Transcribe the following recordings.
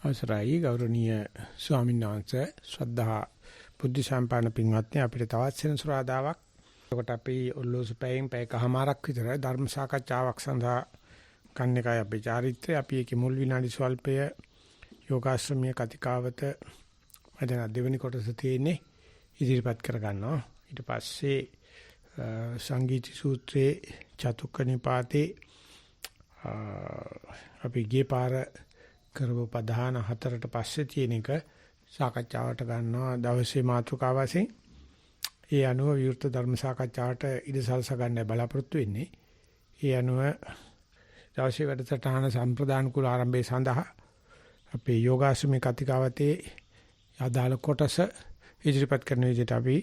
අවසරයි ගෞරවනීය ස්වාමීන් වහන්සේ ශ්‍රද්ධා බුද්ධ සම්පන්න පින්වත්නි අපිට තවත් සෙනසුරාදාවක්. එතකොට අපි ඔල්ලෝසු පැයෙන් පැයකමාරක් විතර ධර්ම සාකච්ඡාවක් සඳහා ගන්න එකයි අපේ චාරිත්‍රය. අපි ඒකේ මුල් විනාඩි ස්වල්පය යෝගාශ්‍රමීය කතිකාවත වදන දෙවෙනි කොටස තියෙන්නේ ඉදිරිපත් කර ගන්නවා. ඊට පස්සේ සංගීති සූත්‍රයේ චතුක්ක නිපාතේ අපි ගිය පාර කරව ප්‍රධාන හතරට පස්සේ තියෙන එක සාකච්ඡාවට ගන්නවා දවසේ මාතෘකාව වශයෙන්. ඒ අනුව විවෘත ධර්ම සාකච්ඡාවට ඉදසල්ස ගන්න බලාපොරොත්තු වෙන්නේ. ඒ අනුව දවසේ වැඩසටහන සම්ප්‍රදාන කුල ආරම්භය සඳහා අපේ යෝගාශ්‍රමී කතිකාවතේ අදාළ කොටස ඉදිරිපත් කරන විදිහට අපි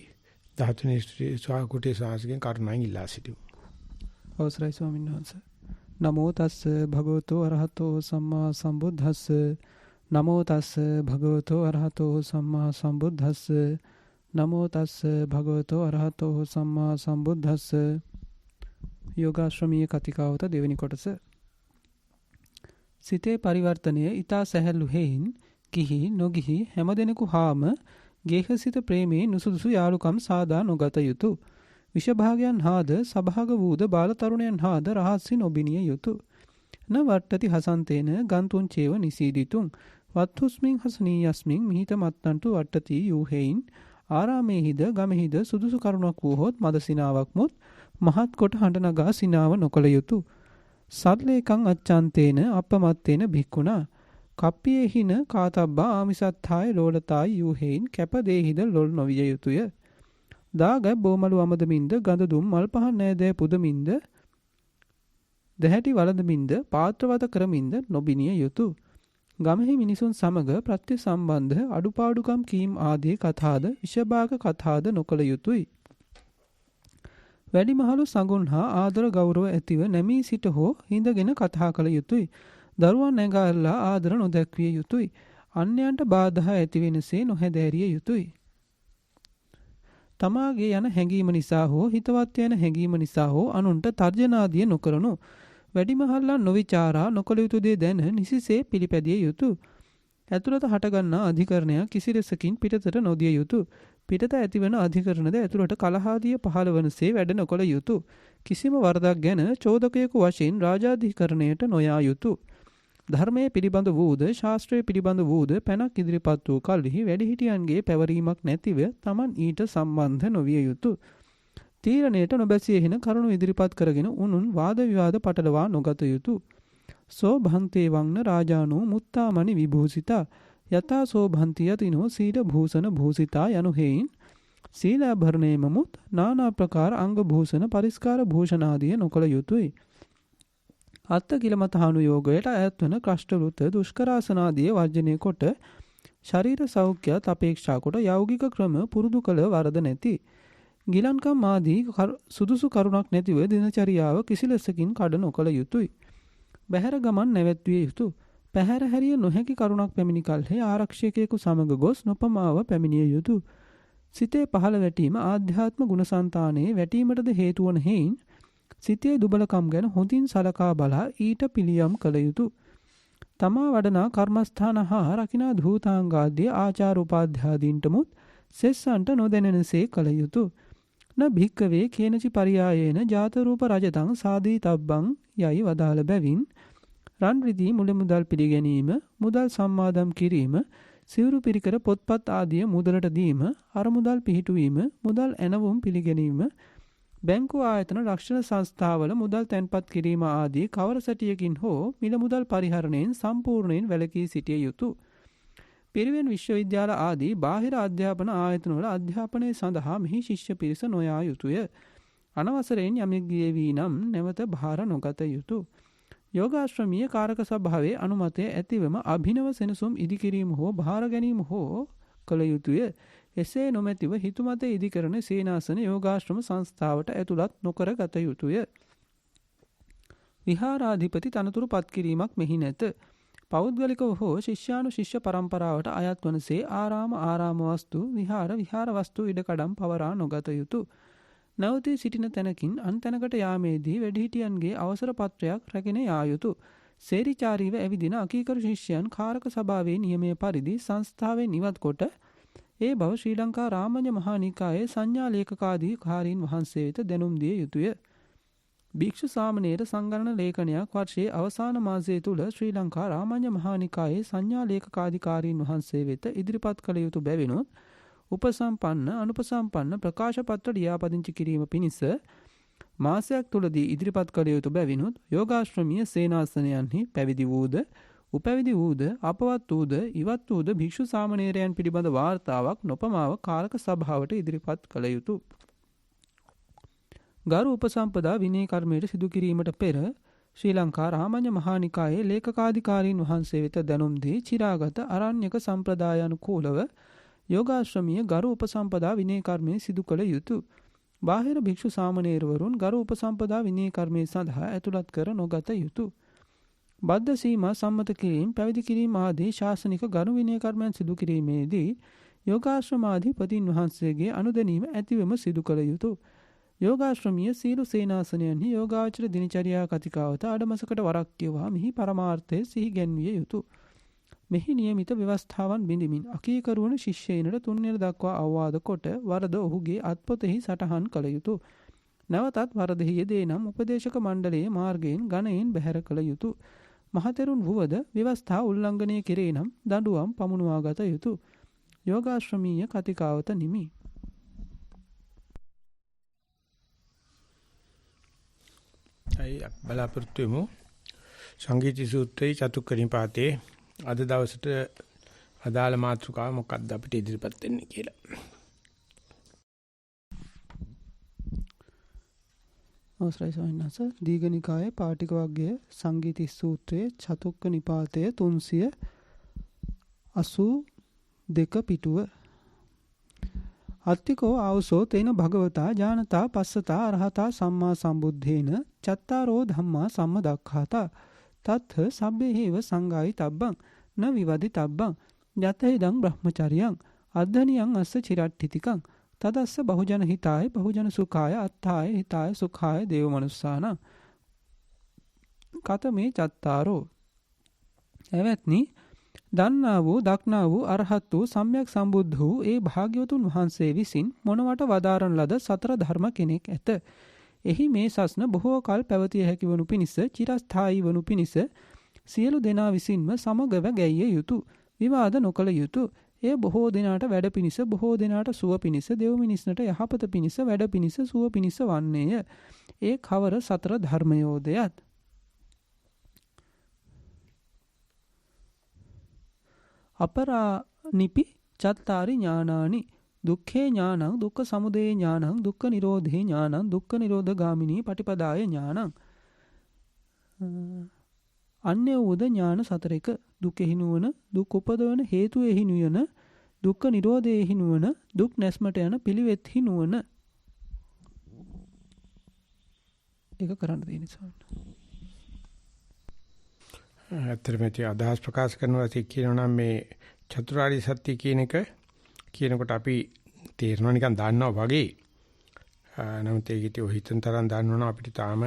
ධාතුනි ස්වාකුටි සාංශගෙන් කරුණාවෙන් ඉල්ලා සිටිමු. අවසරයි ස්වාමීන් වහන්සේ. නමෝ තස්ස භගවතෝ අරහතෝ සම්මා සම්බුද්දස්ස නමෝ තස්ස භගවතෝ අරහතෝ සම්මා සම්බුද්දස්ස නමෝ තස්ස භගවතෝ අරහතෝ සම්මා සම්බුද්දස්ස. යෝගාශ්‍රමීය කතිකාවත දෙවෙනි කොටස. සිතේ පරිවර්තනය ඊතා සැහැල්ලු හේයින් කිහි නොගිහි හැමදෙනෙකු හාම ගේහසිත ප්‍රේමේ නුසුදුසු යාළුකම් සාදා නොගත යුතුය. විෂභාගයන් හාද සභාග වූද බාල තරුණයන් හාද රහස්සින් ඔබිනිය යුතුය. න වට්ටති හසන්තේන ගන්තුන් චේව නිසීදිතුන් වත්තුස්මින් හසනීයස්මින් මිහිත මත්තන්තු වට්ටති යූහෙයින් ආරාමේහිද ගමෙහිද සුදුසු කරුණක් වූහොත් මදසිනාවක් මුත් මහත් කොට හඬ නගා සිනාව නොකළ යුතුය. සද්ලේකං අච්ඡන්තේන අපමත්තේන භික්ඛුනා කප්පියේහින කාතබ්බා ආමිසත්ථාය ලෝලතායි යූහෙයින් කැප දේහිද ලොල් නොවිය යුතුය. දාගැබ් බෝමලු අමදමින්ද ගඳ දුම් මල් පහන් නෑදෑ පුදමින්ද දැහැටි වළඳමින්ද පාත්‍රවත කරමින්ද නොබිනිය යුතුය. ගමෙහි මිනිසුන් සමග ප්‍රත්‍ය සම්බන්ධ අඩුපාඩුකම් කීම් ආදී කතාද විෂභාග කතාද නොකළ යුතුය. වැඩිමහලු සඟුන් හා ආදර ගෞරව ඇතිව නැමී සිට හෝ හිඳගෙන කතා කළ යුතුය. දරුවන් නැගාරලා ආදර නොදැක්විය යුතුය. අන්‍යයන්ට බාධා ඇතිවෙනසේ නොහැදෑරිය යුතුය. තමාගේ යන හැඟීම නිසා හෝ හිතවත් යන හැඟීම නිසා හෝ අනුන්ට තර්ජනාදිය නොකරනු. වැඩිමහල්ලන් නොවිචාරා නොකළ යුතු දේ දැන නිසිසේ පිළිපැදිය යුතුය. ඇතුළත හටගන්නා අධිකරණයක් කිසිලෙසකින් පිටතට නොදිය යුතුය. පිටත ඇතිවන අධිකරණද ඇතුළට කලහාදිය පහළ වනසේ වැඩ නොකළ යුතුය. කිසිම වරදක් ගැන චෝදකයෙකු වශයෙන් රාජාධිකරණයට නොයා යුතුය. ධර්මයේ පිළිබඳ වූද ශාස්ත්‍රයේ පිළිබඳ වූද පැනක් ඉදිරිපත් වූ කල්හි වැඩිහිටියන්ගේ පැවරීමක් නැතිව Taman ඊට සම්බන්ධ නොවිය යුතුය. තීරණයට නොබැසිය හින කරුණු ඉදිරිපත් කරගෙන උනුන් වාද විවාද පටලවා නොගත යුතුය. සෝ භන්තේ වංන රාජානෝ මුත්තාමණි විභූසිතා යතා සෝ භන්ති යතිනෝ සීල භූෂණ භූසිතා යනු හේයින් සීලාභරණේමමුත් නානා ප්‍රකාර අංග භූෂණ පරිස්කාර භූෂණාදිය නොකළ යුතුය. අත්ත කිලමතහානු යෝගයට අයත් වන කෂ්ඨවෘත දුෂ්කරාසනාදිය වර්ජනය කොට ශරීර සෞඛ්‍යත් අපේක්ෂා කොට යෞගික ක්‍රම පුරුදු කළ වරද නැති. ගිලන්කම් ආදී සුදුසු කරුණක් නැතිව දිනචරියාව කිසිලෙසකින් කඩ නොකළ යුතුය. බහැර ගමන් නැවැත්විය යුතුය. පැහැර හැරිය නොහැකි කරුණක් පැමිණි කල්හි ආරක්ෂකයෙකු සමග ගොස් නොපමාව පැමිණිය යුතුය. සිතේ පහළ වැටීම ආධ්‍යාත්ම ගුණසංතානයේ වැටීමටද හේතු වන හේයින් සිතේ දුබලකම් ගැන හොඳින් සලකා බලා ඊට පිළියම් කළ යුතුය. තමා වඩනා කර්මස්ථාන හා රකිනා ධූතාංගාදී ආචාර උපාධ්‍යාදීන්ටමුත් සෙස්සන්ට නොදැනෙනසේ කළ යුතුය. න භික්කවේ කේනචි පරියායේන ජාත රූප රජතං සාදී තබ්බං යයි වදාළ බැවින් රන් රිදී මුල මුදල් පිළිගැනීම, මුදල් සම්මාදම් කිරීම, සිවුරු පිරිකර පොත්පත් ආදිය මුදලට දීම, අරමුදල් පිහිටුවීම, මුදල් ඇනවුම් පිළිගැනීම, බැංකු ආයතන රක්ෂණ සංස්ථාවල මුදල් තැන්පත් කිරීම ආදී කවර සැටියකින් හෝ මිල මුදල් පරිහරණයෙන් සම්පූර්ණයෙන් වැළකී සිටිය යුතුය. පිරිවෙන් විශ්වවිද්‍යාල ආදී බාහිර අධ්‍යාපන ආයතනවල අධ්‍යාපනය සඳහා මෙහි ශිෂ්‍ය පිරිස නොයා යුතුය. අනවසරයෙන් යමෙක් ගියේ වී නම් නැවත භාර නොගත යුතුය. යෝගාශ්‍රමීය කාරක සභාවේ අනුමතය ඇතිවම අභිනව සෙනසුම් ඉදිකිරීම හෝ භාර ගැනීම හෝ කළ යුතුය. එසේ නොමැතිව හිතුමත ඉදිකරන සේනාසන යෝගාශ්‍රම සංස්ථාවට ඇතුළත් නොකර ගත යුතුය. විහාරාධිපති තනතුරු පත්කිරීමක් මෙහි නැත. පෞද්ගලිකව හෝ ශිෂ්‍යානු ශිෂ්‍ය පරම්පරාවට අයත් වනසේ ආරාම වස්තු විහාර වස්තු ඉඩකඩම් පවරා නොගත යුතුය. නැවතී සිටින තැනකින් අන් තැනකට යාමේදී වැඩිහිටියන්ගේ අවසර පත්‍රයක් රැගෙන යා යුතුය. සේරිචාරීව ඇවිදින අකීකරු ශිෂ්‍යයන් කාරක සභාවේ නියමයේ පරිදි සංස්ථාවෙන් ඉවත් කොට ඒ බව ශ්‍රී ලංකා රාමඤ්ඤ මහා නිකායේ සංඥා ලේකකාදී කාරීන් වහන්සේ වෙත දැනුම් දිය යුතුය. භික්ෂු සාමණේර සංගණන ලේඛනයක් වර්ෂයේ අවසාන මාසය තුල ශ්‍රී ලංකා රාමඤ්ඤ මහා නිකායේ සංඥා ලේකකාධිකාරීන් වහන්සේ වෙත ඉදිරිපත් කළ යුතු බැවිනොත් උපසම්පන්න අනුපසම්පන්න ප්‍රකාශ පත්‍ර ලියාපදිංචි කිරීම පිණිස මාසයක් තුලදී ඉදිරිපත් කළ යුතු බැවිනොත් යෝගාශ්‍රමීය සේනාසනයන්හි පැවිදි වූද උපැවිදි වූද අපවත් වූද ඉවත් වූද භික්ෂු සාමණේරයන් පිළිබඳ වාර්තාවක් නොපමාව කාරක සභාවට ඉදිරිපත් කළ යුතුය. ගරු උපසම්පදා විනය කර්මයට සිදු කිරීමට පෙර ශ්‍රී ලංකා රාමඤ්ඤ මහා නිකායේ ලේකකාධිකාරීන් වහන්සේ වෙත දැනුම් දී චිරාගත අරණ්‍යක සම්ප්‍රදායානුකූලව යෝගාශ්‍රමීය ගරු උපසම්පදා විනය කර්මය සිදු කළ යුතුය. බාහිර භික්ෂු සාමණේරවරුන් ගරු උපසම්පදා විනය කර්මය සඳහා ඇතුළත් කර නොගත යුතුය. බද්ධ සීමා සම්මත කිරීම පැවිදි කිරීම ආදී ශාසනික ගරු විනය කර්මයන් සිදු කිරීමේදී යෝගාශ්‍රමාධිපතින් වහන්සේගේ අනුදැනීම ඇතිවම සිදු කළ යුතුය. යෝගාශ්‍රමීය සීල සේනාසනයන්හි යෝගාචර දිනචර්යා කතිකාවත අඩමසකට වරක් කියවා මෙහි පරමාර්ථය සිහි ගැන්විය යුතුය. මෙහි නියමිත ව්‍යවස්ථාවන් බිඳිමින් අකීකරුවන ශිෂ්‍යයිනට තුන්වෙනි දක්වා අවවාද කොට වරද ඔහුගේ අත්පොතෙහි සටහන් කළ යුතුය. නැවතත් වරදෙහි යෙදේ නම් උපදේශක මණ්ඩලයේ මාර්ගයෙන් ගණයෙන් බැහැර කළ යුතුය. මහතෙරුන් වුවද ව්‍යවස්ථා උල්ලංඝනය කෙරේ නම් දඬුවම් පමුණවා ගත යුතුය. යෝගාශ්‍රමීය කතිකාවත නිමි. බලාපොරොත්තු වෙමු සංගීති සූත්‍රයේ චතුක්ක නිපාතේ අද දවසට අදාළ මාතෘකාව මොකක්ද අපිට ඉදිරිපත් වෙන්නේ කියලා. අවසරයි ස්වාමීන් වහන්සේ. දීඝනිකායේ පාටික වර්ගයේ සංගීති සූත්‍රයේ චතුක්ක නිපාතයේ 382 පිටුව. අත්තිකෝ ආවසෝ තේන භගවතා ඥානතා පස්සතා අරහතා සම්මා සම්බුද්ධේන චත්තාරෝ ධම්මා සම්මදක්ඛාතා තත්ථ සබ්බේහිව සංගායි තබ්බං න විවදි තබ්බං යතේදං බ්‍රහ්මචරියං අද්ධනියං අස්ස චිරට්ඨිතිකං තදස්ස බහුජන හිතාය බහුජන සුඛාය අත්ථාය හිතාය සුඛාය දේව මනුස්සාන කතමේ චත්තාරෝ. එවත්නි දන්නා වූ දක්නා වූ අරහත් වූ සම්්‍යක් සම්බුද්ධ වූ ඒ භාග්‍යවතුන් වහන්සේ විසින් මොනවට වදාරන ලද සතර ධර්ම කෙනෙක් ඇත. එහි මේ සස්න බොහෝ කල් පැවතිය හැකි වනු පිණිස චිරස්ථායී වනු පිණිස සියලු දෙනා විසින්ම සමගව ගැයිය යුතුය. විවාද නොකළ යුතුය. එය බොහෝ දෙනාට වැඩ පිණිස බොහෝ දෙනාට සුව පිණිස දෙව් මිනිස්නට යහපත පිණිස වැඩ පිණිස සුව පිණිස වන්නේය. ඒ කවර සතර ධර්මයෝදයත්. අපරානිපි චත්තාරි ඥානානි දුක්ඛේ ඥානං දුක්ඛ සමුදය ඥානං දුක්ඛ නිරෝධේ ඥානං දුක්ඛ නිරෝධ ගාමිනී පටිපදාය ඥානං. අන්‍ය වූද ඥාන සතරක දුකෙහි නුවණ දුක් උපදවන හේතුෙහි නුවණ දුක්ඛ නිරෝධේහි නුවණ දුක් නැස්මට යන පිළිවෙත්හි නුවණ. ඒක කරන්න තියෙන නිසා ඇත්තටම මේ අදහස් ප්‍රකාශ කරනවා කියනවා නම් මේ චතුරාර්ය සත්‍ය කියන එක කියනකොට අපි තේරෙනවා නිකන් දන්නවා වගේ. නමුත් ඒකිට ඔය හිතන තරම් දන්නවනම් අපිට තාම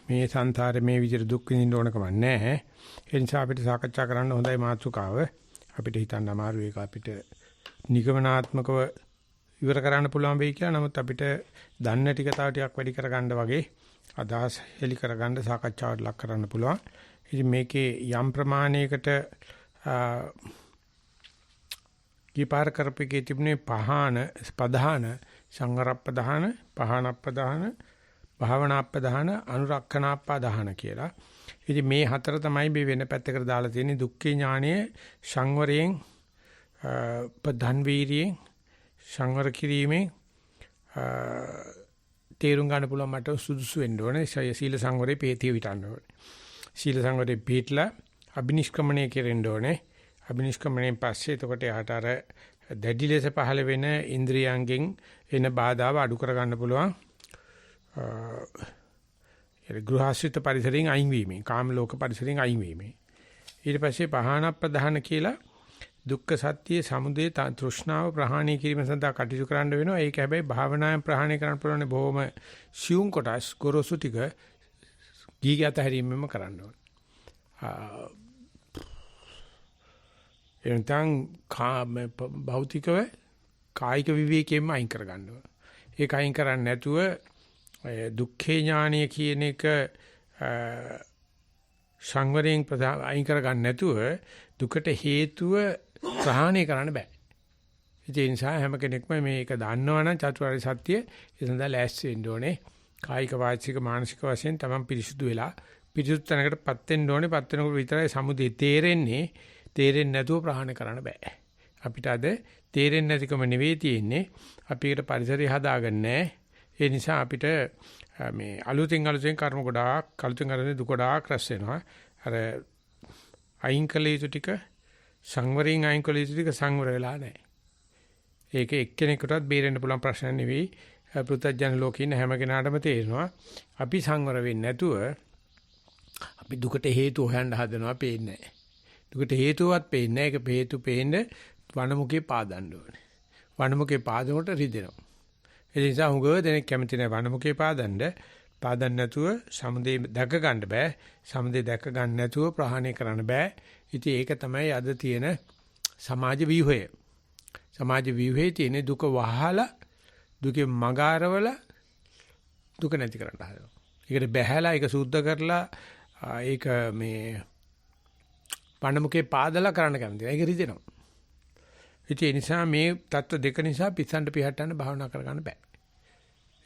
මේ සංසාරේ මේ විදිහට දුක් විඳින්න ඕන කම නැහැ. ඒ නිසා අපිට සාකච්ඡා කරන්න හොඳයි මාතෘකාව. අපිට හිතන්න අමාරු ඒක අපිට නිගමනාත්මකව ඉවර කරන්න පුළුවන් වෙයි කියලා. නමුත් අපිට දන්න ටික තව ටිකක් වැඩි කරගන්න වගේ අදහස් හෙලි කරගන්න සාකච්ඡාවට ලක් කරන්න පුළුවන්. ඉතින් මේකේ යම් ප්‍රමාණයකට කීපාර කරපිකේ තිබුණේ පධාන සංවරප්පදාන පහනප්පදාන භාවනාප්පදාන අනුරක්ඛනාප්පදාන කියලා. ඉතින් මේ හතර තමයි මේ වෙන පැත්තකට දාලා තියෙන්නේ. දුක්ඛේ ඥානයේ සංවරයෙන් ප්‍රධාන වීර්යයෙන් සංවර කිරීමෙන් තේරුම් ගන්න පුළුවන් මට සුදුසු වෙන්න ඕනේ. සීල සංවරේ පේතිය විතන්න ඕනේ. සීල සංවරේ පිටලා අබිනිෂ්ක්‍මණය කෙරෙන්න ඕනේ. අබිනිෂ්ක්‍මණයෙන් පස්සේ එතකොට යාට අර දැඩි ලෙස පහළ වෙන ඉන්ද්‍රියයන්ගෙන් එන බාධාව අඩු කර ගන්න පුළුවන්. ගෘහාශ්‍රිත පරිසරයෙන් අයින් වීමෙන්, කාම ලෝක පරිසරයෙන් අයින් වීමෙන්. ඊට පස්සේ පහන ප්‍රධාන කියලා දුක්ඛ සත්‍ය සමුදය තෘෂ්ණාව ප්‍රහාණය කිරීම සඳහා කටයුතු කරන්න වෙනවා. ඒක හැබැයි භාවනාවෙන් ප්‍රහාණය කරන්න පුළුවන් බොහොම සියුම් කොටස් ගොරෝසු ටික ගීගත හැරීමෙන්ම කරන්න ඕනේ. එනතන් භෞතිකව කායික විවේකයෙන්ම අයින් කර ගන්නවා. ඒක අයින් කරන්නේ නැතුව දුක්ඛේ ඥානීය කියන එක සංවරයෙන් අයින් කර ගන්න නැතුව දුකට හේතුව ප්‍රහාණය කරන්න බෑ. ඒ නිසා හැම කෙනෙක්ම මේක දන්නවනම් චතුරාර්ය සත්‍ය ඒ සඳහා ලෑස්ති වෙන්න ඕනේ. කායික වාචික මානසික වශයෙන් තමන් පිරිසුදු වෙලා පිරිසුදු තැනකටපත් වෙන්න ඕනේ. පත් වෙනකොට විතරයි සමුදේ තේරෙන්නේ. තේරෙන්නේ නැතුව ප්‍රහාණය කරන්න බෑ. අපිට අද තේරෙන්නේ නැතිකම නෙවෙයි තියෙන්නේ. අපි ඒකට පරිසරය හදාගන්නේ. ඒ නිසා අපිට මේ අලුතෙන් කර්ම ගොඩාක් අලුතෙන් දුක ගොඩාක් රැස් වෙනවා. අර අයින් කළ යුතු ටික සංවරයෙන් අයින් කළ යුතු ටික සංවර වෙලා නැහැ. ඒක එක්කෙනෙකුටවත් බේරෙන්න පුළුවන් ප්‍රශ්න නෙවෙයි. පෘථග්ජන ලෝකේ ඉන්න හැම කෙනාටම තේරෙනවා. අපි සංවර වෙන්නේ නැතුව අපි දුකට හේතු හොයන්න හදනවා පේන්නේ නැහැ. දුකට හේතුවක් පේන්නේ නැහැ. ඒක හේතු පේන්නේ වනමුකේ පාදන්න ඕනේ. වනමුකේ පාදනකොට රිදෙනවා. ඒ නිසා හුඟව දෙනෙක් කැමති නැහැ වනමුකේ පාදන්න නැතුව සමුදේ දැක ගන්න බෑ. සමුදේ දැක ගන්න නැතුව ප්‍රහාණය කරන්න බෑ. ඉතින් ඒක තමයි අද තියෙන සමාජ ව්‍යුහය. සමාජ ව්‍යුහයේ තියෙන දුක වහලා දුකේ මගාරවල දුක නැති කරන්න හදනවා. ඒකට බැහැලා ඒක සුද්ධ කරලා ඒක මේ වනමුකේ පාදලා කරන්න කැමති. ඒක රිදෙනවා. ඒ නිසා මේ தত্ত্ব දෙක නිසා පිස්සන්ට පිහට්ටන්න භාවනා කරගන්න බෑ.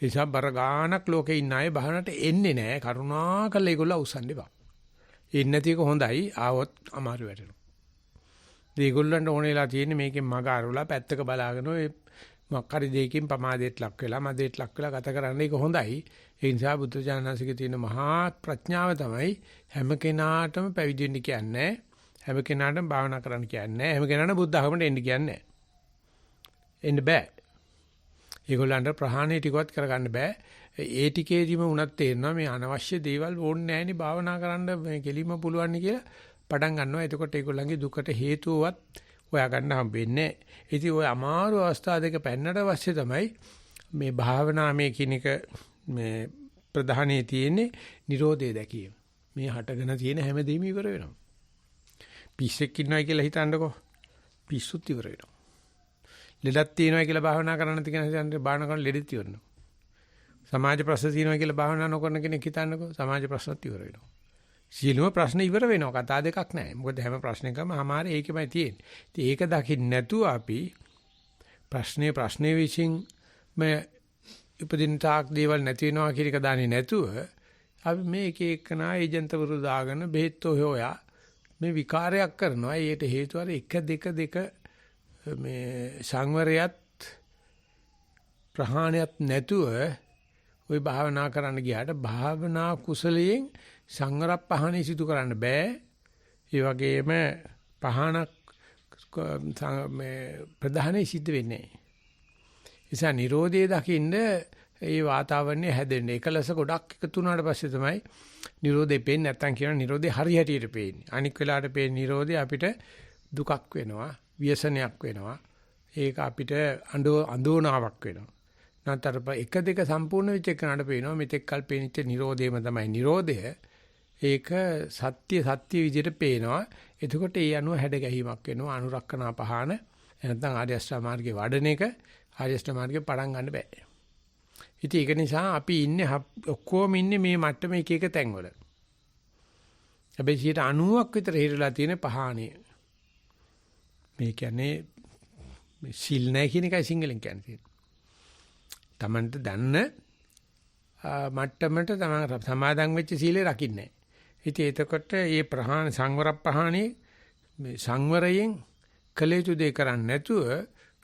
ඒ නිසා බර ගානක් ලෝකේ ඉන්න අය භාවනාවට එන්නේ නැහැ. කරුණාකරලා ඒගොල්ලෝ උස්සන්න එපා. එන්නේ නැති එක හොඳයි. ආවොත් අමාරු වෙනවා. ඒගොල්ලන්ට ඕනෙලා තියෙන්නේ මේකෙන් මග අරවලා පැත්තක බලාගෙන ඔය මොකක් හරි දෙයකින් පමාදයට ලක් වෙලා මදයට ලක් වෙලා ගත කරන්න ඒක හොඳයි. ඒ නිසා බුද්ධ ඥානසිකේ තියෙන මහා ප්‍රඥාව තමයි හැම කෙනාටම පැවිදි වෙන්න කියන්නේ. හැම කෙනාටම භාවනා කරන්න කියන්නේ. හැම කෙනාටම බුද්ධ ධර්මයට එන්න කියන්නේ. එන්න බෑ. ඒගොල්ලන්ට ප්‍රහාණය ටිකවත් කරගන්න බෑ. ඒ ටිකේදීම උනත් තේරෙනවා මේ අනවශ්‍ය දේවල් ඕනේ නැහෙනි භාවනා කරන්න මේ කෙලිම පුළුවන් නේ කියලා පටන් ගන්නවා. එතකොට ඒගොල්ලන්ගේ දුකට හේතුවවත් හොයාගන්න හම්බෙන්නේ නැහැ. ඉතින් ওই අමාරු අවස්ථා දෙක පැන්නට පස්සේ තමයි මේ භාවනා මේ කිනික මේ ප්‍රධානයේ තියෙන්නේ Nirodhe දැකීම. මේ හටගෙන තියෙන හැමදේම ඉවර වෙනවා. පිස්සෙක් ඉන්නවයි කියලා හිතන්නකෝ. පිස්සුත් ඉවර වෙනවා. ලෙඩක් තියෙනවයි කියලා භාවනා කරන්න තියෙන හිතන්නේ භාවනා කරන ලෙඩෙත් ඉවර වෙනවා. සමාජ ප්‍රශ්න තියෙනවයි කියලා භාවනා නොකරන කෙනෙක් හිතන්නකෝ සමාජ ප්‍රශ්නත් ඉවර වෙනවා. සියලුම ප්‍රශ්න ඉවර වෙනවා. කතා දෙකක් නැහැ. මොකද හැම ප්‍රශ්නයකම අමාරු ඒකමයි තියෙන්නේ. ඉතින් ඒක දකින්න නැතුව අපි ප්‍රශ්නේ විශ්ින් මේ උපදින තාක් දේවල් නැති වෙනවා කියන එක දන්නේ නැතුව අපි මේ එක එකනා ඒජන්තවරු දාගෙන බෙහෙත් හොයා මේ විකාරයක් කරනවා. ඒකට හේතුව අර 1 2 මේ සංවරයත් ප්‍රහාණයත් නැතුව ওই භාවනා කරන්න ගියාට භාවනා කුසලයෙන් සංවර පහණේ සිදු කරන්න බෑ. ඒ වගේම පහණක් මේ ප්‍රධානයි සිද්ධ වෙන්නේ නැහැ. නිසා Nirodhe දකින්න ඒ වාතාවරණය හැදෙන්නේ. එකලස ගොඩක් එකතු වුණාට පස්සේ තමයි Nirodhe පේන්නේ. නැත්තම් කියනවා Nirodhe හරි හැටියට පේන්නේ. අනික් වෙලාවට පේන Nirodhe අපිට දුකක් වෙනවා, ව්‍යසනයක් වෙනවා. ඒක අපිට අඳෝනාවක් වෙනවා. නැත්නම් 1 2 සම්පූර්ණ වෙච්ච එකනට පේනවා මෙතෙක් කල් පේනිච්ච Nirodheම තමයි Nirodhe. ඒක සත්‍ය විදිහට පේනවා. එතකොට ඒ අනුව හැඩ ගැහිමක් වෙනවා. අනුරක්කනා පහන නැත්නම් ආර්ය අෂ්ටාංග මාර්ගේ වඩන එක ආර්ය අෂ්ටාංග මාර්ගේ පටන් ගන්න බෑ. ඉතින් ඒක නිසා අපි ඉන්නේ ඔක්කොම ඉන්නේ මේ මට්ටම එක එක තැන්වල. හැබැයි 90ක් විතර හිරලා තියෙන පහානේ. මේ කියන්නේ සිල් නැහැ කියන එකයි සිංහලෙන් කියන්නේ. තමන්ට දන්න මට්ටමට තමන් සමාදන් වෙච්ච සීලය රකින්නේ. ඉතින් එතකොට මේ ප්‍රහාණ සංවර ප්‍රහාණේ මේ සංවරයෙන් කලේතු දෙය කරන්නේ නැතුව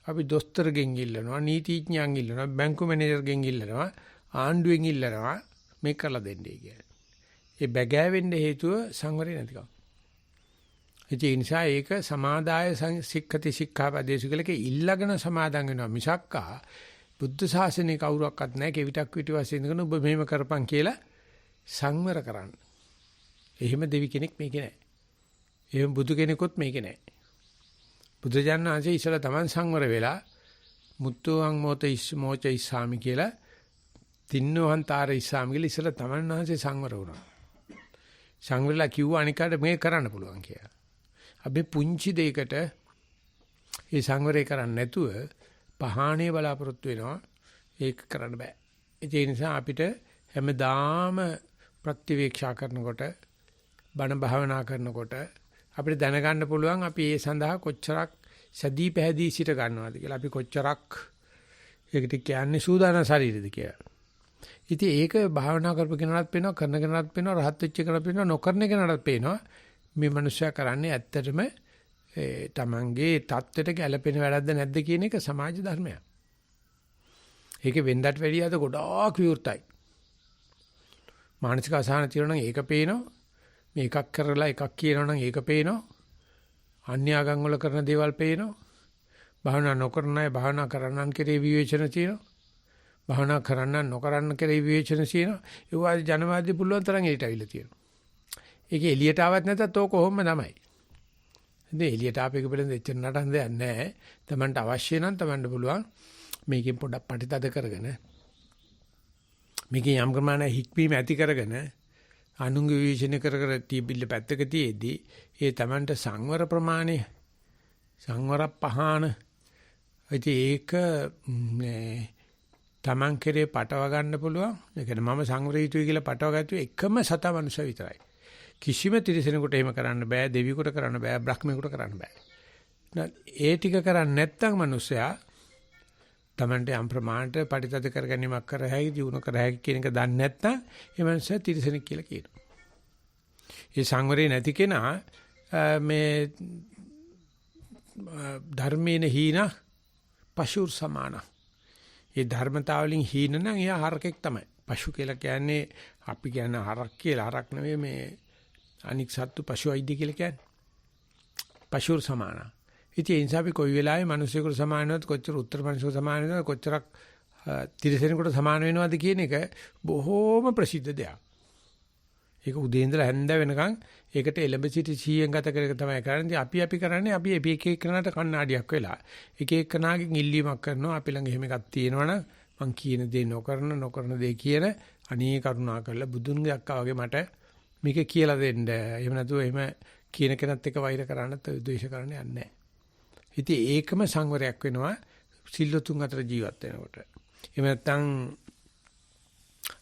අපි දොස්තරගෙන් ඉල්ලනවා, නීතිඥයන් ඉල්ලනවා, බැංකු මැනේජර්ගෙන් ඉල්ලනවා, ආණ්ඩුවෙන් ඉල්ලනවා මේක කරලා දෙන්නේ කියලා. ඒ බැගෑවෙන්න හේතුව සංවරය නැතිකම. ඒ නිසා ඒක සමාදාය සික්ඛති සික්ඛාපදේශ කියලා ඉල්ලගෙන සමාදන් වෙනවා මිසක්කා බුද්ධ ශාසනය කවුරක්වත් නැහැ කෙවිතක් පිටි වශයෙන් ඉඳගෙන ඔබ මෙහෙම කරපන් කියලා සංවර කරන්න. එහෙම දෙවි කෙනෙක් මේකේ නැහැ. එහෙම බුදු කෙනෙකුත් මේකේ නැහැ. බුදුජානක ආංශේ ඉස්සලා Taman සංවර වෙලා මුත්තෝං මෝච ඉස්සාමි කියලා තින්නෝහන් තාර ඉස්සාමි කියලා ඉස්සලා Taman ආංශේ සංවර වුණා. සංවරලා කිව්ව අනිකාට මේ කරන්න පුළුවන් කියලා. අපි පුංචි දෙයකට ඒ සංවරය කරන්නේ නැතුව පහානේ බලාපොරොත්තු වෙනවා. ඒක කරන්න බෑ. ඒ නිසා අපිට හැමදාම ප්‍රතිවීක්ෂා කරනකොට බණ භාවනා කරනකොට අපිට දැනගන්න පුළුවන් අපි ඒ සඳහා කොච්චරක් සදී පැහැදී සිට ගන්නවද කියලා. අපි කොච්චරක් ඒකට කියන්නේ සූදානම් ශරීරෙද කියලා. ඉතින් ඒක භාවනා කරපු කෙනාට පේනවා, කරන කෙනාට පේනවා, රහත් වෙච්ච කෙනාට පේනවා, නොකරන කෙනාට පේනවා. මේ මනුස්සයා කරන්නේ ඇත්තටම තමන්ගේ தත්ත්වයට ගැළපෙන වැඩක්ද නැද්ද කියන එක සමාජ ධර්මයක්. ඒක වෙන්දට වැඩිය අද ගොඩාක් විවෘතයි. මානසික අසහන තියෙනවා නම් ඒක පේනවා. මේ එකක් කරලා එකක් කියනවා නම් ඒක පේනවා. අන්‍යාගම් වල කරන දේවල් පේනවා. භාවනා නොකරන අය භාවනා කරන්නන් කෙරේ විවේචන තියෙනවා. භාවනා කරන්නන් නොකරන්න කෙරේ විවේචන තියෙනවා. ඒ වගේ ජනවාදී පුළුවන් තරම් එලිට අවිලා තියෙනවා. ඒක එළියට ආවත් නැතත් ඕක කොහොම තමයි. ඉතින් එළියට ආපේක පිළිබඳ එච්චර නටන දෙයක් නැහැ. Tamanට අවශ්‍ය නම් Tamanට පුළුවන් මේකෙන් පොඩක් පටිතද කරගෙන මේකේ යම් ප්‍රමාණයක් හික්වීම ඇති කරගෙන අනුංග විශ්ලේෂණය කර කර තීබිල්ල පැත්තක තියේදී ඒ Tamanට සංවර ප්‍රමාණය සංවර පහන ඒක Taman කෙරේ පටව ගන්න පුළුවන්. ඒ කියන්නේ මම සංවර යුතුයි කියලා පටව ගත්තු එකම සතා මනුෂ්‍ය විතරයි. කිසිම තිරිසනෙකුට එහෙම කරන්න බෑ, දෙවියෙකුට කරන්න බෑ, බ්‍රහ්මයෙකුට කරන්න බෑ. ඒ ටික කරන්නේ නැත්නම් මනුස්සයා Tamante යම් ප්‍රමාණයට පරිතද කරගැනීමක් කර හැකි, ජීවන කර හැකි කියන එක දන්නේ නැත්නම් ඒ මනුස්සයා තිරිසනෙක් කියලා කියනවා. ඒ සංවරේ නැති කෙනා මේ ධර්මේන හීන පශුර් සමාන. ඒ ධර්මතාවලින් හීන නම් එයා හරකෙක් තමයි. පශු කියලා කියන්නේ අපි කියන හරක් කියලා, හරක් නෙවෙයි මේ අනික් සත්තු පශු අයිද්ද කියලා කියන්නේ. පශුර් සමාන. ඉතින් ඒ නිසා අපි කොයි වෙලාවෙ මිනිසෙකුට සමාන වෙනවද, කොච්චර උත්තර මිනිසෙකුට සමාන වෙනවද, කොච්චරක් තිරිසනෙකුට සමාන වෙනවද කියන එක බොහෝම ප්‍රසිද්ධ දෙයක්. ඒක උදේ ඉඳලා හැන්ද වෙනකන් ඒකට එළඹ සිටි 100න් ගත කරගෙන තමයි කරන්නේ. අපි කරන්නේ අපි එක එකනට කණ්ණාඩියක් වෙලා එක එකනාගෙන් ඉල්ලීමක් කරනවා. අපි ළඟ එහෙම එකක් තියෙනවනම් මං කියන දේ නොකරන දේ කියන අනේ කරුණා කරලා බුදුන්ගේ අක්කා වගේ මට මේක කියලා දෙන්න. එහෙම නැතුව එහෙම කියන කෙනත් එක්ක වෛර කරන්නත් ද්වේෂ කරන්න යන්නේ නැහැ. ඉතින් ඒකම සංවරයක් වෙනවා සිල්ලුතුන් අතර ජීවත් වෙනකොට. එහෙම නැත්නම්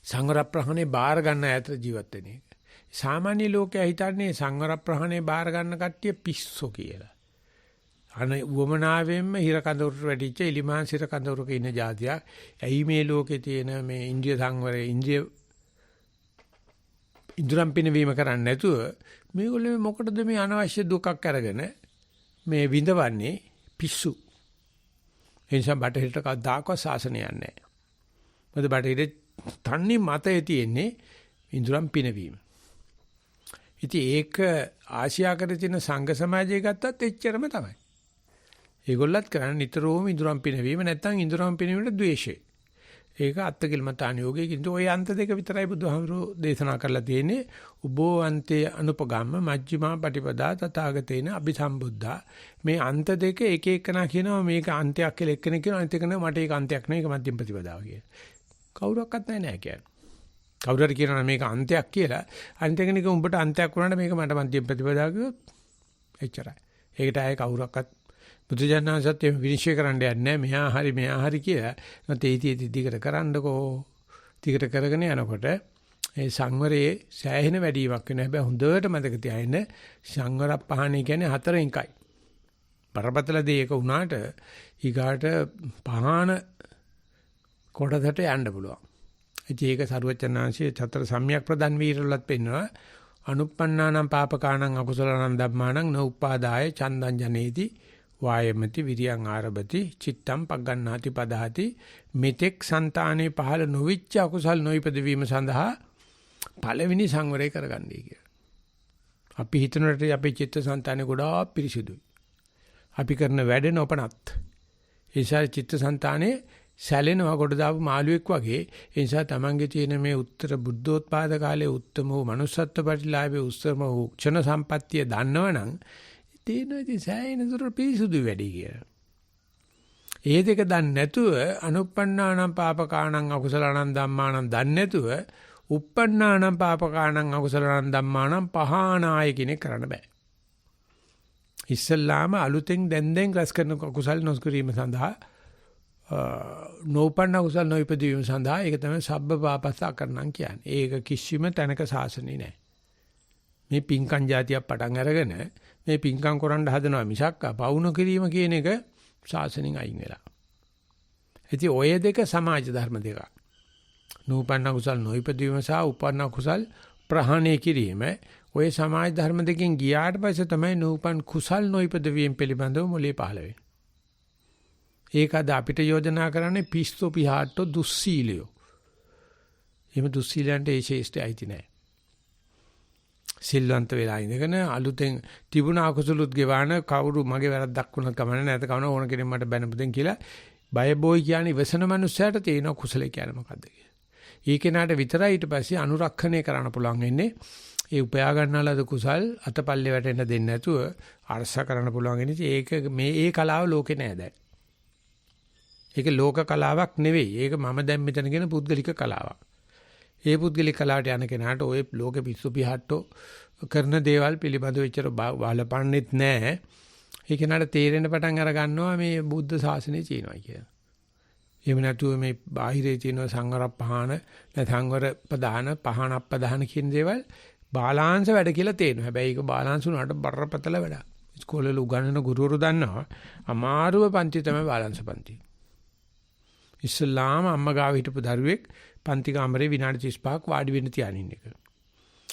සංවර ප්‍රහාණය බාර ගන්න අතර ජීවත් වෙන එක. සාමාන්‍ය ලෝකයා හිතන්නේ සංවර ප්‍රහාණය බාර ගන්න කට්ටිය පිස්සෝ කියලා. අනේ වමනාවෙන්ම හිර කඳවුරට වැටිච්ච එලිමාන් සිර කඳවුරක ඉන්න જાතියක්. ඇයි මේ ලෝකේ තියෙන මේ ඉන්ද්‍රිය සංවරය ඉන්ද්‍රම් පිනවීම කරන්නේ නැතුව මේගොල්ලෝ මොකටද මේ අනවශ්‍ය දුකක් අරගෙන මේ විඳවන්නේ පිස්සු. ඒ නිසා බටහිරට කවදාකවත් සාසනයක් නැහැ. මොකද බටහිර තන්නේ මතයේ තියෙන්නේ ඉන්ද්‍රම් පිනවීම. ඉතින් ඒක ආසියාකරේ තියෙන සංඝ සමාජය ගත්තත් එච්චරම තමයි. ඒගොල්ලත් කරන්නේ නිතරම ඉඳුරම් පිනවීම නැත්නම් ඉඳුරම් පිනවීමට ද්වේෂය. ඒක අත්කිලමතාන යෝගයේ කින්තු ওই අන්ත දෙක විතරයි බුදුහාමුදුරෝ දේශනා කරලා තියෙන්නේ. උබෝ අන්තේ අනුපගම්ම මජ්ක්‍ධිමා පටිපදා තථාගතේන අபிසම්බුද්ධා. මේ අන්ත දෙක එක එකනා කියනවා මේක අන්තයක් කියලා එක්කෙනෙක් කියනවා අනිත් එකන මට ඒක අන්තයක් නෙවෙයි ඒක මධ්‍යම ප්‍රතිපදාව කියලා. කවුරක්වත් නැහැ කියන්නේ. කවුරු හරි කියනවා මේක අන්තයක් කියලා අනිත් එකනික උඹට අන්තයක් වුණාට මේක මට මධ්‍යම ප්‍රතිපදාව කිව්වොත් එච්චරයි. ඒකට ආයේ කවුරක්වත් බුදුජානනාංශත් එහෙම විනිශ්චය කරන්න යන්නේ නැහැ. මෙහා හරි කියලා. නැත්නම් දිගට කරන්නකෝ. දිගට කරගෙන යනකොට ඒ සංවරයේ සෑහෙන වැඩිවීමක් වෙනවා. හැබැයි හොඳට මතක තියාගන්න සංවර පහණේ කියන්නේ 4 එකයි. බරපතල දෙයක වුණාට ඊගාට පහන කොටකට යන්න පුළුවන්. ඒක සරුවචනාංශයේ චතර සම්‍යක් ප්‍රදන් වීරවලත් පෙන්වනවා. අනුප්පන්නානම් පාපකාණං අකුසලානං ධම්මානං නෝඋපාදාය චන්දං ජනේති වායමති විරියං ආරභති චිත්තම් පග්ගණ්ණාති පදහති මෙතෙක් సంతානේ පහළ නොවිච්ච අකුසල් නොයිපද වීම සඳහා පළවෙනි සංවරය කරගන්නයි කියලා. අපි හිතනට අපේ චිත්ත සංතානේ ගොඩාක් පිරිසිදුයි. අපි කරන වැඩ නොපනත්. ඒ නිසා චිත්ත සංතානේ සැලෙනවා කොට දාපු මාළුවෙක් වගේ. ඒ නිසා Tamange තියෙන මේ උත්තර බුද්ධෝත්පාද කාලයේ උත්තම වූ manussත්ව ප්‍රතිලාභයේ උත්තම වූ ක්ෂණ සම්පත්තිය දන්නවනම් තේනවාදී සෑහෙන දුර පිරිසුදු වැඩි කියලා. ඒ දෙක දන්නේ නැතුව අනුප්පන්නානම් පාපකාණං අකුසලාණං ධම්මාණං දන්නේ නැතුව uppannānaṁ pāpakānaṁ akusalaṇaṁ dhammānaṁ pahānāය කියන එක කරන්න බෑ. ඉස්සල්ලාම අලුතෙන් දැන් රැස් කරන කුසල් නොස්කිරීම සඳහා නෝපන්න කුසල් නොයිපදීම සඳහා ඒක තමයි සබ්බ පාපස්සා කරනම් කියන්නේ. ඒක කිසිම තැනක සාසනේ නැහැ. මේ පිංකම් જાතියක් පටන් අරගෙන මේ පිංකම් කරන්න හදනවා මිසක් පවුන කිරීම කියන එක සාසනෙන් අයින් වෙලා. ඉතින් ඔය දෙක සමාජ ධර්ම දෙක. නූපන්න කුසල් නොයිපදීම සහ උපන්න කුසල් ප්‍රහාණය කිරීම ඔය සමාජ ධර්ම දෙකෙන් ගියාට පස්සේ තමයි නූපන් කුසල් නොයිපදවීම පිළිබඳව මොලේ පහළ වෙන්නේ. ඒක අද අපිට යෝජනා කරන්නේ පිස්සු පිහාට්ටෝ දුස්සීලියෝ. එහෙම දුස්සීලයන්ට ඒ ශේෂ්ඨයි ඇති නෑ. සිල්වන්ත වෙලා ඉඳගෙන අලුතෙන් තිබුණ අකුසලුත් ගෙවන කවුරු මගේ වැරද්දක් වුණත් කමන්නේ නැත කවන ඕන කෙනෙක් මට බැනපුදෙන් කියලා බය බොයි කියන්නේ ඉවසන මනුස්සයාට තේන කුසලයේ කියන්නේ මොකද්ද කියලා. ඒ කෙනාට විතරයි ඊට පස්සේ අනුරක්ෂණය කරන්න පුළුවන් වෙන්නේ. ඒ උපයා ගන්නාලද කුසල් අතපල්ලේ වැටෙන්න දෙන්නේ නැතුව අරස කරන්න පුළුවන් වෙන්නේ. ඒක මේ කලාව ලෝකේ නෑ දැන්. ඒක ලෝක කලාවක් නෙවෙයි. ඒක මම දැන් මෙතන කියන පුද්ගලික කලාවක්. ඒ පුද්ගලික කලාවට යන කෙනාට ওই ලෝකෙ පිස්සු පිහට්ටෝ කරන දේවල් පිළිබඳව එච්චර බලපන්නෙත් නැහැ. ඒ කෙනාට තේරෙන පටන් අර ගන්නවා මේ බුද්ධ ශාසනය තියෙනවා කියලා. එහෙම නැතුව මේ බාහිරේ තියෙන සංවර පහන සංවර ප්‍රදාන පහන අප්‍රදාන කියන දේවල් බාලාංශ වැඩ කියලා තේරෙනවා. හැබැයි ඒක බාලාංශ උනාට බරපතල වැඩක්. ඉස්කෝලේ උගන්වන ගුරුවරු දන්නවා අමාරුම පන්ති තමයි බාලාංශ පන්ති. ඉස්ලාම අම්මා ගාව හිටපු දරුවෙක් පන්ති කාමරේ විනාඩි 35ක් වාඩි වෙන්න තියානින් එක.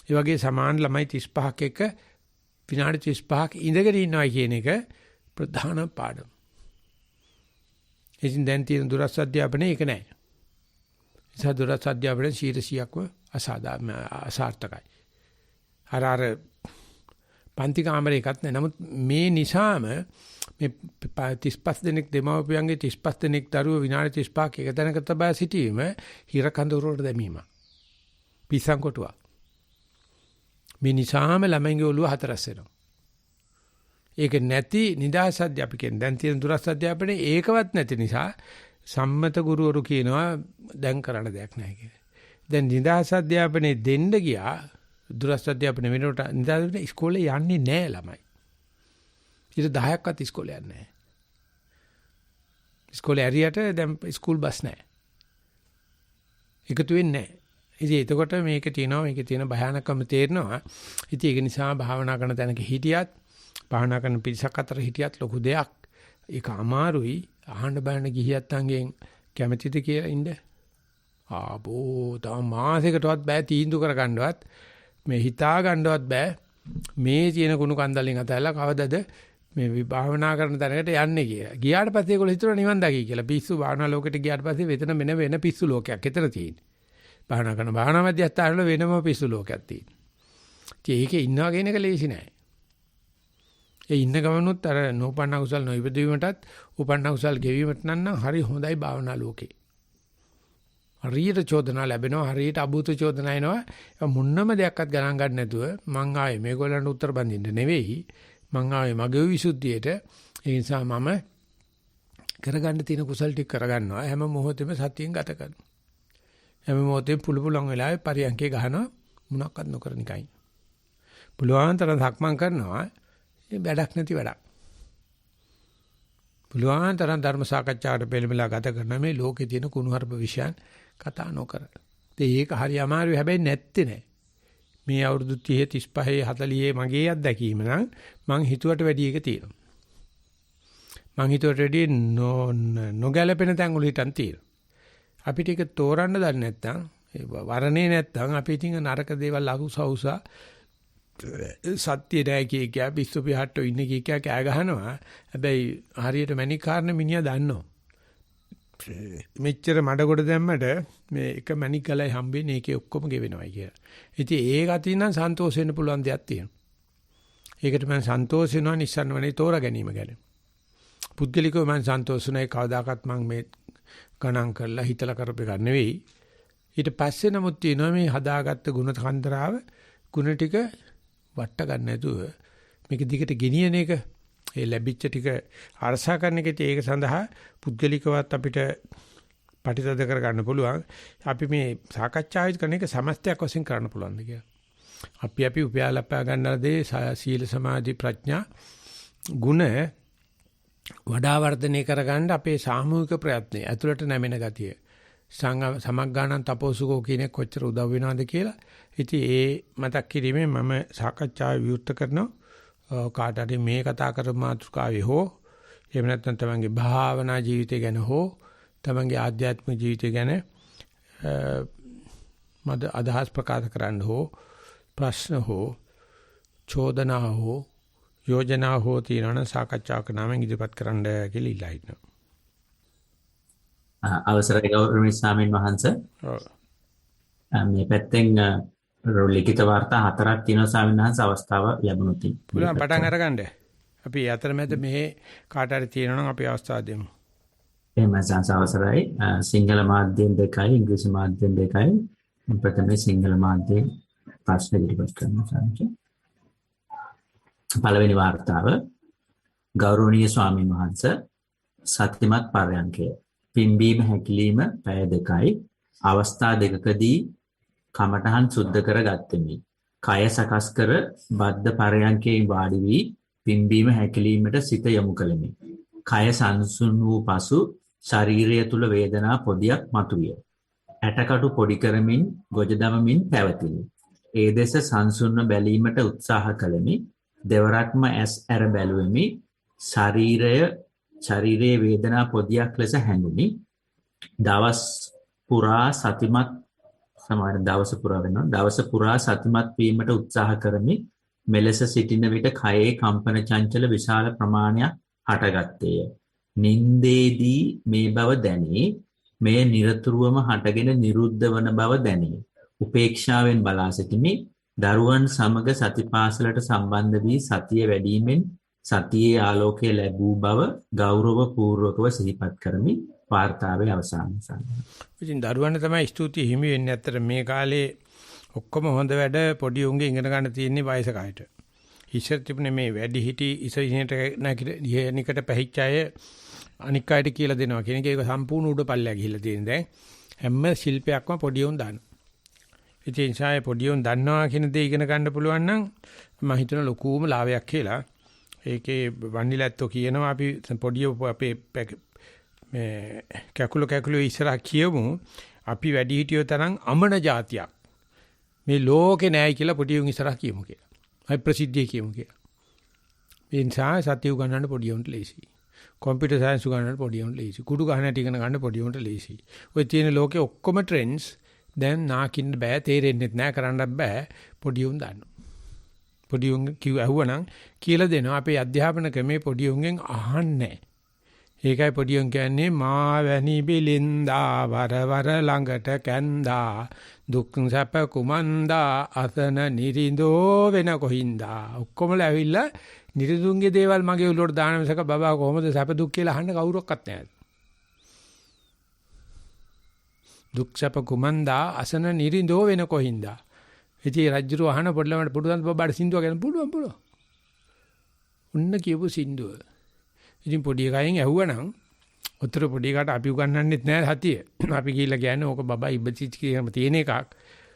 ඒ වගේ සමාන ළමයි 35ක් එක විනාඩි 35ක් ඉඳගෙන ඉන්නවා කියන එක ප්‍රධාන පාඩම. ඉතින් දැන් තියෙන දුරස් අධ්‍යාපනයේ ඒක නැහැ. ඒ දුරස් අධ්‍යාපනයේ 100%ක්ම අසාර්ථකයි. අර පන්ති කාමරේ එකක් නැහැ. නමුත් මේ නිසාම මේ 35 දෙනෙක් දෙමව්පියන්ගේ 35 දෙනෙක් දරුවෝ විනාඩි 35ක් එක තැනක තබා සිටීම හිර කඳවුරට දැමීම. පිස්සන් කොටුවක්. මේ නිසාම ළමයින්ගේ ඔළුව හතරස් වෙනවා. ඒක නැති නිදහස් අධ්‍යාපකයන් දැන් තියෙන දුරස් අධ්‍යාපනයේ ඒකවත් නැති නිසා සම්මත ගුරුවරු කියනවා දැන් කරන්න දෙයක් නැහැ කියලා. දැන් නිදහස් අධ්‍යාපනයේ දෙන්න ගියා දුරස් අධ්‍යාපනයේ වෙනකොට නිදහස් ඉස්කෝලේ යන්නේ නැහැ ළමයි. ඊට 10ක්වත් ඉස්කෝලේ යන්නේ නැහැ. ඉස්කෝලේ ඇරියට දැන් ස්කූල් බස් නැහැ. එකතු වෙන්නේ නැහැ. ඉතින් එතකොට මේකේ තියෙන භයානකම තේරෙනවා. ඉතින් ඒක නිසා භාවනා කරන තැනක හිටියත් භාවනා කරන පිරිසක් අතර හිටියත් ලොකු දෙයක්. ඒක අමාරුයි. අහන්න බලන ගිහියත්න්ගෙන් කැමැතිද කියලා ඉන්න. ආබෝ තව මාසයකටවත් බෑ තීන්දුව කරගන්නවත්. මේ හිතා ගන්නවත් බෑ. මේ තියෙන කුණු කන්දලෙන් අතහැරලා කවදද මේ භාවනා කරන තැනකට යන්නේ කියලා. ගියාට පස්සේ ඒගොල්ලෝ හිතුවා නිවන් දකි කියලා. පිස්සු භාවනා ලෝකෙට ගියාට පස්සේ වෙන පිස්සු ලෝකයක් විතර තියෙන්නේ. භාවනා කරන භාවනා මධ්‍යස්ථාන වල වෙනම පිස්සු ලෝකයක් තියෙනවා. ඒකේ ඉන්නවා කියන එක ලේසි නෑ. ඒ ඉන්න ගමනුත් අර නෝපන්න කුසල් නොඉපදීමටත් උපන්න කුසල් ගෙවීමට නම් හරි හොඳයි භාවනා ලෝකේ. හරියට චෝදනා ලැබෙනවා හරියට අභූත චෝදනා එනවා. ඒ මුන්නම දෙයක්වත් ගණන් ගන්න නැතුව මං ආවේ මේගොල්ලන්ට උත්තර බඳින්න නෙවෙයි. මං ආවේ මගේ විසුද්ධියට. ඒ නිසා මම කරගන්න තියෙන කුසල් ටික කරගන්නවා. හැම මොහොතෙම සතියෙන් ගත කරනවා. හැම මොහොතෙම පුළුවන් වෙලාවෙ පරියන්කේ ගහනවා මොනක්වත් නොකර නිකයි. පුළුවන් තරම් සක්මන් කරනවා. ඒ වැඩක් නැති වැඩක්. පුළුවන් තරම් ධර්ම සාකච්ඡාවට පෙළඹලා ගත කරන මේ ලෝකේ තියෙන කුණුහරුප විෂයන් කතා නොකර. ඒක හරි අමාරුයි හැබැයි නැත්තේ නෑ. මේ අවුරුදු 30 35 40 මගේ අත්දැකීම නම් මං හිතුවට වැඩි එක තියෙනවා. මං හිතුවට වැඩි නොගැලපෙන තැන් වල හිටන් තියෙනවා. අපිට ඒක තෝරන්න දන්නේ නැත්නම් වරණේ නැත්නම් අපි ඉතින් නරක දේවල් අහුසවුසා සත්‍ය නැහැ කිය පිස්සු පිහට්ටෝ ඉන්නේ කිය කෑ ගහනවා. හැබැයි හරියට මැණික් කාරණ මිනිහා දන්නවා. මෙච්චර මඩ කොට දැම්මට මේ එක මැණික් ගලයි හම්බෙන්නේ ඒකේ ඔක්කොම ගෙවෙනවයි කියලා. ඉතින් ඒක අතින් නම් සන්තෝෂ වෙන්න පුළුවන් දෙයක් තියෙනවා. ඒකට මම සන්තෝෂ වෙනවා නිස්සන්න වනේ තෝරා ගැනීම ගැන. පුද්ගලිකව මම සන්තෝෂ නැහැ කවදාකවත් මම මේ ගණන් කරලා හිතලා කරපු එක නෙවෙයි. ඊට පස්සේ නමුත් තියෙනවා මේ හදාගත්ත ගුණ කන්දරාව ගුණ ටික වට ගන්න නැතුව මේක දිගට ගෙනියන එක ඒ ලැබිච්ච ටික අරසා කරන එක ඒක සඳහා පුද්ගලිකවත් අපිට පටිතද කර ගන්න පුළුවන්. අපි මේ සාකච්ඡාවෙත් කරන එක සමස්තයක් වශයෙන් කරන්න පුළුවන්ද කියලා. අපි උපයාලප්පා ගන්නලා දේ සීල සමාධි ප්‍රඥා ගුණ වඩා වර්ධනය කරගන්න අපේ සාමූහික ප්‍රයත්නය ඇතුළට නැමෙන ගතිය. සමග්ගාණන් තපෝසුකෝ කියන කොච්චර උදව් වෙනවද කියලා. ඉතින් ඒ මතක් කිරීමෙන් මම සාකච්ඡාව විවෘත කරනවා. කාට හරි මේ කතා කරපු මාතෘකාවේ හෝ එහෙම නැත්නම් තමන්ගේ භාවනා ජීවිතය ගැන හෝ තමන්ගේ ආධ්‍යාත්මික ජීවිතය ගැන මද අදහස් ප්‍රකාශ කරන්න හෝ ප්‍රශ්න හෝ චෝදනා හෝ යෝජනා හෝ තියෙනවා සාකච්ඡාවක නාමයෙන් ඉදිරිපත් කරන්න කියලා ඉල්ලා හිටිනවා. අවසරයි ගෞරවනීය ස්වාමීන් වහන්සේ. මේ පැත්තෙන් ලිඛිත වාර්තා 4ක් තියෙනවා ස්වාමීන් වහන්සේ අවස්ථාව ලැබුණොත්. පුළුවන් පටන් අරගන්න. අපි අතරමැද මෙහි කාට හරි තියෙනවා නම් අපි අවස්ථාව දෙමු. එහෙමයි අවසරයි. සිංහල මාධ්‍යෙන් 2යි ඉංග්‍රීසි මාධ්‍යෙන් 2යි. ප්‍රථමයෙන් සිංහල මාධ්‍යෙන් ප්‍රශ්න ඉදිරිපත් කරනවා ස්වාමීන්. පළවෙනි වාර්තාව ගෞරවනීය ස්වාමීන් වහන්සේ සත්‍යමත් පරයන්කය පිම්බීම හැකිලිම පැය 2යි අවස්ථා දෙකකදී කමඨහන් සුද්ධ කරගත්තෙමි. කය සකස් කර බද්ධ පරයන්කේ වාඩි වී පිම්බීම හැකිලීමට සිත යොමු කළෙමි. කය සංසුන් වූ පසු ශරීරය තුල වේදනා පොදියක් මතුවිය. ඇටකටු පොඩි කරමින් ගොජ දමමින් පැවතිනි. ඒ දෙස සංසුන්ව බැලීමට උත්සාහ කළෙමි. දෙවරක්ම ඇස් ඇර බැලුවෙමි. ශරීරයේ වේදනා පොදියක් ලෙස හැඟුනි. දවස පුරා සතිමත් වීමට උත්සාහ කරමි. මෙලෙස සිටින විට කයේ කම්පන චංචල විශාල ප්‍රමාණයක් හටගත්තේය. නින්දේදී මේ බව දැනේ. මෙය නිරතුරුවම හටගෙන නිරුද්ධ වන බව දැනේ. උපේක්ෂාවෙන් බලා සිටිමි. දරුවන් සමග සතිපාසලට සම්බන්ධ වී සතිය වැඩිවීමෙන් සතියේ ආලෝකය ලැබූ බව ගෞරව පූර්වකව සිහිපත් කරමි. වාර්තාවේ අවසානය. ඉතින් දරුවන්ට තමයි ස්තුතිය හිමි වෙන්නේ. අතර මේ කාලේ ඔක්කොම හොඳ වැඩ පොඩි උන්ගේ ඉගෙන ගන්න තියෙන්නේ වයසක අයට. ඉස්සර තිබුණේ මේ වැඩි හිටි ඉසිනට නිකට පැහිච්ච අය අනික් අයට කියලා දෙනවා කියන එක. ඒක සම්පූර්ණ උඩ පල්ලෙයා ගිහිල්ලා තියෙන දැන් හැම ශිල්පයක්ම පොඩි උන් දානවා. ඉතින් සාය පොඩි උන් දන්නවා කියන දේ ඉගෙන ගන්න පුළුවන් නම් මම හිතන ලොකුම ලාභයක් කියලා. ඒකේ වන්නිලැත්තෝ කියනවා අපි පොඩි අපේ මේ කැකුළු ඉස්සරහ කියමු අපි වැඩි හිටියෝ තරම් අමන જાතියක් මේ ලෝකේ නැහැ කියලා පොඩි උන් ඉස්සරහ කියමු කියලා. අපි ප්‍රසිද්ධිය කියමු කියලා. ඒ නිසා සතිය උගන්නන්න පොඩි උන්ට ලේසි. කම්පියුටර් සයන්ස් උගන්නන්න පොඩි උන්ට ලේසි. කුඩු ගහන හැටි ඉගෙන ගන්න පොඩි උන්ට ලේසි. ඔය තියෙන ලෝකේ ඔක්කොම ට්‍රෙන්ඩ්ස් දැන් නාකින්න බෑ තේරෙන්නේ නැහැ කරන්නත් බෑ පොඩි උන් දන්නවා. පොඩි උන් ඇහුවනම් කියලා දෙනවා. අපේ අධ්‍යාපන ක්‍රමේ පොඩි උන්ගෙන් අහන්නේ. ඒකයි පොඩි උන් කියන්නේ මා වැනි බිලින්දා වරවර ළඟට කැන්දා දුක් සැප කුමන්දා අසන නිරිඳෝ වෙන කොහින්දා. ඔක්කොමලා ඇවිල්ලා නිරිඳුන්ගේ දේවල් මගේ උලුවට දාන මිසක බබා කොහොමද සැප දුක් කියලා අහන්න කවුරක්වත් නැහැ. දුක් සැප කුමන්දා අසන නිරිඳෝ වෙන කොහින්දා. ඉතින් රජුරු අහන පොඩ්ඩලමට පුදුන්ත බබාට සින්දුව ගැන පුළුවන්. උන්න කියපු සින්දුව. ඉතින් පොඩි එකෙන් ඇහුවනම් උත්තර පොඩි එකට අපි උගන්වන්නෙත් නෑ සතිය. අපි ගිහිල්ලා කියන්නේ ඕක බබා ඉබ්බචිච් කියලාම තියෙන එකක්.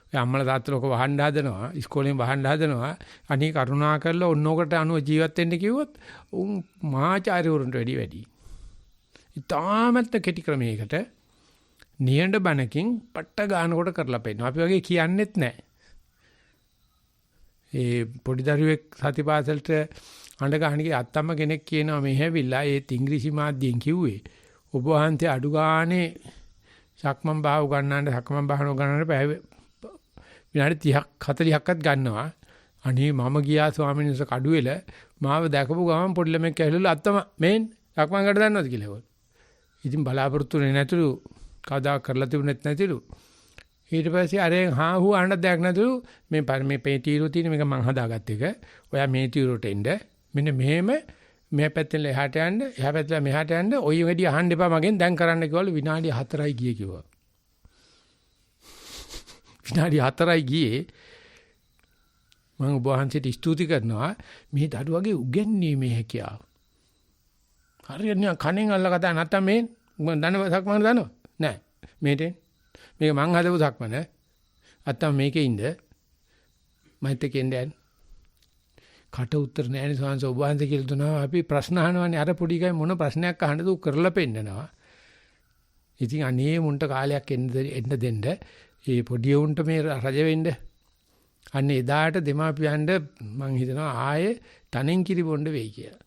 ඔය අම්මලා තාත්තලා ඕක වහන්න හදනවා. ඉස්කෝලෙන් වහන්න හදනවා. අනේ කරුණා කරලා ඔන්නෝකට අනුව ජීවත් වෙන්න කිව්වොත් උන් මහාචාර්යවරුන්ට වැඩි. ඉතාමත් කෙටි ක්‍රමයකට නියඬ බණකින් පට්ට ගන්නකොට කරලා පෙන්නනවා. අපි වගේ කියන්නෙත් නෑ. ඒ පොඩි දරුවෙක් සතිපාසලට අඬ ගහනගේ අත්තම්ම කෙනෙක් කියනවා මේ හැවිලා ඒත් ඉංග්‍රීසි මාධ්‍යයෙන් කිව්වේ ඔබ වහන්සේ අඩු ගානේ සක්මන් භාව උගන්නන්න සක්මන් භාවන උගන්නන්න විනාඩි 30ක් 40ක්වත් ගන්නවා. අනේ මම ගියා ස්වාමීන් වහන්සේ කඩුවෙල මාව දැකපු ගමන් පොඩි ළමෙක් ඇවිල්ලා අත්තම මේන් සක්මන් කරලා දන්නවද කියලා ඒගොල්ලෝ. ඉතින් බලාපොරොත්තු වෙන්නේ නැතුළු කවදා කරලා තිබුණෙත් නැතිලු. ඊට පස්සේ අර හාහු අහන්න දෙයක් නැතුළු මේ පේටීරු තියෙන මේක මං හදාගත්ත එක. ඔයා මේ තීරුවට එන්න. මෙන්න මෙහෙම මේ පැත්තෙන් එහාට යන්න, එහා පැත්තෙන් මෙහාට යන්න. ඔය වැඩි අහන්න එපා මගෙන් දැන් කරන්න කිව්වලු විනාඩි 4යි ගියේ කිව්වා. විනාඩි 4යි ගියේ. මම ඔබ වහන්සේට ස්තුති කරනවා මේ දඩුවගේ උගන්වීමේ හැකියාව. හරියට නිකන් කණෙන් අල්ල කතා නැත්තම් මේ දන්නවසක් මම දන්නව නෑ. මේට මේක මං හදපු සක්මන. අත්තම මේකේ ඉඳ මයිත් එකෙන්ද කට උත්තර නැහැ නේ ඔබ වහන්සේ කියලා දුන්නා අපි ප්‍රශ්න අහනවානේ අර පොඩි ගයි මොන ප්‍රශ්නයක් අහන්නද උ කරලා පෙන්නනවා. ඉතින් අනේ මුන්ට කාලයක් එන්න දෙන්න ඒ පොඩි උන්ට මේ රජ වෙන්න අන්න එදාට දෙමාපියන්ට මං හිතනවා ආයේ තනෙන් කිරි බොණ්ඩ වෙයි කියලා.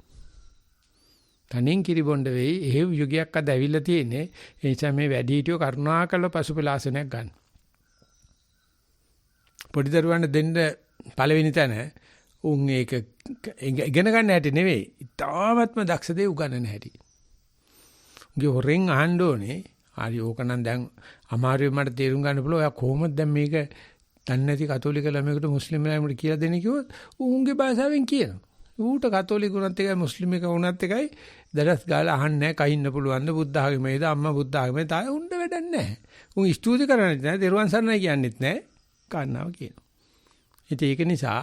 තනෙන් කිරි බොණ්ඩ වෙයි එහෙව් යුගයක් අද ඇවිල්ලා තියෙන්නේ. ඒ නිසා මේ වැඩිහිටියෝ කරුණාකරලා පසුපලාසනයක් ගන්න. පොඩි දරුවන්ට දෙන්න පළවෙනි තැන උන් ඒක ඉගෙන ගන්න හැටි නෙවෙයි. ඉතාමත්ම දක්ෂ දේ උගන්නන හැටි. උගේ හොරෙන් අහන්න ඕනේ. හරි ඕකනම් දැන් අමාරුයි මට තේරුම් ගන්න පුළුවන්. ඔයා කොහොමද දැන් මේක දන්නේ නැති කතෝලික ළමයෙකුට මුස්ලිම් ළමයෙකුට කියලා දෙන්නේ කිව්වොත් උන්ගේ භාෂාවෙන් කියනවා. ඌට කතෝලික වුණත් එකයි මුස්ලිම් එක වුණත් එකයි දඩස් ගාලා අහන්නේ නැහැ කයින්න පුළුවන්ද බුද්ධ ආගමේද අම්මා බුද්ධ ආගමේ තාය උණ්ඩ වැඩක් නැහැ. උන් ස්තුති කරන්නේත් නැහැ දරුවන් සරණයි කියන්නේත් නැහැ. කන්නාව කියනවා. ඉතින් ඒක නිසා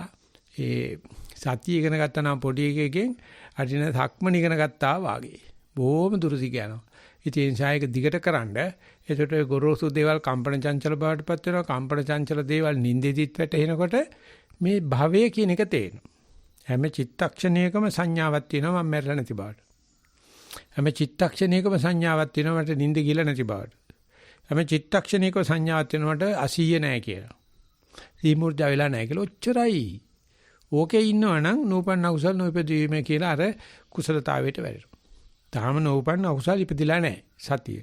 ඒ සතිය ඉගෙන ගත්තා නම් පොඩි එකකින් අදින සක්මන ඉගෙන ගත්තා වාගේ බොහොම දුරදි යනවා. ඉතින් ඒ නිසා ඒක දිගට කරන්ඩ එතකොට ගොරෝසු දේවල් කම්පන චංචල බවටපත් වෙනවා. කම්පන චංචල දේවල් නිින්දෙදිත් වැටෙනකොට මේ භවය කියන එක තේරෙනවා. හැම චිත්තක්ෂණයකම සංඥාවක් තියෙනවා මම මැරෙලා නැති බවට. හැම චිත්තක්ෂණයකම සංඥාවක් තියෙනවා මට නිින්ද ගිල නැති බවට. හැම චිත්තක්ෂණයකම සංඥාවක් තියෙනවා මට අසීය නැහැ කියලා. සීමුර්ජා වෙලා නැහැ කියලා ඔච්චරයි. ඕකේ ඉන්නවනම් නූපන් අකුසල් නොඉපදීමේ කියලා අර කුසලතාවයට වැඩෙනවා. තාම නූපන් අකුසල් ඉපදිලා නැහැ සතිය.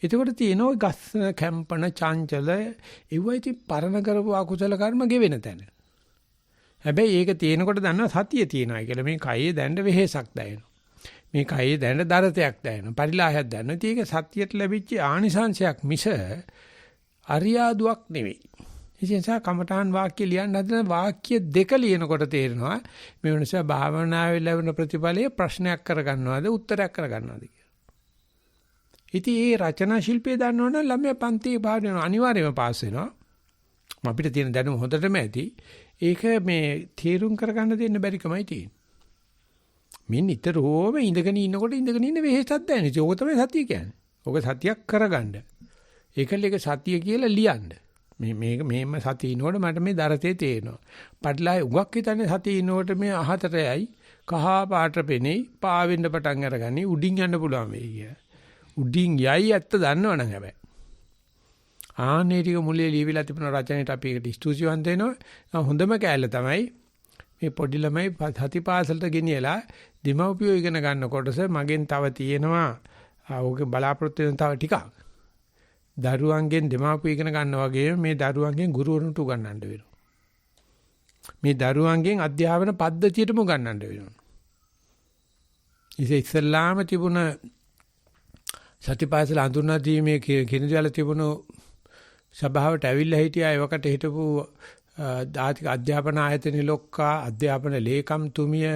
එතකොට තියෙනවා ගස්සන කැම්පන චංචල ඒවයි ති පරණ කරපු අකුසල කර්ම ගෙවෙන තැන. හැබැයි ඒක තියෙනකොට දන්නවා සතිය තියෙනවා කියලා. මේ කයේ දැන්න වෙහෙසක් දැනෙනවා. මේ කයේ දැන්න දරතයක් දැනෙනවා. පරිලාහයක් දැනෙනවා. ඉතින් ඒක සතියට ලැබිච්ච ආනිසංශයක් මිස අරියාදුවක් නෙවෙයි. ඒ නිසා කමඨාන් වාක්‍ය ලියන්න හදන වාක්‍ය දෙක ලියනකොට තේරෙනවා මේ වෙනස භාවනාවේ ලැබෙන ප්‍රතිඵලයේ ප්‍රශ්නයක් කරගන්නවද උත්තරයක් කරගන්නවද කියලා. ඉතින් මේ රචනා ශිල්පයේ දන්නවනම් ළමයා පන්තියේ පාස් වෙනවා අනිවාර්යයෙන්ම පාස් වෙනවා. අපිට තියෙන දැනුම හොඳටම ඇති. ඒක මේ තීරුම් කරගන්න දෙන්න බැරිකමයි තියෙන්නේ. මේ නිතරම ඉඳගෙන ඉන්නකොට ඉඳගෙන ඉන්න වෙහෙසක් දැනෙන්නේ. ඕක තමයි සතිය කියන්නේ. ඕක සතියක් කරගන්න. ඒකල එක සතිය කියලා ලියන්න. මේක මේම සතිය ඉනකොට මට මේ දරතේ තේරෙනවා. පඩලාය උගක් හිතන්නේ සතිය ඉනකොට මේ අහතරයයි කහ පාට පෙනේ පාවෙන්න පටන් අරගනි උඩින් යන්න පුළුවන් වෙයි කිය. උඩින් යයි ඇත්ත දන්නවනම් හැබැයි. ආනේ ටික මුලිය ලියවිලා තිබුණ රචනෙට අපි ඒකට ස්තුතිවන්ත වෙනවා. හොඳම කෑල්ල තමයි මේ පොඩි ළමයි සතිපාසලට ගෙනියලා දෙමව්පියෝ ඉගෙන ගන්න කොටස මගෙන් තව තියෙනවා. ඕකේ බලාපොරොත්තු වෙන තව ටිකක්. දරුවන්ගෙන් දෙමාපියෝ ඉගෙන ගන්නවා වගේ මේ දරුවන්ගෙන් ගුරුවරුන්ට උගන්වන්න වෙනවා. මේ දරුවන්ගෙන් අධ්‍යාපන පද්ධතියටම උගන්වන්න වෙනවා. ඉස්සෙල්ලාම තිබුණ සතිපාසල හඳුන්වා දීමේ කිරිඳිවල තිබුණු සභාවට ඇවිල්ලා හිටියා ඒවකට හිටපු දාතික අධ්‍යාපන ආයතන ලොක්කා අධ්‍යාපන ලේකම් තුමිය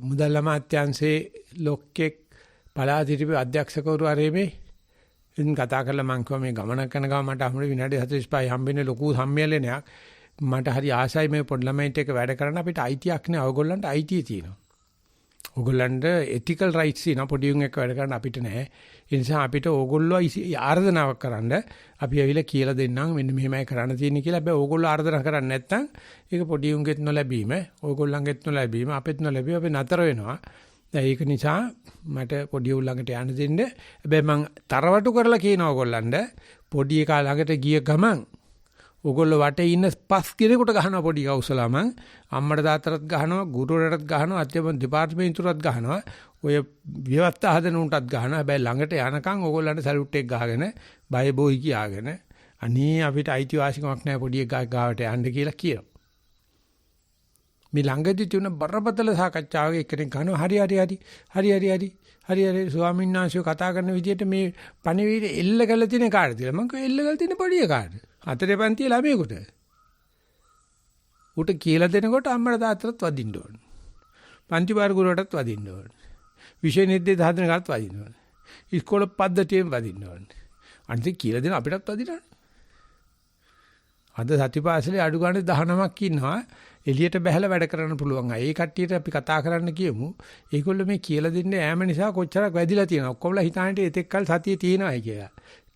මුදල් අමාත්‍යාංශේ ලොක්කෙක් පළාතිරිපේ අධ්‍යක්ෂකවරු ආරෙමේ ඉතින් කතා කරලා මං කිව්වා මේ ගමන කරන ගම මට අහමුනේ විනාඩි 45යි හම්බෙන්නේ ලොකු සම්මේලනයක් මට හරි ආසයි මේ පොඩි ළමයින්ට එක වැඩ කරන්න අපිට අයිතියක් නෑ ඔයගොල්ලන්ට අයිතිය තියෙනවා. ඕගොල්ලන්ට ethical rights තියෙනවා පොඩි උන් එක්ක වැඩ කරන්න අපිට නෑ. ඒ නිසා අපිට ඕගොල්ලෝ ආර්දනාවක් කරන්න අපි ඇවිල්ලා කියලා දෙන්නම් මෙන්න මෙහෙමයි කරන්න තියෙන්නේ කියලා. හැබැයි ඕගොල්ලෝ ආර්දනා කරන්නේ නැත්නම් ඒක පොඩි උන්ගෙත් නොලැබීම, ඕගොල්ලන්ගෙත් නොලැබීම, අපෙත් නොලැබීම අපි නතර වෙනවා. දැන් ඒක නිසා මට පොඩි උන් ළඟට යන්න දෙන්න. හැබැයි මං තරවටු කරලා කියනවා ඕගොල්ලන්ට පොඩි එකා ළඟට ගිය ගමන් ඕගොල්ලෝ වටේ ඉන්න 5 කෙනෙකුට ගහනවා පොඩි කවුසලම අම්මට තාත්තටත් ගහනවා ගුරුවරටත් ගහනවා අධ්‍යාපන දෙපාර්තමේන්තුවටත් ගහනවා ඔය ව්‍යවස්ථා හදන උන්ටත් ගහනවා හැබැයි ළඟට යනකම් ඕගොල්ලන්ට සැලුට් එක ගහගෙන බය බොයි කියාගෙන අනේ අපිට අයිතිවාසිකමක් නැහැ පොඩි එකා ගාවට යන්න කියලා කියනවා මේ ළඟදී තුන බරපතල සාකච්ඡාවක එක්කෙනෙක් ගහනවා හරි ස්වාමීන් වහන්සේ කතා කරන විදිහට මේ පණිවිඩ එල්ල කරලා තියෙන කාටද කියලා මම කිව්වා එල්ල කරලා තියෙන පොඩි එකාට හතරේ පන්තියේ ළමයෙකුට උට කියලා දෙනකොට අම්මලා තාත්තටත් වදින්න ඕන. පන්ති පාර ගුරුවරටත් වදින්න ඕන. විෂය නිර්දේශ හදන කාටත් වදින්න ඕන. ඉස්කෝල පද්ධතියෙන් වදින්න ඕන. අනිත් කියලා දෙන අපිටත් වදිනවා. අද සතිපාසලේ අඩු ගානේ 19ක් ඉන්නවා. එළියට බහැලා වැඩ කරන්න පුළුවන්. ඒ කට්ටියට අපි කතා කරන්න කියමු. ඒගොල්ලෝ මේ කියලා දෙන්නේ ඈම නිසා කොච්චරක් වැදිලා තියෙනවද? ඔක්කොමලා හිතාන්නේ එතෙක්කල් සතිය තියෙනවයි කියලා.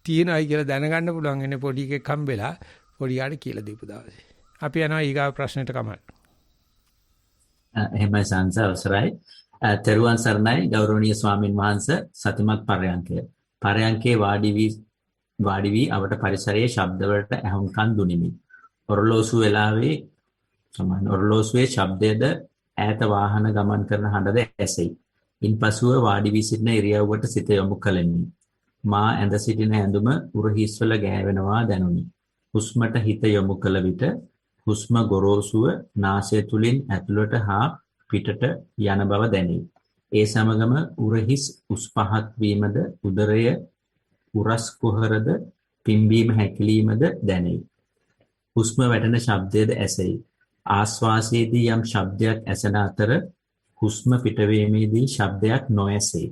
තියෙනවයි කියලා දැනගන්න පුළුවන් ඉන්නේ පොඩි එකෙක් හම්බෙලා පොඩි යාට කියලා දීපු දවසේ. අපි යනවා ඊගාව ප්‍රශ්නෙට කමන්න. එහෙමයි සංස අවසරයි. තෙරුවන් සරණයි ගෞරවනීය ස්වාමින් වහන්සේ සතිමත් පරයන්කය. පරයන්කේ වාඩි වී අවට පරිසරයේ ශබ්ද වලට ඇහුම්කන් දුනිමි. ඔරලෝසුවේ ශබ්දයේද ඈත වාහන ගමන් කරන හඬද ඇසෙයි. ඉන්පසුව වාඩි වී සිටින ඉරියව්වට සිත යොමු කළෙමි. මා ඇඳ සිටින ඇඳුම උරහිස්වල ගෑවෙනවා දැනුනි. හුස්මට හිත යොමු කළ විට හුස්ම ගොරෝසුව නාසය තුලින් ඇතුළට හා පිටට යන බව දැනේ. ඒ සමගම උරහිස් උස් පහත් වීමද උදරය උරස් කුහරද පිම්බීම හැකිලීමද දැනේ. හුස්ම වැටෙන ශබ්දයේද ඇසෙයි. ආශ්වාසයේදී යම් ශබ්දයක් ඇසෙන අතර හුස්ම පිටවීමේදී ශබ්දයක් නොඇසේ.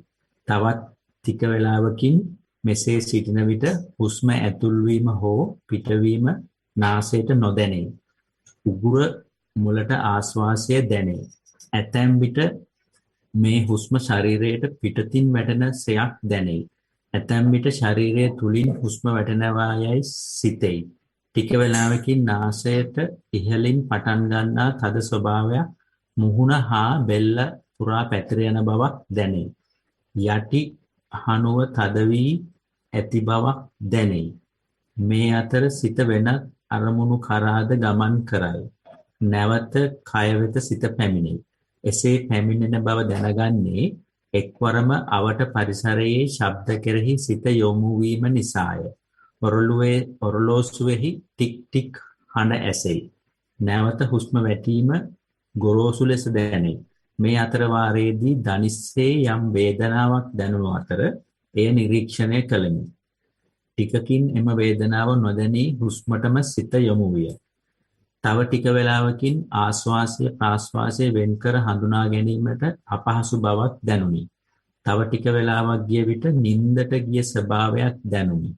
තවත් ටික වේලාවකින් මෙසේ සිටින විට හුස්ම ඇතුල්වීම හෝ පිටවීම නාසයට නොදැනේ. උගුර මුලට ආශ්වාසය දැනේ. ඇතැම් විට මේ හුස්ම ශරීරයට පිටතින් වැටෙන සයක් දැනේ. ඇතැම් විට ශරීරය තුලින් හුස්ම වැටෙනවා යයි සිතෙයි. ටික වේලාවකින් නාසයට ඉහළින් පටන් ගන්නා තද ස්වභාවයක් මුහුණ හා බෙල්ල පුරා පැතිර යන බවක් දැනේ. යටි හනුව තද වී ඇති බවක් දැනේ. මේ අතර සිත වෙනත් අරමුණු කරාද ගමන් කරයි. නැවත කය වෙත සිත පැමිණේ. එසේ පැමිණෙන බව දැනගන්නේ එක්වරම අවට පරිසරයේ ශබ්ද කෙරෙහි සිත යොමු වීම නිසාය. ඔරලෝසුවේහි ටික් ටික් හඬ ඇසෙයි. නැවත හුස්ම වැටීම ගොරෝසු ලෙස දැනේ. මේ අතර වාරයේදී දනිස්සේ යම් වේදනාවක් දැනුණු අතර එය නිරීක්ෂණය කළෙමි. ටිකකින් එම වේදනාව නොදැනී හුස්මටම සිත යොමු විය. තව ටික වේලාවකින් ආශ්වාසය ප්‍රාශ්වාසය වෙන්කර හඳුනා ගැනීමට අපහසු බවක් දැනුනි. තව ටික වේලාවක් ගිය විට නින්දට ගිය ස්වභාවයක් දැනුනි.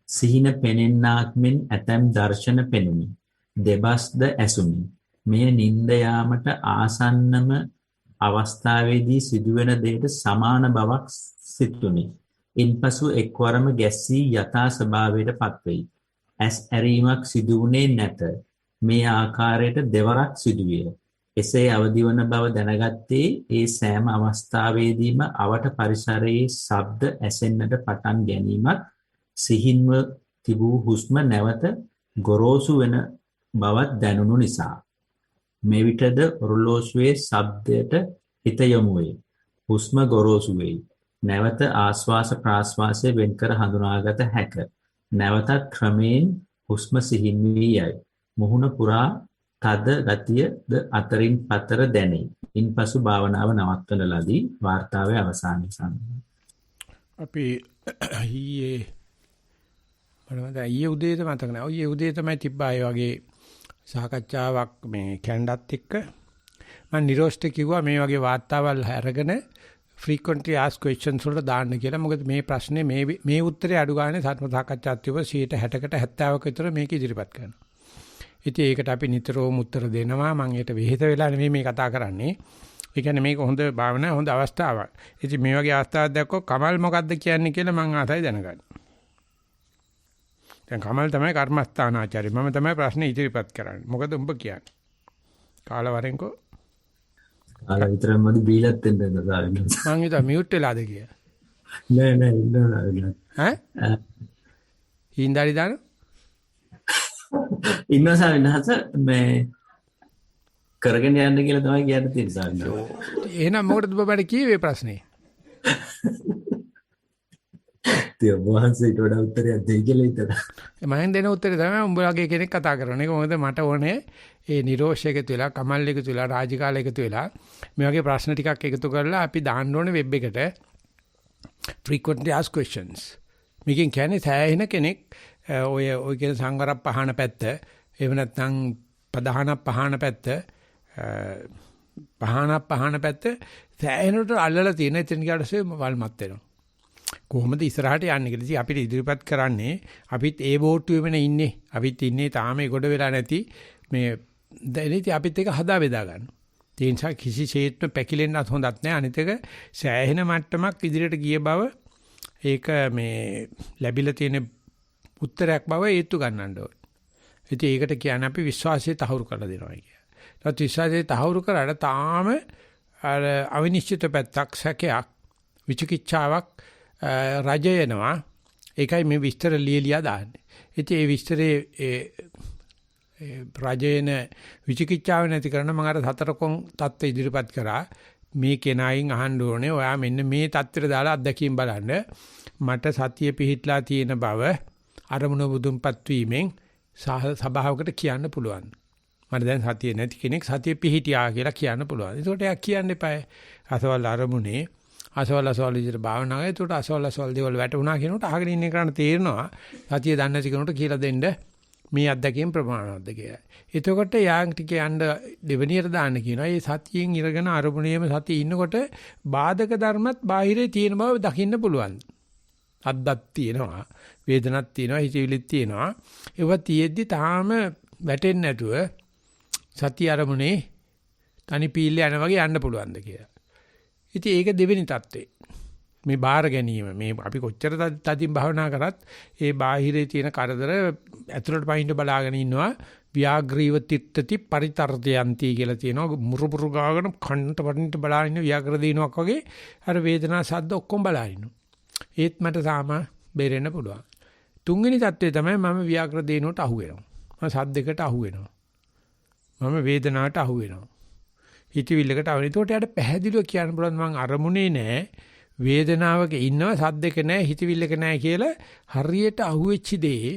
සිහින පෙනෙන්නාක් මෙන් ඇතැම් දර්ශන පෙනුනි. දෙබස්ද ඇසුනි. මෙය නින්ද යාමට ආසන්නම අවස්ථාවේදී සිදුවෙන දෙයට සමාන බවක් සිතුනි. ඉන්පසු එක්වරම ගැස්සී යථා ස්වභාවයට පත්වෙයි. ඇස් ඇරීමක් සිදු වුණේ නැත. මේ ආකාරයට දෙවරක් සිදුවිය. එසේ අවදිවන බව දැනගත්තේ ඒ සෑම අවස්ථාවේදීම අවට පරිසරයේ ශබ්ද ඇසෙන්නට පටන් ගැනීමත් සිහින්ව තිබූ හුස්ම නැවත ගොරෝසු වෙන බවත් දැනුණු නිසා. මෙවිටද ඔරලෝසුවේ ශබ්දයට හිත යොමු වේ. හුස්ම ගොරෝසු වෙයි. නැවත ආශ්වාස ප්‍රාශ්වාසය වෙන්කර හඳුනාගත හැක. නැවතත් ක්‍රමයෙන් හුස්ම සිහින් වී යයි. මුහුණ පුරා තද ගතියද අතරින් පතර දැනේ. ඉන්පසු භාවනාව නවත්වන ලදී. වාර්තාවේ අවසානයේ සම්මත. අපි ඊයේ උදේට මතක නැහැ. ඊයේ උදේ තමයි තිබ්බා ඒ වගේ සාකච්ඡාවක් මේ කැන්ඩත් එක්ක. මම නිරෝෂ්ට කිව්වා මේ වගේ වාර්තාවල් අරගෙන frequently asked questions වලට දාන්න කියලා. මොකද මේ ප්‍රශ්නේ මේ උත්තරේ අඩු ගානේ සත්‍ය සාකච්ඡාත් තිබ්බ 60%කට 70%ක විතර මේක ඉදිරිපත් කරනවා. ඉතින් ඒකට අපි නිතරම උත්තර දෙනවා. මම ඒකට විහිද වෙලා නෙමෙයි මේ කතා කරන්නේ. ඒ කියන්නේ මේක හොඳ භාවනාවක්, හොඳ අවස්ථාවක්. ඉතින් මේ වගේ අවස්ථාවක් දැක්කොත් කමල් මොකද්ද කියන්නේ කියලා මම ආසයි දැනගන්න. දැන් කමල් තමයි කර්මස්ථානාචාර්ය. මම තමයි ප්‍රශ්නේ ඉදිරිපත් කරන්නේ. මොකද උඹ කියන්නේ? කාලවරෙන්කෝ. කාලා විතරක් මොදි බීලත් දෙන්න දාන්න. මං හිතා මියුට් වෙලාද කියලා. නෑ ඉන්නවා. ඈ? හින්දාරි දාන? ඉන්නවා විනාස මේ කරගෙන යන්න කියලා තමයි කියන්න තියෙන්නේ සාරණ. එහෙනම් මොකටද ඔබට කියවේ ප්‍රශ්නේ? තිය වහන්සේට වඩා උත්තරයක් දෙයි කියලා හිතලා. මම දෙන උත්තරේ තමයි උඹලගේ කෙනෙක් කතා කරන එක. මොකද මට ඕනේ ඒ නිරෝෂ එකතු වෙලා, කමල් එකතු වෙලා, රාජිකාල එකතු වෙලා මේ වගේ ප්‍රශ්න ටිකක් එකතු කරලා අපි දාන්න ඕනේ වෙබ් එකට frequently asked questions. මේකෙන් කියන්නේ සෑහෙන කෙනෙක් ඔය කියන සංවර පහන පැත්ත, එහෙම නැත්නම් ප්‍රධාන පහන පැත්ත, පහන පැත්ත සෑහෙනට අල්ලලා තියෙන. එතන ගියාටසේ වල්මත් වෙනවා. කොහොමද ඉස්සරහට යන්නේ කියලා. ඉතින් අපිට ඉදිරිපත් කරන්නේ අපිත් ඒ බෝට්ටුවේම ඉන්නේ. අපිත් ඉන්නේ තාම ඒකට වෙලා නැති මේ දැනෙති අපිත් එක හදා බෙදා ගන්න. ඒ නිසා කිසිසේත්ම පැකිලෙන්නත් හොඳත් නැහැ. අනිත් එක සෑහෙන මට්ටමක් ඉදිරියට ගිය බව ඒක මේ ලැබිලා තියෙන උත්තරයක් බව ඒත්තු ගන්නන්න ඕනේ. ඉතින් ඒකට කියන්නේ අපි විශ්වාසය තහවුරු කරලා දෙනවා කියන්නේ. ඒත් විශ්වාසය තහවුරු කරාට තාම අර අවිනිශ්චිත පැත්තක් සැකයක් විචිකිච්ඡාවක් රජයනවා. ඒකයි මේ විස්තර ලියලියා දාන්නේ. ඉතින් මේ විස්තරේ රජයන විචිකිච්ඡාව නැති කරන මම අර හතරකොන් தත්ත්ව ඉදිරිපත් කරා. මේ කෙනායින් අහන්න ඕනේ ඔයා මෙන්න මේ தත්ත්වෙට දාලා අත්දැකීම් බලන්න. මට සතිය පිහිట్లా තියෙන බව අරමුණ බුදුන්පත් වීමෙන් සභාවකට කියන්න පුළුවන්. මට දැන් සතිය නැති කෙනෙක් සතිය පිහිටියා කියලා කියන්න පුළුවන්. ඒකට එයා කියන්න එපා. අසවල් අරමුණේ අසවල් විදිහට භාවනා කරා. ඒකට අසවල් දේවල් වැටුණා කියනකොට අහගෙන ඉන්න කෙනාට තේරෙනවා සතිය දන්නේ නැති කෙනෙකුට කියලා දෙන්න මේ අත්දැකීම් ප්‍රමාණවත්ද කියලා. එතකොට යාන් ටික යන්න දෙවෙනියට දාන්න කියනවා. මේ සතියෙන් ඉරගෙන අරමුණේම සතිය ඉන්නකොට බාධක ධර්මත් බාහිරේ තියෙන බව දකින්න පුළුවන්. අද්දක් තියෙනවා, වේදනක් තියෙනවා, හිතවිලිත් තියෙනවා. ඒවා තියෙද්දි තාම වැටෙන්නේ නැතුව සතිය අරමුණේ තනි පීල්ල යන වගේ යන්න පුළුවන්ද කියලා. ඉතින් ඒක දෙවෙනි தත්ත්වේ. මේ බාර ගැනීම මේ අපි කොච්චර තදින් භාවනා කරත් ඒ බාහිරේ තියෙන කරදර ඇතුළට පයින්න බලාගෙන ඉන්නවා. ව්‍යාග්‍රීව තිත්තති පරිතරදයන්ති කියලා තියෙනවා. මුරුපුරු ගාගෙන කන්ට වටින්ට බලාගෙන ඉන්න ව්‍යාග්‍ර දිනුවක් වගේ අර වේදනා සද්ද ඔක්කොම බලාගෙන. ඒත් මට සාම බේරෙන්න පුළුවන්. තුන්වෙනි தත්ත්වය තමයි මම ව්‍යාග්‍ර දිනුවට අහු වෙනවා. මම සද්දයකට අහු වෙනවා. මම වේදනාවට අහු වෙනවා. හිතවිල්ලකට අහු වෙනවා. ඒකට යට පැහැදිලිව කියන්න පුළුවන් මම අරමුණේ නෑ. වේදනාවක ඉන්නවා සද්දක නෑ හිතවිල්ලක නෑ කියලා හරියට අහුවෙච්ච දේ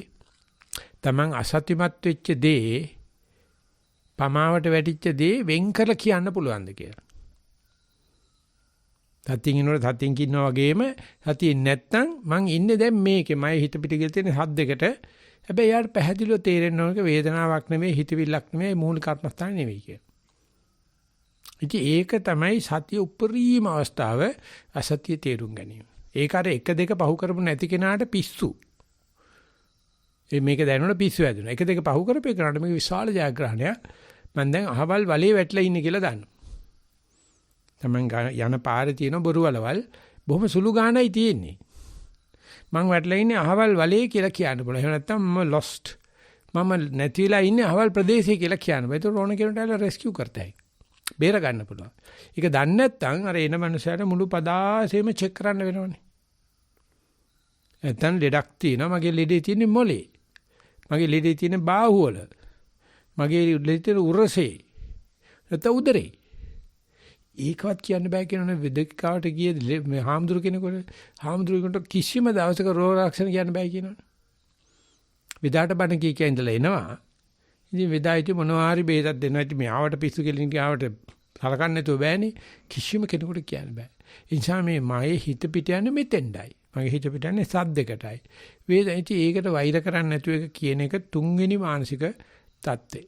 තමන් අසත්‍යමත් වෙච්ච දේ පමාවට වැටිච්ච දේ වෙන් කරලා කියන්න පුළුවන්ද කියලා. සතියින් ඉන්නකොට සතියින් ඉන්නවා වගේම සතියින් නැත්තම් මං ඉන්නේ දැන් මේකේ මම හිත පිට ගිහලා තියෙන සද්දකට. හැබැයි යාට පැහැදිලිව තේරෙන්න ඕනක වේදනාවක් නෙමෙයි හිතවිල්ලක් නෙමෙයි මූල කර්මස්ථාන නෙමෙයි කියලා. ඉතින් ඒක තමයි සතිය උපරිම අවස්ථාව අසතිය තේරුම් ගැනීම. ඒක අර 1 2 පහු කරපු නැති කෙනාට පිස්සු. මේක දැනුණ පිස්සු ඇදුණා. 1 2 පහු කරපේ කරාට මේක විශාල ජයග්‍රහණයක්. මම දැන් අහවල් වලේ වැටලා ඉන්නේ කියලා දන්නවා. තමන් යන පාරේ තියෙන බොරු වලවල් බොහොම සුළු ගාණයි තියෙන්නේ. මං වැටලා ඉන්නේ අහවල් වලේ කියලා කියන්න පුළුවන්. එහෙම නැත්නම් මම lost. මම නැතිලා ඉන්නේ අහවල් ප්‍රදේශයේ කියලා කියන්න. ඒක ඕන කෙනෙකුට රෙස්කියු කරතයි. බේර ගන්න පුළුවන්. ඒක දන්නේ නැත්නම් අර එන මනුස්සයාට මුළු පදාසෙම චෙක් කරන්න වෙනවනේ. නැත්නම් ලෙඩක් තියෙනවා. මගේ ලෙඩේ තියෙන්නේ මොලේ. මගේ ලෙඩේ තියෙන්නේ බාහුවල. මගේ ලෙඩේ තියෙන උරසේ. නැත්නම් උදරේ. ඒකවත් කියන්න බෑ කියනවනේ වෙදකාවට ගියේ මේ හාමුදුරු කෙනෙකුට හාමුදුරුවෙකුට කිසිම දවසක රෝග ලක්ෂණ කියන්න බෑ කියනවනේ. වෙදාට බණ කී කිය ඉඳලා එනවා. ඉතින් වෙදායිති මොනවා හරි බේදක් දෙනවා. ඉතින් මේ ආවට පිස්සු කෙලින් ගාවට සලකන්නේ නැතුව බෑනේ. කිසිම කෙනෙකුට කියන්න බෑ. ඒ නිසා මේ මගේ හිත පිට යන්නේ මෙතෙන්ඩයි. මගේ හිත පිට යන්නේ සද්දකටයි. ඉතින් ඒකට වෛර කරන්නේ නැතුව එක කියන එක තුන්වෙනි මානසික தත්ත්වය.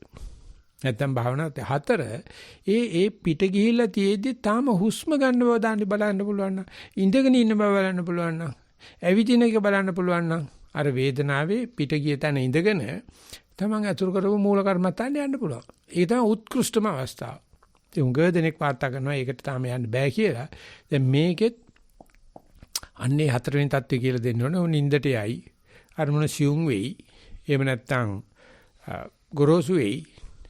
නැත්තම් භාවනාවත් 4 ඒ පිට ගිහිල්ලා තියෙද්දි තාම හුස්ම ගන්න බව දාන්න බලන්න පුළුවන් නම් ඉඳගෙන ඉන්න බව බලන්න පුළුවන් නම් ඇවිදින එක බලන්න පුළුවන් නම් අර වේදනාවේ පිට ගිය තැන ඉඳගෙන තමන් අතුරු කරපු මූල කර්මත්තාන්න යන්න පුළුවන්. ඒක තමයි උත්කෘෂ්ඨම අවස්ථාව. ඒ උංගව දෙනෙක් වාර්තා කරනවා ඒකට තාම යන්න බෑ කියලා. දැන් මේකෙත් අන්නේ 4 වෙනි தත්ත්වය කියලා දෙන්න ඕනේ. උන් නින්දට යයි. අරමුණ සියුම් වෙයි. එහෙම නැත්තම් ගොරෝසු වෙයි.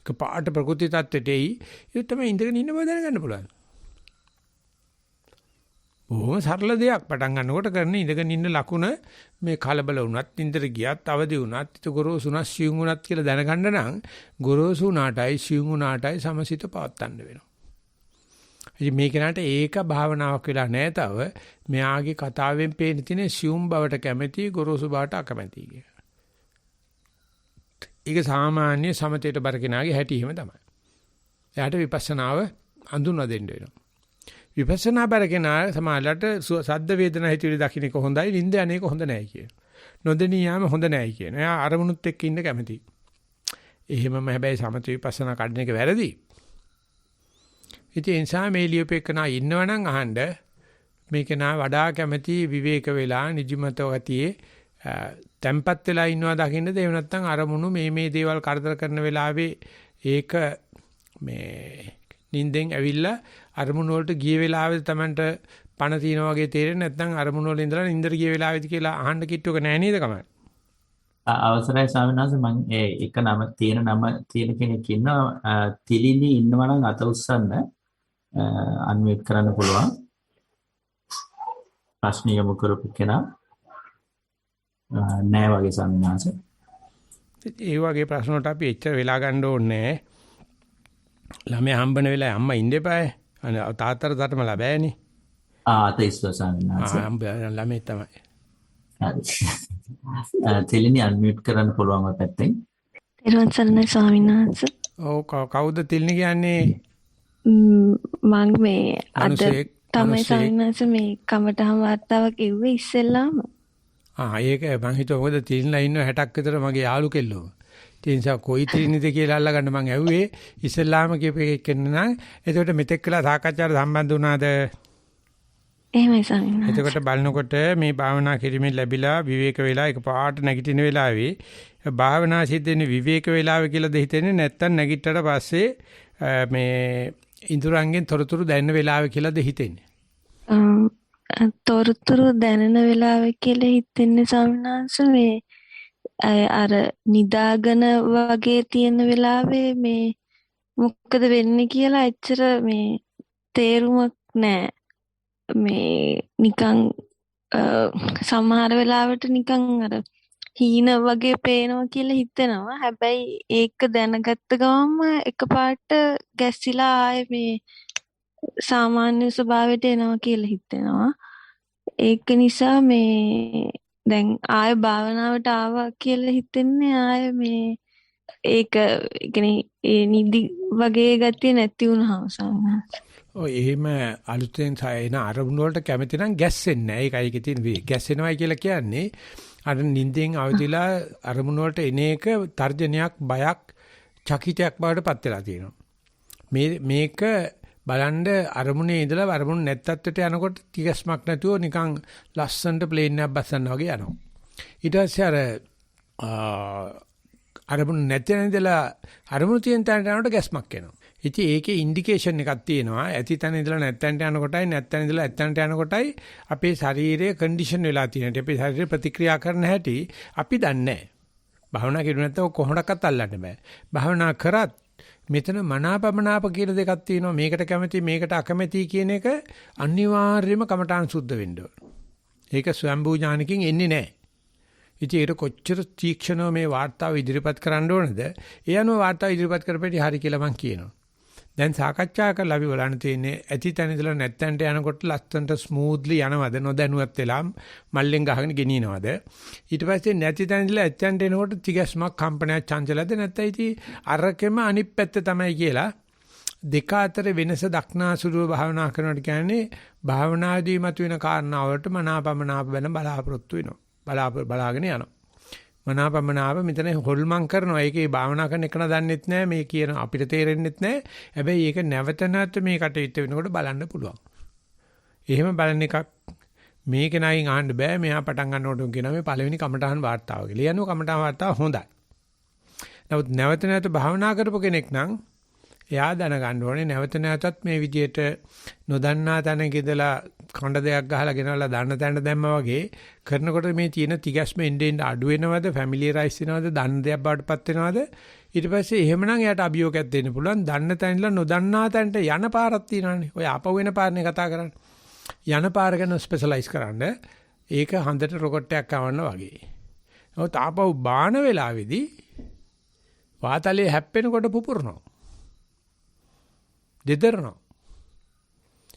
කපාට ප්‍රකෘති tattete ඒක තමයි ඉඳගෙන ඉන්න බව දැනගන්න පුළුවන්. බොහොම සරල දෙයක් පටන් ගන්නකොට කරන ඉඳගෙන ඉන්න ලකුණ මේ කලබල වුණත් නින්දට ගියත් අවදි වුණත් ඒක ගොරෝසුණා සියුම් වුණත් කියලා දැනගන්න නම් ගොරෝසු උනාටයි සියුම් උනාටයි සමසිත පවත්තන්න වෙනවා. ඉතින් මේ කෙනාට ඒක භාවනාවක් වෙලා නැහැ තව මෙයාගේ කතාවෙන් පේන තියෙන සියුම් බවට කැමැති ගොරෝසු බවට අකමැති කියලා. ඒක සාමාන්‍ය සමතේට බර කෙනාගේ හැටි එහෙම තමයි. එයාට විපස්සනාව අඳුනලා දෙන්න වෙනවා. විපස්සනා බර කෙනා සමාලලට සද්ද වේදනා හිතවිලි දකින්න එක හොඳයි, නිින්ද යන එක හොඳ නැහැ කියන. නොදෙනී යාම හොඳ නැහැ කියන. එයා අරමුණුත් එක්ක ඉන්න කැමතියි. එහෙමම හැබැයි සමත විපස්සනා කඩන එක වැරදි. ඉතින් ඒ නිසා මේ ලියුපෙකනා ඉන්නවනම් අහන්න මේක නා වඩා කැමති විවේක වෙලා නිදිමත ගතියේ තැම්පත් වෙලා ඉන්නවා දකින්නද එහෙම නැත්නම් අරමුණු මේ දේවල් කරදර කරන වෙලාවේ ඒක මේ නිින්දෙන් ඇවිල්ලා අරමුණු වලට ගිය වෙලාවෙද Tamanට පණ තියනා වගේ තේරෙන්නේ නැත්නම් අරමුණු වල ඉඳලා නිින්දට ගිය වෙලාවෙද කියලා අහන්න කිට්ටුවක නැහැ නේද කමයි. අවසරයි ස්වාමීන් වහන්සේ මම එක නම තියෙන කෙනෙක් ඉන්නවා තිලිලි ඉන්නවා නම් අත උස්සන්න අන්මියුට් කරන්න පුළුවන්. ප්‍රශ්න යොමු කරපු කෙනා නෑ වගේ ස්වාමීන් වහන්සේ. ඒ වගේ ප්‍රශ්න වලට අපි එච්චර වෙලා ගන්න ඕනේ නෑ. ළමයා හම්බන වෙලාවේ අම්මා ඉන්න එපායි. තාත්තට තටම ලැබෑනේ. අත ඉස්සුව ස්වාමීන් වහන්සේ. ළමයි තමයි. හරි. තිලිනි අන්මියුට් කරන්න පුළුවන් ඔය පැත්තෙන්. ඊළඟ සරණයි ස්වාමීන් වහන්සේ. ඔව් කවුද තිලිනි කියන්නේ? මම මේ අද තමයි ස්වාමීන් වහන්සේ මේ කමටහන් වාර්තාවක් කිව්වේ ඉස්සෙල්ලාම. ඒක මං හිතුවා මොකද තිලිනලා ඉන්න 60ක් විතර මගේ යාළු කෙල්ලෝ. ඒ නිසා කොයි තිලිනිද කියලා අල්ලගන්න මං ඇහුවේ ඉස්සෙල්ලාම කියපේ කෙනා. එතකොට මෙතෙක් කළා සාකච්ඡාවට සම්බන්ධ වුණාද? එහෙමයි ස්වාමීන් වහන්සේ. එතකොට බලනකොට මේ භාවනා කිරීමෙන් ලැබිලා විවේක වෙලා එකපාරට නැගිටින වෙලාවේ භාවනා සිද්ධ වෙන විවේක වෙලාව කියලාද හිතෙන්නේ නැත්තම් නැගිට්ටට පස්සේ මේ ඉඳුරංගෙන් තොරතුරු දැනෙන වෙලාව කියලාද හිතෙන්නේ? තොරතුරු දැනෙන වෙලාව කියලා හිතෙන්නේ ස්වාමීන් වහන්සේ මේ අර නිදාගෙන වගේ තියෙන වෙලාවේ මේ මොකද වෙන්නේ කියලා එච්චර මේ තේරුමක් නැහැ. මේ නිකන් සමහර වෙලාවට නිකන් අර හීන වගේ පේනවා කියලා හිතෙනවා. හැබැයි ඒක දැනගත්ත ගමන්ම එකපාරට ගැසිලා ආයේ මේ සාමාන්‍ය ස්වභාවයට එනවා කියලා හිතෙනවා. ඒක නිසා මේ දැන් ආයේ භාවනාවට ආවා කියලා හිතෙන්නේ ආයේ මේ ඒක කියන්නේ ඒ නිදි වගේ ගතිය නැති වුණාම සාමාන්‍යයෙන්. ඔය එහෙම අලුතෙන් සායන අරමුණු වලට කැමති නම් ගැස්සෙන්නේ නැහැ. ඒකයි ඒකේ තියෙන ගැස්සෙනවයි කියලා කියන්නේ අර නිින්දෙන් අවදිලා අරමුණු වලට එන එක තර්ජනයක්, බයක්, චකිතයක් බවට පත් වෙලා තියෙනවා. මේක බලන්න අරමුණේ ඉඳලා අරමුණ නැත්තත්ට යනකොට තිගස්මක් නැතුව නිකන් ලස්සනට ප්ලේන් එකක් බස්සන්න වගේ යනවා. ඊට පස්සේ අරමුණ නැත්නම් ඉඳලා අරමුණ තියෙන තැනට යනකොට ගැස්මක් එනවා. ඉතින් ඒකේ ඉන්ඩිකේෂන් එකක් තියෙනවා. ඇති තැන ඉඳලා නැත්තන්ට යනකොටයි නැත්තන් ඉඳලා ඇත්තන්ට යනකොටයි අපේ ශරීරයේ කන්ඩිෂන් වෙලා තියෙනවා. අපේ ශරීරය ප්‍රතික්‍රියා කරන හැටි අපි දන්නේ නැහැ. භාවනා කරුවේ නැත්නම් කොහොමඩක්වත් අල්ලන්න බෑ. භාවනා කරත් මෙතන මනාපමනාප කියලා දෙකක් තියෙනවා. මේකට කැමති මේකට අකමැති කියන එක අනිවාර්යයෙන්ම කමඨාන් සුද්ධ වෙන්න ඕන. ඒක ස්වයම්බූ ඥානකින් එන්නේ නැහැ. ඉතින් ඒක කොච්චර තීක්ෂණව මේ වාර්තාව ඉදිරිපත් කරන්න ඕනද? ඒ අනුව වාර්තාව ඉදිරිපත් කරපෙටි හරි කියලා මම කියනවා. දැන් සාකච්ඡා කරලා අපි බලන්න තියෙන්නේ ඇති තැන ඉඳලා නැත්තන්ට යනකොට ලස්සනට ස්මූත්ලි යනවද නොදැනුවත් වෙලා මල්ලෙන් ගහගෙන ගෙනියනවද ඊට පස්සේ නැති තැන ඉඳලා ඇත්තන්ට එනකොට තිගැස්මක් කම්පනයක් චංචලද නැත්නම් ඉතින් අරකෙම අනිත් පැත්ත තමයි කියලා දෙක අතර වෙනස දක්නාසුරුව භාවනා කරනකොට කියන්නේ භාවනාදී මතුවෙන කාරණාවලට මනාපමනාප වෙන බලාපොරොත්තු වෙනවා බලාගෙන යනවා මනාපමනාප මෙතන හොල්මන් කරනවා. ඒකේ භාවනා කරන එක නදන්නෙත් නැහැ. මේ කියන අපිට තේරෙන්නෙත් නැහැ. හැබැයි ඒක නැවත නැවත මේ කටයුත්ත වෙනකොට බලන්න පුළුවන්. එහෙම බලන එකක් මේක නයින් අහන්න බෑ. මෙහා පටන් ගන්නකොට කියනවා මේ පළවෙනි කමඨහන් වාර්තාව කියලා. ලියනවා කමඨහන් වාර්තාව හොඳයි. නමුත් නැවත නැවත භාවනා කරපු කෙනෙක් නම් එයා දැනගන්න ඕනේ නැවත නැවතත් මේ විදියට නොදන්නා තැනක ඉඳලා කණ්ඩ දෙයක් ගහලා ගෙනල්ලා දන්න තැනට දැම්මා වගේ කරනකොට මේ තියෙන තිගැස්ම එන්නේ අඩු වෙනවද ෆැමිලියරයිස් වෙනවද දන්න දෙයක් බවටපත් වෙනවද ඊට පස්සේ එහෙමනම් එයාට අභියෝගයක් දෙන්න පුළුවන් දන්න තැන ඉඳලා නොදන්නා තැනට යන පාරක් තියෙනවානේ ඔය ආපහු වෙන පාරනේ කතා කරන්නේ යන පාර ගැන ස්පෙෂලායිස් කරන්න ඒක හන්දට රොකට් එකක් ආවන්න වගේ නමුත් ආපහු බාන වෙලාවේදී වාතලේ හැප්පෙනකොට පුපුරනවා දෙදරනවා.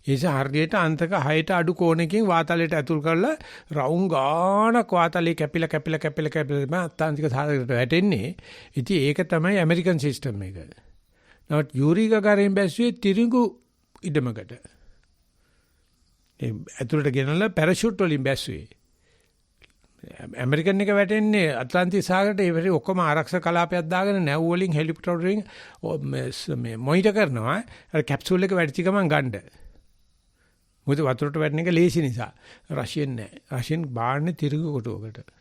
ඒස හරියට අන්තක 6ට අඩු කෝණයකින් වාතලයට ඇතුල් කරලා රවුම් ගානක් වාතලේ කැපිලා අත්තාන්තික සාධකයට වැටෙන්නේ. ඉතින් ඒක තමයි ඇමරිකන් සිස්ටම් එක. නමුත් යූරි ගගාරින් බැස්සුවේ තිරිඟු ඉඩමකට. ඒ ඇතුළට ගෙනල්ලා පැරෂූට් වලින් බැස්සුවේ. ඇමරිකන් එක වැටෙන්නේ ඇට්ලන්ටික් සාගරයට ඒ වෙලේ ඔක්කොම ආරක්ෂක කලාපයක් දාගෙන නැව් වලින් හෙලිකොප්ටර් වලින් මේ මොනිටර් කරනවා අර කැප්සූල් එක වැටිච්ච ගමන් ගන්න. මොකද වතුරට වැටෙන එක ලේසි නිසා. රෂියන් නෑ. රෂියන් බාන්නේ තිරිඟු කොටුවකට.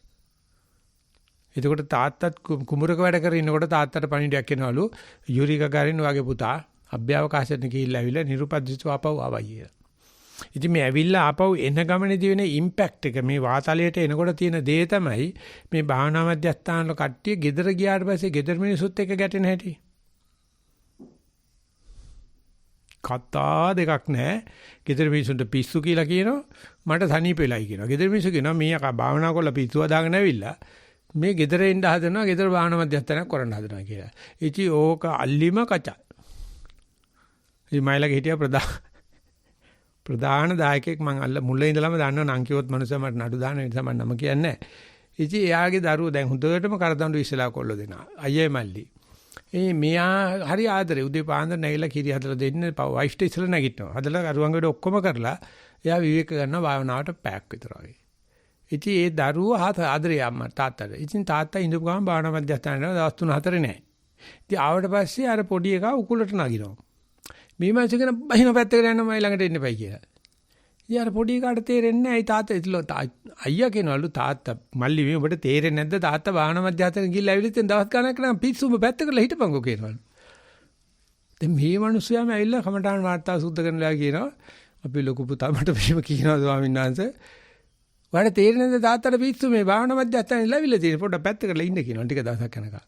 එතකොට තාත්තත් කුඹරක වැඩ කරගෙන ඉන්නකොට තාත්තට පණිඩයක් එනවලු යූරි ගගාරින් වගේ පුතා අභ්‍යවකාශයට ගිහිල්ලා ඇවිල්ලා නිරුපද්‍රිතව ආපහු ආවයි කියලා. ඉතින් මේ ඇවිල්ලා ආපහු එන ගමනේදී වෙන ඉම්පැක්ට් එක මේ වාතලයට එනකොට තියෙන දේ තමයි මේ භාවනා මධ්‍යස්ථාන වල කට්ටිය ගෙදර ගියාට පස්සේ ගෙදර මිනිස්සුත් එක්ක ගැටෙන හැටි. කතා දෙකක් නැහැ. ගෙදර මිනිස්සුන්ට පිස්සු කියලා කියනවා මට සනීප වෙලයි කියනවා. ගෙදර මිනිස්සු කියනවා මීයා භාවනා කරලා පිස්සුව දාගෙන ඇවිල්ලා මේ ගෙදර එන්න හදනවා ගෙදර භාවනා මධ්‍යස්ථානයක් කරන්න හදනවා කියලා. ඉතින් ඕක අල්ලිම කචා. ඉතින් මයිලගේ හිටියා ප්‍රධාන දායකයෙක් මං මුලින් ඉඳලම දන්නවා නම් කිව්වොත් මනුස්සයා මට නඩු දාන නිසා මම නම කියන්නේ නැහැ. ඉතින් එයාගේ දරුවෝ දැන් හොඳටම කරදඬු ඉස්සලා කොල්ල දෙනවා. අයියේ මල්ලි. මෙයා හරි ආදරේ උදේ පාන්දර නැගිලා කිරි හදලා දෙන්නේ වයිෆ්ට ඉස්සලා නැගිටිනවා. හදලා අරුවන් වැඩ ඔක්කොම කරලා එයා විවේක ගන්නවා භාවනාවට පැයක් විතර වගේ. ඉතින් ඒ දරුවෝ ආදරේ අම්මා තාත්තට. ඉතින් තාත්තා ඉඳපු ගමන් භාවනා මධ්‍යස්ථානයේ දවස් 3-4 නැහැ. ඉතින් ආවට පස්සේ අර පොඩි එකා උකුලට නගිනවා. මේ මාසෙකන බහින පැත්තකට යන්න මයි ළඟට එන්න එපයි කියලා. ඉතින් අර පොඩි එකාට තේරෙන්නේ නැහැ. තාත්තා අයියා කියනවලු තාත්තා මල්ලි මේ ඔබට තේරෙන්නේ නැද්ද තාත්තා භාවනා මධ්‍යස්ථානයේ ගිහිල්ලා ඇවිල්ලා ඉතින් දවස් ගණනක් නම් පිස්සුම පැත්තකට හිටපන්කෝ කියනවලු. දැන් මේ මිනිස්සුයාම ඇවිල්ලා කමඨාන් වාර්තාව සුද්ධ කරනලා කියනවා අපි ලොකු පුතා මට මෙහෙම කියනවා ස්වාමීන් වහන්සේ. ඔයාලට තේරෙන්නේ නැද්ද තාත්තට පිස්සු මේ භාවනා මධ්‍යස්ථානයේ ඉල්ලවිලා තියෙන පොඩ්ඩක් පැත්තකට ඉන්න කියනවා ටික දවසක් යනකම්.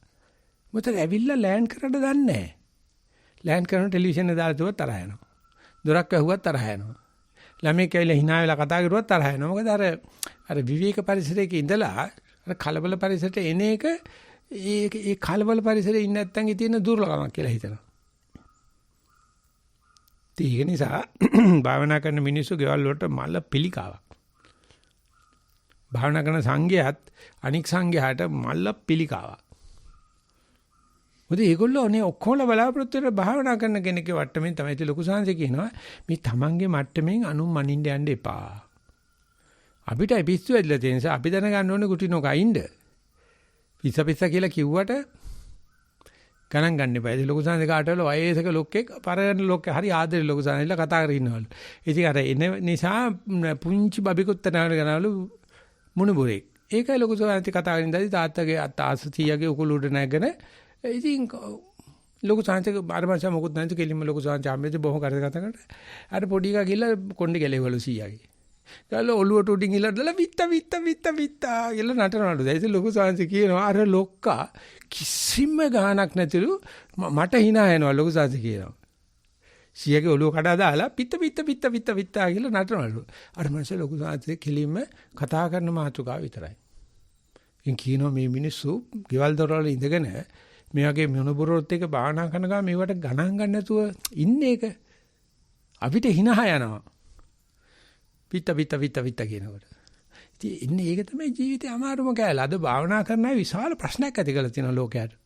මොකද ඇවිල්ලා ලෑන්ඩ් කරන්න දන්නේ නැහැ. ලෑන්ඩ් කරන ටෙලිවිෂන් එක දාලා තුවත් තරහ යනවා. දොරක් ඇහුවත් තරහ යනවා. ළමෙක් ඇවිල්ලා hina වෙලා කතා කරුවත් තරහ යනවා. මොකද අර විවේක පරිසරයක ඉඳලා අර කලබල පරිසරයට එන එක ඒ කලබල පරිසරයේ ඉන්න නැත්නම් තියෙන දුර්ලභමක් කියලා හිතනවා. ඒක නිසා භාවනා කරන මිනිස්සු ගෙවල් වලට මල පිළිකාවක්. භාවනා කරන සංඝයාත් අනික් සංඝයාට මල පිළිකාවක්. මොකද ඒගොල්ලෝ අනේ ඔක්කොම බලාපොරොත්තු වෙන භාවනා කරන කෙනෙක්ගේ වට්ටමින් තමයි ලොකු සංසය කියනවා මේ තමන්ගේ මට්ටමින් අනුන් මනින්න යන්න එපා. අපිට පිස්සු ඇදලා තියෙන නිසා අපි දැනගන්න ඕනේ කුටි නොකයින්ද. පිස්ස කියලා කිව්වට ගණන් ගන්න එපා. ඒ ලොකු සංසය කාටවල වයසක ලොක්ෙක් පරණ ලොක්ෙක් හරි ආදරේ ලොකු සංසයලා කතා කරගෙන ඉන්නවලු. ඉතින් අර එන නිසා පුංචි බබිකුත් තනවලු මුණුබුරේ. ඒකයි ලොකු සංසය කතා කරගෙන ඉඳලා තාත්තගේ ආසතියගේ උකුල උඩ නැගගෙන ඉතින් ලොකු සංසයක බාරමංශ මොකුත් නැති කෙලින්ම ලොකු සංසය ආම්බෙදි බොහොම කරදර කරනකොට අර පොඩි එකා ගිහලා කොණ්ඩේ ගැලේවලු සීයාගේ. ගාල ඔළුවට උඩින් ඉලද්දලා විත්ත කියලා නටනවලු. දැන් ලොකු සංසය කියනවා අර ලොක්කා කිසිම ගාණක් නැතිලු මට hina යනවා ලොකු සංසය කියනවා. සීයාගේ ඔළුව කඩා දාලා පිත්ත කියලා නටනවලු. අර මනුස්ස ලොකු සංසය කෙලින්ම කතා කරන මාතෘකාව විතරයි. ඉන් කියනවා මේ මිනිස්සු ගෙවල් දොරවල ඉඳගෙන මේ වගේ මොනබුරොත් එක බාහනා කරන ගා මේවට ගණන් ගන්න නැතුව ඉන්නේ එක අපිට hina යනවා. පිට කියනකොට. ඉතින් ඉන්නේ ඒක තමයි ජීවිතේ අමාරුම කෑල්ල. අද භාවනා කරන අය විශාල ප්‍රශ්නයක් ඇති කරලා තියෙනවා ලෝකයට.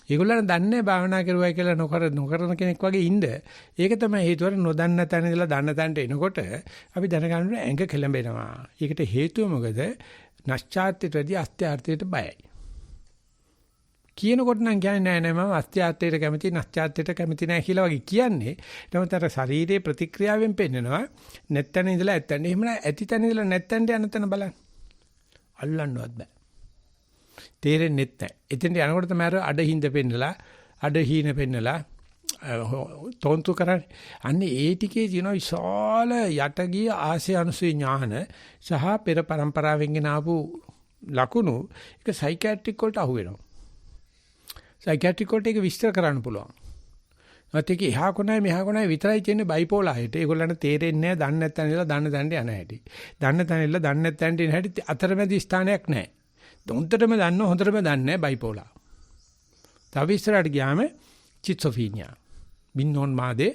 ඒගොල්ලන් දන්නේ භාවනා කරුවයි කියලා නොකරන කෙනෙක් වගේ ඉන්න. ඒක තමයි හේතුව. නොදන්න තැන ඉඳලා දන්න තැනට එනකොට අපි දැනගන්න ඇඟ කෙලඹෙනවා. ඒකට හේතුව මොකද? නැස්චාර්ත්‍යයට වැඩි අස්ත්‍යාර්ථයට බයයි. කියනකොට නම් කියන්නේ නෑ මම අස්ත්‍යාර්ථයට කැමති නැස්චාර්ත්‍යයට කැමති නෑ කියලා වගේ කියන්නේ. නමුත් අර ශරීරයේ ප්‍රතික්‍රියාවෙන් පෙන්නනවා නැත්තන ඉඳලා ඇත්තන. එහෙම නෑ ඇති තැන ඉඳලා නැත්තන්ට යන තැන බලන්න. අල්ලන්නවත් බෑ. තේරෙන්නේ නැහැ. එතෙන්ට යනකොට තමයි අර අඩහිඳ පෙන්නලා අඩහීන පෙන්නලා තොන්තු කරන්නේ. අන්නේ ඒ ටිකේ තියෙන විශාල යටගිය ආශය අනුසය ඥාන සහ පෙර પરම්පරාවෙන් ගෙන ආපු ලකුණු ඒක සයිකියාට්‍රික් වලට අහු වෙනවා. සයිකියාට්‍රික් වලට ඒක විස්තර කරන්න පුළුවන්. නැත්නම් ඒක එහා කොනයි මෙහා කොනයි විතරයි තියෙන්නේ බයිපෝලා හැට. ඒගොල්ලන්ට තේරෙන්නේ නැහැ. දන්නේ නැත්නම් ඉඳලා දන්න තැනට යන හැටි. දන්න තැන ඉඳලා දන්නේ නැත්නම් යන හැටි අතරමැදි ස්ථානයක් නැහැ. හොඳටම දන්නව හොඳටම දන්නේ බයිපෝලා. තව ඉස්සරහට ගියාම චිත්සොෆීනියා. බින්නොන් මාදේ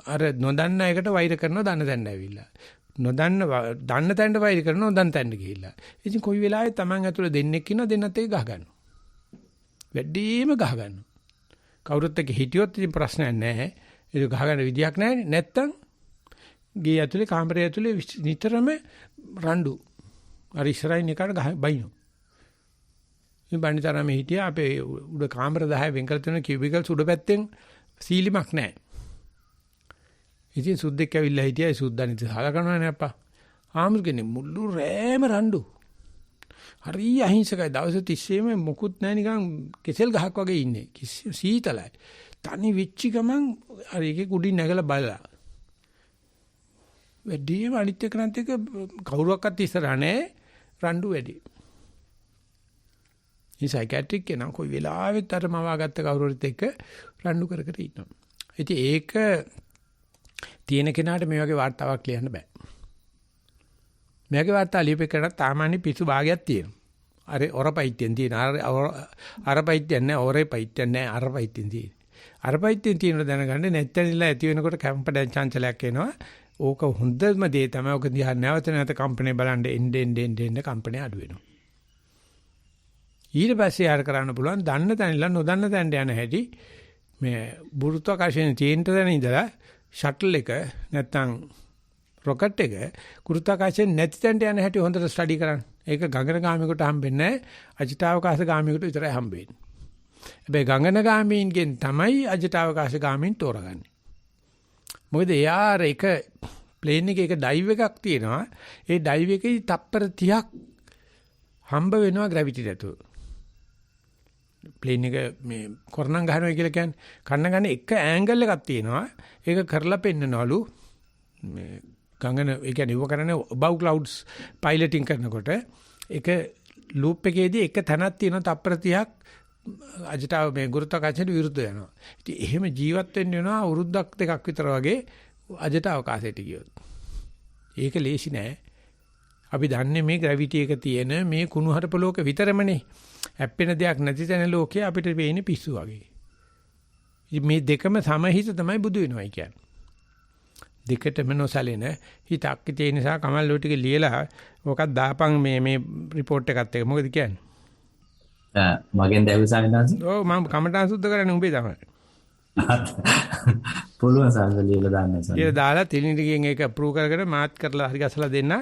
අර නොදන්න එකට වෛර කරනවා දන්න තැනට ඇවිල්ලා. දන්න තැනට වෛර කරනවා නොදන්න තැනට ගිහිල්ලා. ඉතින් කොයි වෙලාවෙ Taman ඇතුළේ දෙන්නෙක් ඉන්නවා දෙන්නත් එක ගහ ගන්නවා. වැඩිම ගහ ගන්නවා. කවුරුත් එක්ක හිටියොත් ඉතින් ප්‍රශ්නයක් නැහැ. ඒක ගහ ගන්න විදියක් නැහැ. නැත්තම් ගේ ඇතුලේ කාමරය ඇතුලේ නිතරම රණ්ඩු. අර ඉස්සරහින් එකට බයිනෝ. මේ බණිතරම හිටියා අපේ උඩ කාමර 10 වෙන් කරලා තියෙන කියුබිකල්ස් උඩ පැත්තෙන් සීලිමක් නැහැ. ඉතින් සුද්දෙක් ඇවිල්ලා හිටියා ඒ සුද්දා නිත සාල කරනවානේ අප්පා. ආමුර්ගනේ මුළු රෑම රණ්ඩු. හරි අහිංසකයි. දවස් 30ෙම මොකුත් නැහැ නිකන් කෙසෙල් ගහක් වගේ ඉන්නේ. කිසි සීතලයි. තනි විච්චි ගමන් අර එකේ කුඩින් නැගලා බලලා. වැඩිම අනිත් එකනත් එක කවුරුවක්වත් ඉස්සරහ නැහැ. රණ්ඩු වැඩි. මේ සයිකියාට්‍රික් කෙනා කොයි වෙලාවෙත් අර මවාගත්ත කවුරුරිත් එක්ක රණ්ඩු කර කර ඉන්නවා. ඉතින් ඒක තියෙන කෙනාට මේ වගේ වාර්තාවක් ලියන්න බෑ. මේකේ වාර්තා ලියපෙන්නට සාමාන්‍ය පිසු භාගයක් තියෙනවා. අර ඔරපයිත්‍යෙන් තියෙන අර පයිත්‍යෙන් නැහැ, ඔරේ පයිත්‍යෙන් නැහැ, අර පයිත්‍යෙන් තියෙන. අර පයිත්‍යෙන් තියෙන දැනගන්න නැත්නම් ඇති වෙනකොට කැම්පඩන් චංචලයක් එනවා. ඕක හොඳම දේ තමයි. ඕක දිහා නැවත නැවත කම්පැනි බලන්න එන්න කම්පැනි අඩු වෙනවා. ඊට පස්සේ ආර කරන්න පුළුවන් දන්න තැනilla නොදන්න තැනට යන හැටි මේ ගුරුත්වාකර්ෂණ තියෙන තැන ඉඳලා ෂටල් එක නැත්නම් රොකට් එක ගුරුත්වාකර්ෂණ නැති තැනට යන හැටි හොඳට ස්ටඩි කරන්න. ඒක ගගනගාමීකට හම්බෙන්නේ නැහැ. අජිතාවකාශගාමීකට විතරයි හම්බෙන්නේ. හැබැයි ගගනගාමීන්ගෙන් තමයි අජිතාවකාශගාමීන් තෝරගන්නේ. මොකද එයාර එක ප්ලේන් එකේ එක ඩයිව් එකක් තියෙනවා. ඒ ඩයිව් එකේ තප්පර 30ක් හම්බ වෙනවා ග්‍රැවිටි නැතුව. ප්ලේන් එක මේ කොරණම් ගහනවා කියලා කියන්නේ කන්න ගන්න එක ඇන්ගල් එකක් තියෙනවා. ඒක කරලා පෙන්නනවලු මේ ගංගන ඒ කියන්නේ ඉව කරන්නේ above clouds piloting කරනකොට ඒක ලූප් එකේදී එක තැනක් තියෙනවා තප්පර 30ක් අජිතාව මේ ගුරුත්වාකර්ෂණයට විරුද්ධ යනවා. ඉතින් එහෙම ජීවත් වෙන්න වෙනවා අවුරුද්දක් දෙකක් විතර වගේ අජිතාවකාශයට ගියොත්. ඒක ලේසි නෑ. අපි දන්නේ මේ ග්‍රැවිටි එක තියෙන මේ කුණුහරුප ලෝක විතරමනේ. හැප්පෙන දෙයක් නැති තැන ලෝකේ අපිට වෙන්නේ පිස්සු වගේ. මේ දෙකම සමහිත තමයි බුදු වෙනවයි කියන්නේ. දෙකටම නොසැලෙන හිතක් තියෙන නිසා කමල් ලෝ ටික ලියලා ඔකක් දාපන් මේ report එකත් එක. මොකද කියන්නේ? මගෙන් දැවසාවිනාස. ඔව් මම කමටහන් සුද්ධ කරන්නේ උඹේ තමයි. පුළුවන් සාංශ ලියලා දාන්න සාංශ. ඊට දාලා තිලින්දිගෙන් ඒක අප්‍රූව් කරගෙන මාත් කරලා හරි ගසලා දෙන්න.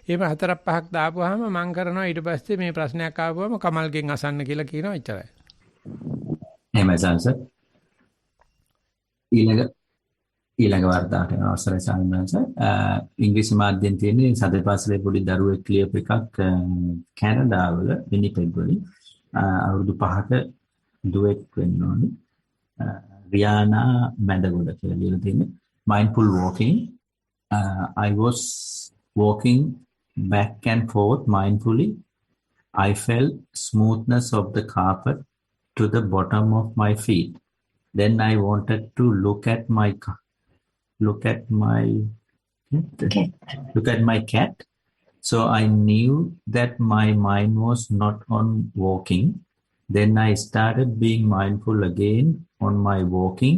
එහෙම 4-5ක් දාපුවාම මම කරනවා ඊට පස්සේ මේ ප්‍රශ්නයක් ආවම කමල්ගෙන් අසන්න කියලා කියනවා එච්චරයි. එහෙමයි සාංශ. ඊළඟ වර්ධාට යන අවසරයි සාංශ. ඉංග්‍රීසි මාධ්‍යෙන් තියෙන සදපාසලේ පොඩි දරුවෙක් ලියපු එකක් කැනඩාවල විනිපෙග් වලින් අවුරුදු 5ක දුවෙක් වෙන්න ඕනේ. Rihanna Mandagoda කියලා ලියලා තියෙන්නේ mindful walking. I was walking back and forth mindfully. I felt smoothness of the carpet to the bottom of my feet. Then I wanted to look at my cat. So I knew that my mind was not on walking. Then I started being mindful again on my walking.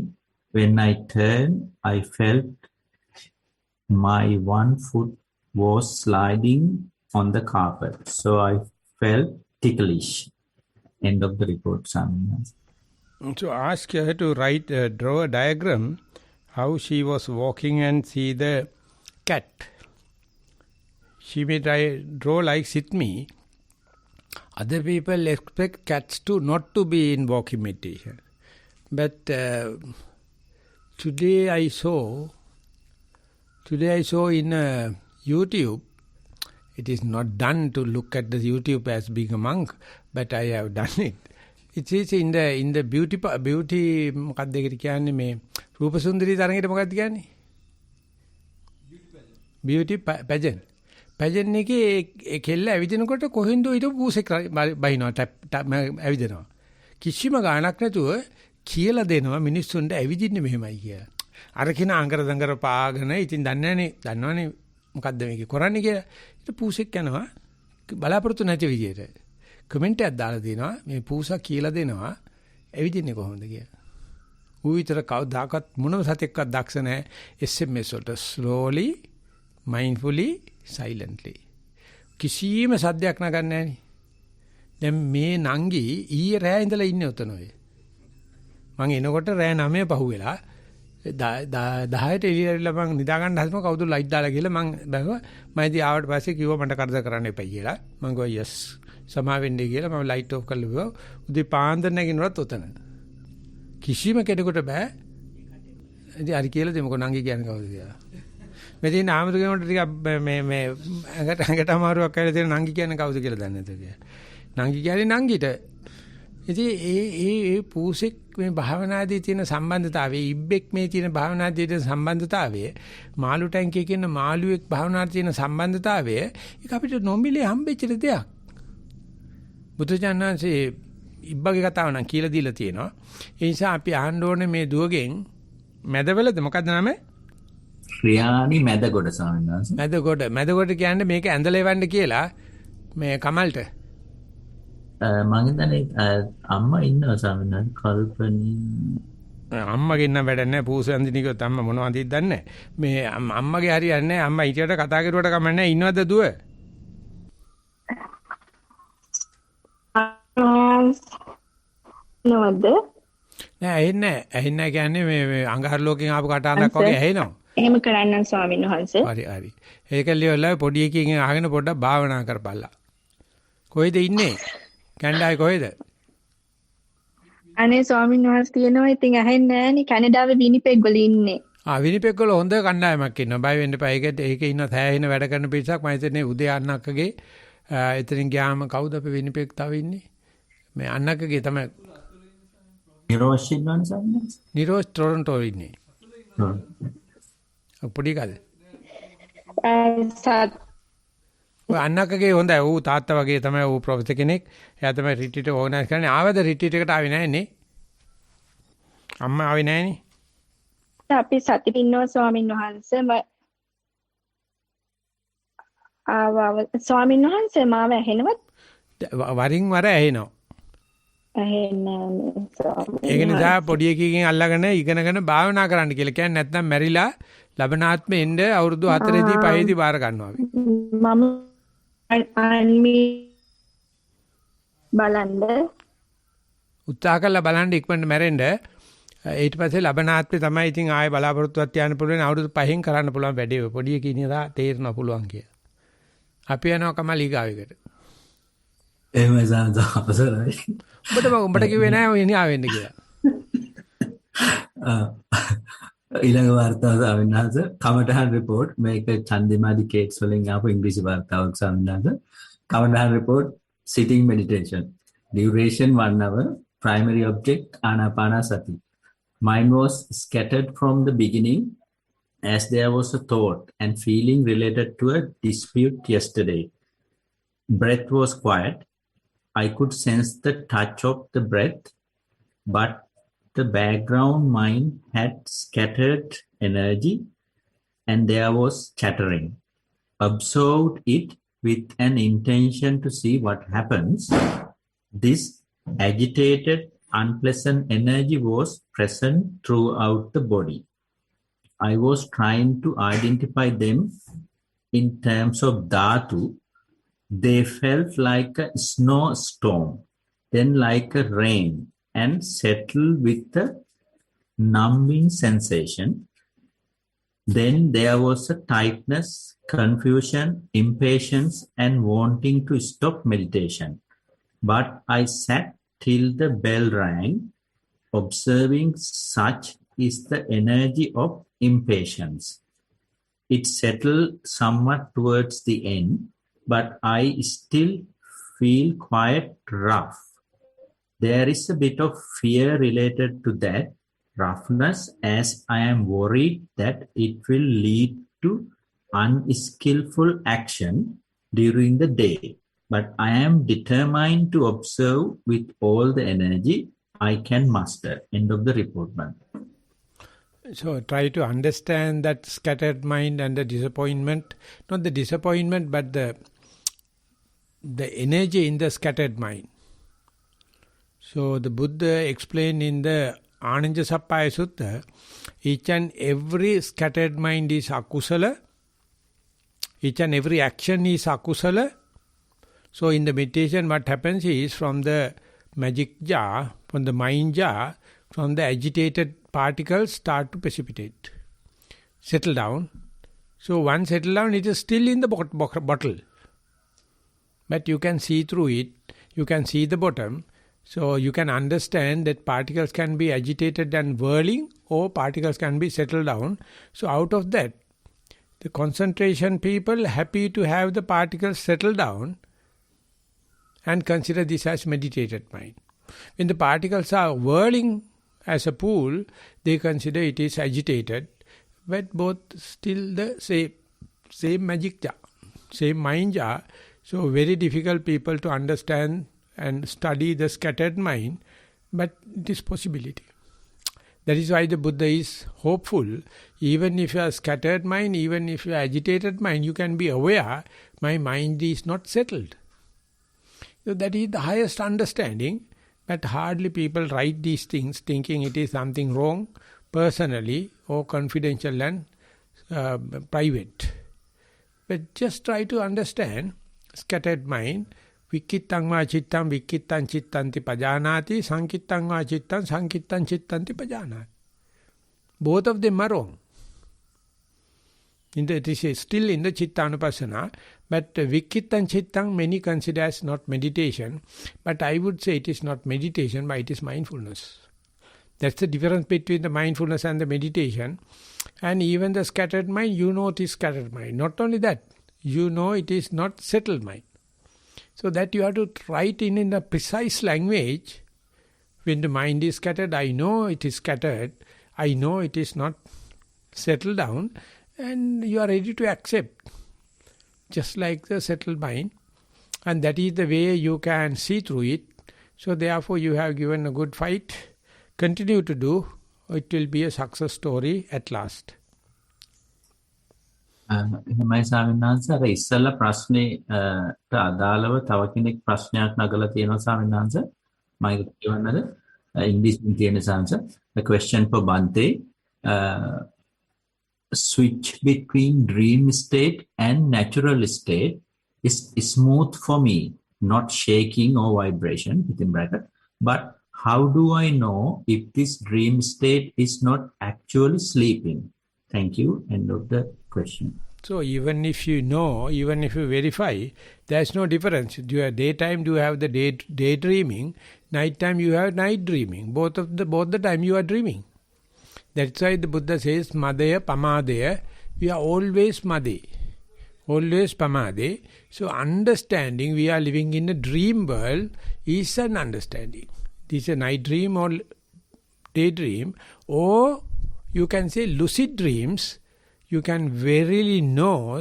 When I turned, I felt my one foot was sliding on the carpet. So I felt ticklish. End of the report, Swami. So ask her to draw a diagram how she was walking and see the cat. She may draw like Sitmi. Other people expect cats to not to be in walking meditation. But today I saw in YouTube, it is not done to look at the YouTube as being a monk, but I have done it. It is in the beauty මොකක්ද ඒකට කියන්නේ මේ රූප සුන්දරී තරඟයට මොකක්ද කියන්නේ? Beauty pageant. පැජන් එකේ කෙල්ල ඇවිදිනකොට කොහෙන්ද ඊට පූසෙක් බහිනවා ඇවිදිනවා. කිසිම ගාණක් නැතුව කියලා දෙනවා මිනිස්සුන්ට ඇවිදින්නේ මෙහෙමයි කියලා. අර කින අඟර දඟර පාගෙන ඉතින් දන්නවනේ මොකද්ද මේකේ කරන්නේ කියලා. ඊට පූසෙක් යනවා බලාපොරොත්තු නැති විදියට. කමෙන්ට් එකක් දාලා දෙනවා මේ පූසා කියලා දෙනවා ඇවිදින්නේ කොහොමද කියලා. ඌ විතර කවදාකවත් මොනම සතෙක්වත් දක්ෂ නැහැ SMS වලට slowly mindfully silently කිසිම සද්දයක් නගන්නේ නැහනේ. දැන් මේ නංගි ඊයේ රෑ ඉඳලා ඉන්නේ උතන ඔය. මං එනකොට රෑ 9 පහුවෙලා 10ට එළියලා මං නිදා ගන්න හදනවා කවුද ලයිට් දාලා කියලා මං බැලුවා. මම ඉතින් ආවට පස්සේ කිව්වා මට කරදර කරන්න එපා කියලා. මං ගෝ yes සමා වෙන්නේ කියලා මම ලයිට් ඔෆ් කරලා බිව්වා. උදේ පාන්දර නැගිනවත් උතන. කිසිම කෙනෙකුට බෑ. ඉතින් හරි කියලා දෙමුකෝ නංගි කියන්නේ කවුද කියලා. මේ තියෙන ආමතුගෙනට ටිකක් මේ ඇඟට අමාරුවක් කියලා තියෙන නංගි කියන්නේ කවුද කියලා දන්නේ නැතේ. නංගි කියන්නේ නංගිට. ඉතින් ඒ පූසෙක් මේ භාවනාදී තියෙන සම්බන්ධතාවය, ඉබ්බෙක් මේ තියෙන භාවනාදී තියෙන සම්බන්ධතාවය, මාළු ටැංකියේ කියන මාළුවෙක් භාවනාදී තියෙන සම්බන්ධතාවය, ඒක අපිට නොමිලේ හම්බෙච්ච දෙයක්. බුදුජානනාංශේ ඉබ්බගේ කතාව නම් කියලා දීලා තියෙනවා. ඒ නිසා අපි අහන්න ඕනේ මේ දුවගෙන් මැදවලද මොකද්ද නම? ක්‍රියානි මැදගොඩ ස්වාමීන් වහන්සේ. මැදගොඩ කියන්නේ මේක ඇඳලා එවන්න කියලා මේ කමල්ට. මම හිතන්නේ අම්මා ඉන්නවා ස්වාමීන් වහන්සේ කල්පනී. අම්මගෙන් නම් වැඩක් නැහැ. පූස අඳිනිකවත් අම්මා මොනවද අඳින්න දන්නේ නැහැ. මේ අම්මගේ හරියන්නේ නැහැ. අම්මා ඊට කතා කරුවට කමක් නැහැ. ඉන්නවද දුව? නෝද? නෑ ඇහෙන්නේ කියන්නේ මේ අඟහරු ලෝකෙන් ආපු කටහඬක් වගේ ඇහෙනවා. එහෙම කරන්නම් ස්වාමීන් වහන්සේ. හරි. ඒක ලියවලා පොඩි එකකින් අහගෙන පොඩ්ඩක් භාවනා කරපල්ලා. කොහෙද ඉන්නේ? කැනඩාවේ කොහෙද? අනේ ස්වාමීන් වහන්සේ කියනවා ඉතින් ඇහෙන්නේ නෑනේ කැනඩාවේ විනිපෙග් වල ඉන්නේ. විනිපෙග් වල හොඳ කණ්ඩායමක් ඉන්නවා. බය වෙන්න එපා. ඒකේ ඉන්න සෑහෙන වැඩ කරන පිරිසක්. මම හිතන්නේ උදේ අන්නක්කගේ එතනින් ගියාම කවුද අපි විනිපෙග් තව ඉන්නේ? මේ අන්නක්කගේ තමයි නිරෝෂ් ඉන්නවනේ ස්වාමීන් වහන්සේ. නිරෝෂ් ටොරන්ටෝ ඉන්නේ. පොඩි කාලේ. ඔය අන්නකගේ හොඳයි. ඌ තාත්තා වගේ තමයි ඌ ප්‍රොෆෙසර් කෙනෙක්. එයා තමයි රිට්‍රීට් එක ඕගනයිස් කරන්නේ. ආවද රිට්‍රීට් එකට ආවේ නැහැ නේ? අම්මා ආවේ නැහැ නේ? අපි සතිපින් ඉන්නවා ස්වාමීන් වහන්සේ. ස්වාමීන් වහන්සේ මාව ඇහෙනවද? වරින් වර ඇහෙනවා. ඇහෙන්නේ ස්වාමීන්. ඒක නිසා පොඩි එකකින් අල්ලගෙන ඉගෙනගෙන භාවනා කරන්න කියලා කියන්නේ නැත්නම් මැරිලා ලබනාත්මෙ එන්න අවුරුදු 4දී 5දී බාර ගන්නවා අපි. මම අන්මි බලන්න උත්සාහ කළා බලන්න ඉක්මනට මැරෙන්න. ඊට පස්සේ ලබනාත්මෙ තමයි ඉතින් ආයෙ බලාපොරොත්තුවක් තියන්න පුළුවන්. අවුරුදු 5න් කරන්න පුළුවන් වැඩේ. පොඩි එකකින් ඉඳලා තේරෙන්න පුළුවන් කියලා. අපි යනවා කමලී ගාවෙකට. එහෙමයි සාන්තවසරයි. උඹට කිව්වේ නෑ ඔය ඉන්නේ ආවෙන්න කියලා. ඊළඟ වර්තාව ස්වාමීන් වහන්සේ කමඨහන් report මේක චන්දිමාදි කේක්ස් වලින් ආපු ඉංග්‍රීසි වර්තාවක් ස්වාමීන් වහන්සේ. කමඨහන් report sitting meditation duration 1 hour primary object anapanasati. Mind was scattered from the beginning as there was a thought and feeling related to a dispute yesterday. Breath was quiet. I could sense the touch of the breath, but the background mind had scattered energy and there was chattering. Observed it with an intention to see what happens. This agitated, unpleasant energy was present throughout the body. I was trying to identify them in terms of dhatu. They felt like a snowstorm, then like a rain, and settled with a numbing sensation. Then there was a tightness, confusion, impatience, and wanting to stop meditation. But I sat till the bell rang, observing such is the energy of impatience. It settled somewhat towards the end, but I still feel quite rough. There is a bit of fear related to that roughness as I am worried that it will lead to unskillful action during the day. But I am determined to observe with all the energy I can muster. End of the report, man. So try to understand that scattered mind and the disappointment, not the disappointment, but the energy in the scattered mind. So the Buddha explained in the Ananjasappaya Sutta, each and every scattered mind is akusala, each and every action is akusala. So in the meditation what happens is from the magic jar, from the mind jar, from the agitated particles start to precipitate, settle down. So once settle down, it is still in the bottle. But you can see through it, you can see the bottom. So you can understand that particles can be agitated and whirling or particles can be settled down. So out of that, The concentration people happy to have the particles settle down and consider this as meditated mind. When the particles are whirling as a pool, they consider it is agitated, but both still the same magic jar, same mind jar. So very difficult people to understand and study the scattered mind, but it is possibility. That is why the Buddha is hopeful. Even if you are scattered mind, even if you are agitated mind, you can be aware, my mind is not settled. So that is the highest understanding, but hardly people write these things thinking it is something wrong, personally or confidential and private. But just try to understand scattered mind. Vikittang va chittam vikittan chittanti pajanati, sankittang va chittam sankittan chittanti pajanati. Both of them are wrong. This is still in the Chittanupassana, but vikittan chittam many consider as not meditation, but I would say it is not meditation, but it is mindfulness. That's the difference between the mindfulness and the meditation. And even the scattered mind, you know it is scattered mind. Not only that, you know it is not settled mind. So that you have to write in the precise language. When the mind is scattered, I know it is scattered. I know it is not settled down. And you are ready to accept. Just like the settled mind. And that is the way you can see through it. So therefore you have given a good fight. Continue to do. It will be a success story at last. එහෙමයි ස්වාමීන් වහන්සේ අර ඉස්සෙල්ලා ප්‍රශ්නේට අදාළව තව කෙනෙක් ප්‍රශ්නයක් නගලා තියෙනවා ස්වාමීන් වහන්සේ මම ඒක කියවන්නද ඉංග්‍රීසියෙන් තියෙන සංස the question for Bante switch between dream state and natural state is smooth for me, not shaking or vibration within bracket, but how do I know if this dream state is not actually sleeping? Thank you. End of the question. So even if you know, even if you verify, there's no difference. During daytime you have the daydreaming, nighttime you have night dreaming. Both the time you are dreaming. That's why the Buddha says, Madaya, Pamadaya. We are always Made, always Pamade. So understanding we are living in a dream world is an understanding. This is a night dream or daydream, or you can say lucid dreams. You can verily know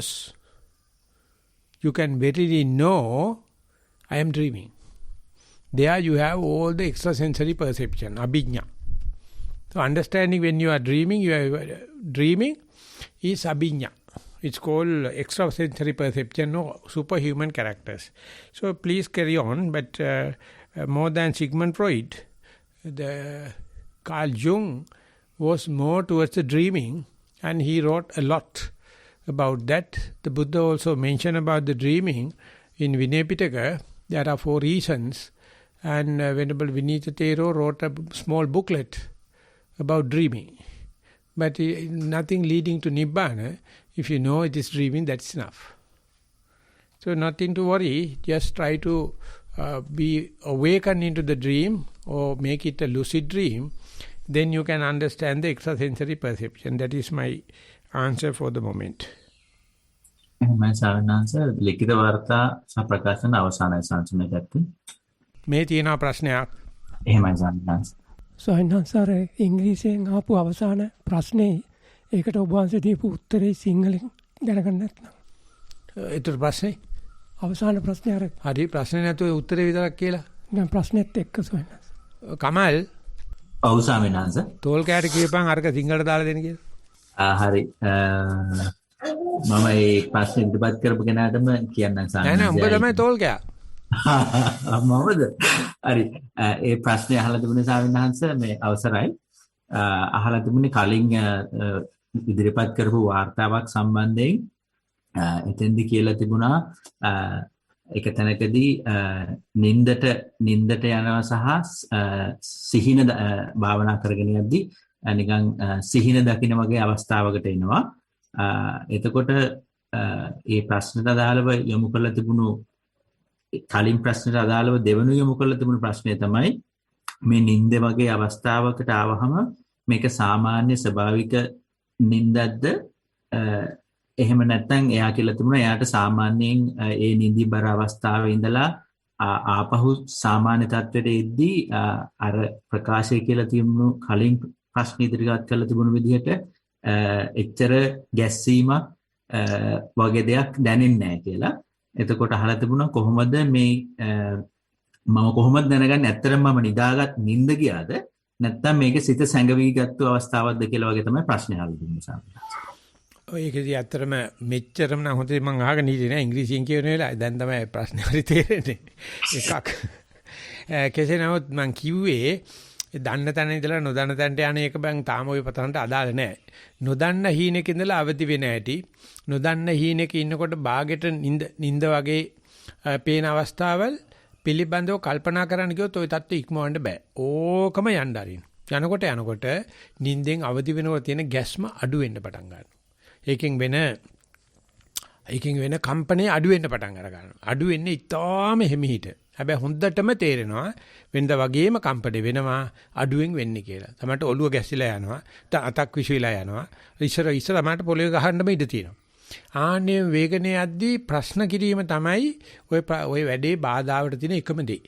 I am dreaming. There you have all the extrasensory perception, abhijna. So understanding when you are dreaming is abhijna. It's called extrasensory perception or superhuman characters. So please carry on, but more than Sigmund Freud, the Carl Jung was more towards the dreaming, and he wrote a lot about that. The Buddha also mentioned about the dreaming in Vinaya Pitaka. There are 4 reasons, and Venerable Vinita Thero wrote a small booklet about dreaming. But nothing leading to Nibbana. If you know it is dreaming, that's enough. So nothing to worry, just try to be awakened into the dream or make it a lucid dream. Then you can understand the extrasensory perception. That is my answer for the moment. එහෙමයි ස්වාමීන් වහන්සේ ලිඛිත වාර්තා සහ ප්‍රකාශන අවසానයි සංසමය පැත්තේ. මේ තියෙන ප්‍රශ්නයක්. එහෙමයි ස්වාමීන් වහන්සේ. ස්වාමීන් වහන්සේ ඉංග්‍රීසියෙන් ආපු අවසාන ප්‍රශ්නේ ඒකට ඔබ වහන්සේ දීපු උත්තරේ සිංහලෙන් දැනගන්න නැත්නම්. ඒතර ප්‍රශ්නේ අවසාන ප්‍රශ්නේ අර හරි ප්‍රශ්නේ නැතුව උත්තරේ විතරක් කියලා. දැන් ප්‍රශ්නෙත් එක්ක ස්වාමීන් වහන්සේ. කමල් ඔව් ස්වාමීන් වහන්සේ. තෝල් කෑට කියපන් අරක සිංහලට දාලා දෙන්න කියලා. හරි. මම ඒ ප්‍රශ්නේ ඉදපත් කරපු කෙනාටම කියන්නම් ස්වාමීන් නෑ උඹ තමයි තෝල් කෑ. මමද? හරි. ඒ ප්‍රශ්නේ අහලා තිබුණේ ස්වාමීන් වහන්සේ මේ අවසරයි. අහලා තිබුණේ කලින් ඉදිරිපත් කරපු වාර්තාවක් සම්බන්ධයෙන් එතෙන්දි කියලා තිබුණා එක තැනකදී නින්දට යනවා සහ සිහින භාවනා කරගෙන යද්දී නිකන් සිහින දකින්න වගේ අවස්ථාවකට එනවා. එතකොට ඒ ප්‍රශ්නට අදාළව යොමු කරලා තිබුණු කලින් ප්‍රශ්නට අදාළව දෙවෙනි යොමු කරලා තිබුණු ප්‍රශ්නය තමයි මේ නින්ද වගේ අවස්ථාවකට ආවහම මේක සාමාන්‍ය ස්වභාවික නින්දක්ද එහෙම නැත්නම් එයා කියලා තිබුණා එයාට සාමාන්‍යයෙන් ඒ නිදි බර අවස්ථාවේ ඉඳලා ආපහු සාමාන්‍ය තත්ත්වයට එද්දී අර ප්‍රකාශය කියලා තියුණු කලින් ප්‍රශ්න ඉදිරිපත් කරලා තිබුණු විදිහට එච්චර ගැස්සීමක් වගේ දෙයක් දැනෙන්නේ නැහැ කියලා. එතකොට අහලා තිබුණා කොහොමද මේ මම කොහොමද දැනගන්නේ ඇත්තටම මම නිදාගත් නිින්ද ගියාද නැත්නම් මේක සිත සැඟවී ගත්තු අවස්ථාවක්ද කියලා වගේ තමයි ප්‍රශ්නේ අහලා තිබුණේ. ඔය ඒකදී ඇත්තටම මෙච්චරම නම් හොඳට මම අහගෙන හිටියේ නෑ ඉංග්‍රීසියෙන් කියන වෙලාවයි. දැන් තමයි ප්‍රශ්නේ හරි තේරෙන්නේ. එකක්. කෙසේ නමුත් මම කිව්වේ දන්න තැන ඉඳලා නොදන්න තැනට යන එක බං තාම ওই පතනට අදාළ නෑ. නොදන්න හීනෙක ඉඳලා අවදි වෙන හැටි. නොදන්න හීනෙක ඉන්නකොට ਬਾගෙට නිින්ද වගේ පේන අවස්ථාවල් පිළිබඳව කල්පනා කරන්න කිව්වොත් ওই தත්ත්වෙ ඉක්මවන්න බෑ. ඕකම යන්න ආරින්. යනකොට නිින්දෙන් අවදි වෙනකොට තියෙන ගැස්ම අඩු වෙන්න පටන් ගන්නවා. ඒකෙන් වෙන කම්පණේ අඩු වෙන්න පටන් අර ගන්නවා. අඩු වෙන්නේ ඉතාම හිමිහිට. හැබැයි හොඳටම තේරෙනවා වෙනද වගේම කම්පණේ වෙනවා අඩුවෙන් වෙන්නේ කියලා. තමන්ට ඔළුව ගැසිලා යනවා. අතක් විශ්විලා යනවා. ඉස්සර තමන්ට පොළවේ ගහන්නම ඉඩ තියෙනවා. ආන්නේ වේගනේ යද්දී ප්‍රශ්න කිරීම තමයි ඔය වැඩේ බාධාවට තියෙන එකම දේ.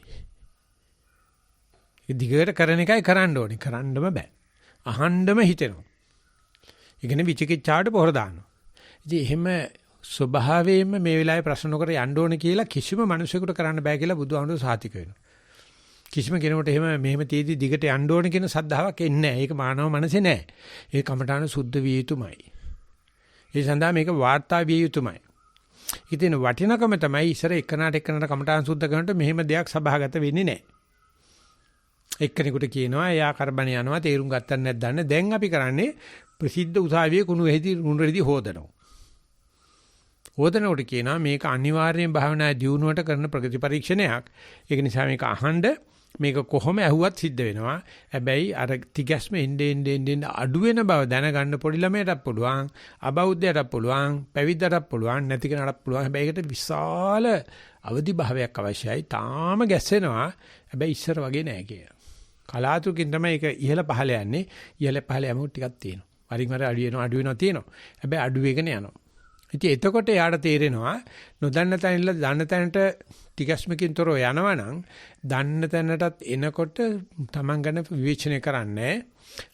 ඒ දිගට කරන එකයි කරන්න ඕනේ. කරන්නම බෑ. අහන්නම හිතෙනවා. ඉගෙන විචිකිච්ඡාවට පොහොර දානවා. ඉතින් එහෙම ස්වභාවයෙන්ම මේ වෙලාවේ ප්‍රශ්න නොකර යන්න ඕනේ කියලා කිසිම මිනිසෙකුට කරන්න බෑ කියලා බුදුහාමුදුරු සාතික වෙනවා. කිසිම කෙනෙකුට මෙහෙම තියදී දිගට යන්න ඕනේ කියන සද්ධාාවක් එන්නේ නැහැ. ඒක මානව මනසේ නැහැ. ඒ කමඨාන සුද්ධ විය යුතුමයි. ඒ සඳහා මේක වාර්තා විය යුතුමයි. ඉතින් වටිනකම තමයි ඉස්සර එකනට කමඨාන සුද්ධ කරනකොට මෙහෙම දෙයක් සභාගත වෙන්නේ නැහැ. එක්කෙනෙකුට කියනවා එයා කරබන යනවා තේරුම් ගත්තත් නැත්නම් දැන් අපි කරන්නේ ප්‍රසිද්ධ උසාවියේ කුණු රෙදි හොදනවා. හොදනකොට කියනවා මේක අනිවාර්යයෙන් භාවනායේ දියුණුවට කරන ප්‍රගති පරීක්ෂණයක්. ඒක නිසා මේක අහන්න මේක කොහොම ඇහුවත් සිද්ධ වෙනවා. හැබැයි අර තිගැස්ම එන්නේ අඩු වෙන බව දැනගන්න පොඩි ළමයටත් පුළුවන්, අබෞද්ධයටත් පුළුවන්, පැවිද්දටත් පුළුවන්, නැති කෙනාටත් පුළුවන්. හැබැයි ඒකට විශාල අවදි භාවයක් අවශ්‍යයි. තාම ගැස්සෙනවා. හැබැයි ඉස්සර වගේ නෑ කිය. කලාතුරකින් තමයි ඒක ඉහළ පහළ යන්නේ. ඉහළ පහළ යමුත් ටිකක් තියෙනවා. වරින් වර අඩු වෙනවා තියෙනවා. හැබැයි අඩු වෙගෙන යනවා. ඉතින් එතකොට යාට තේරෙනවා නොදන්න තැනilla දන්න තැනට ටිකස්මකින් තොරව යනවනම් දන්න තැනටත් එනකොට Taman ගැන විවේචනය කරන්නේ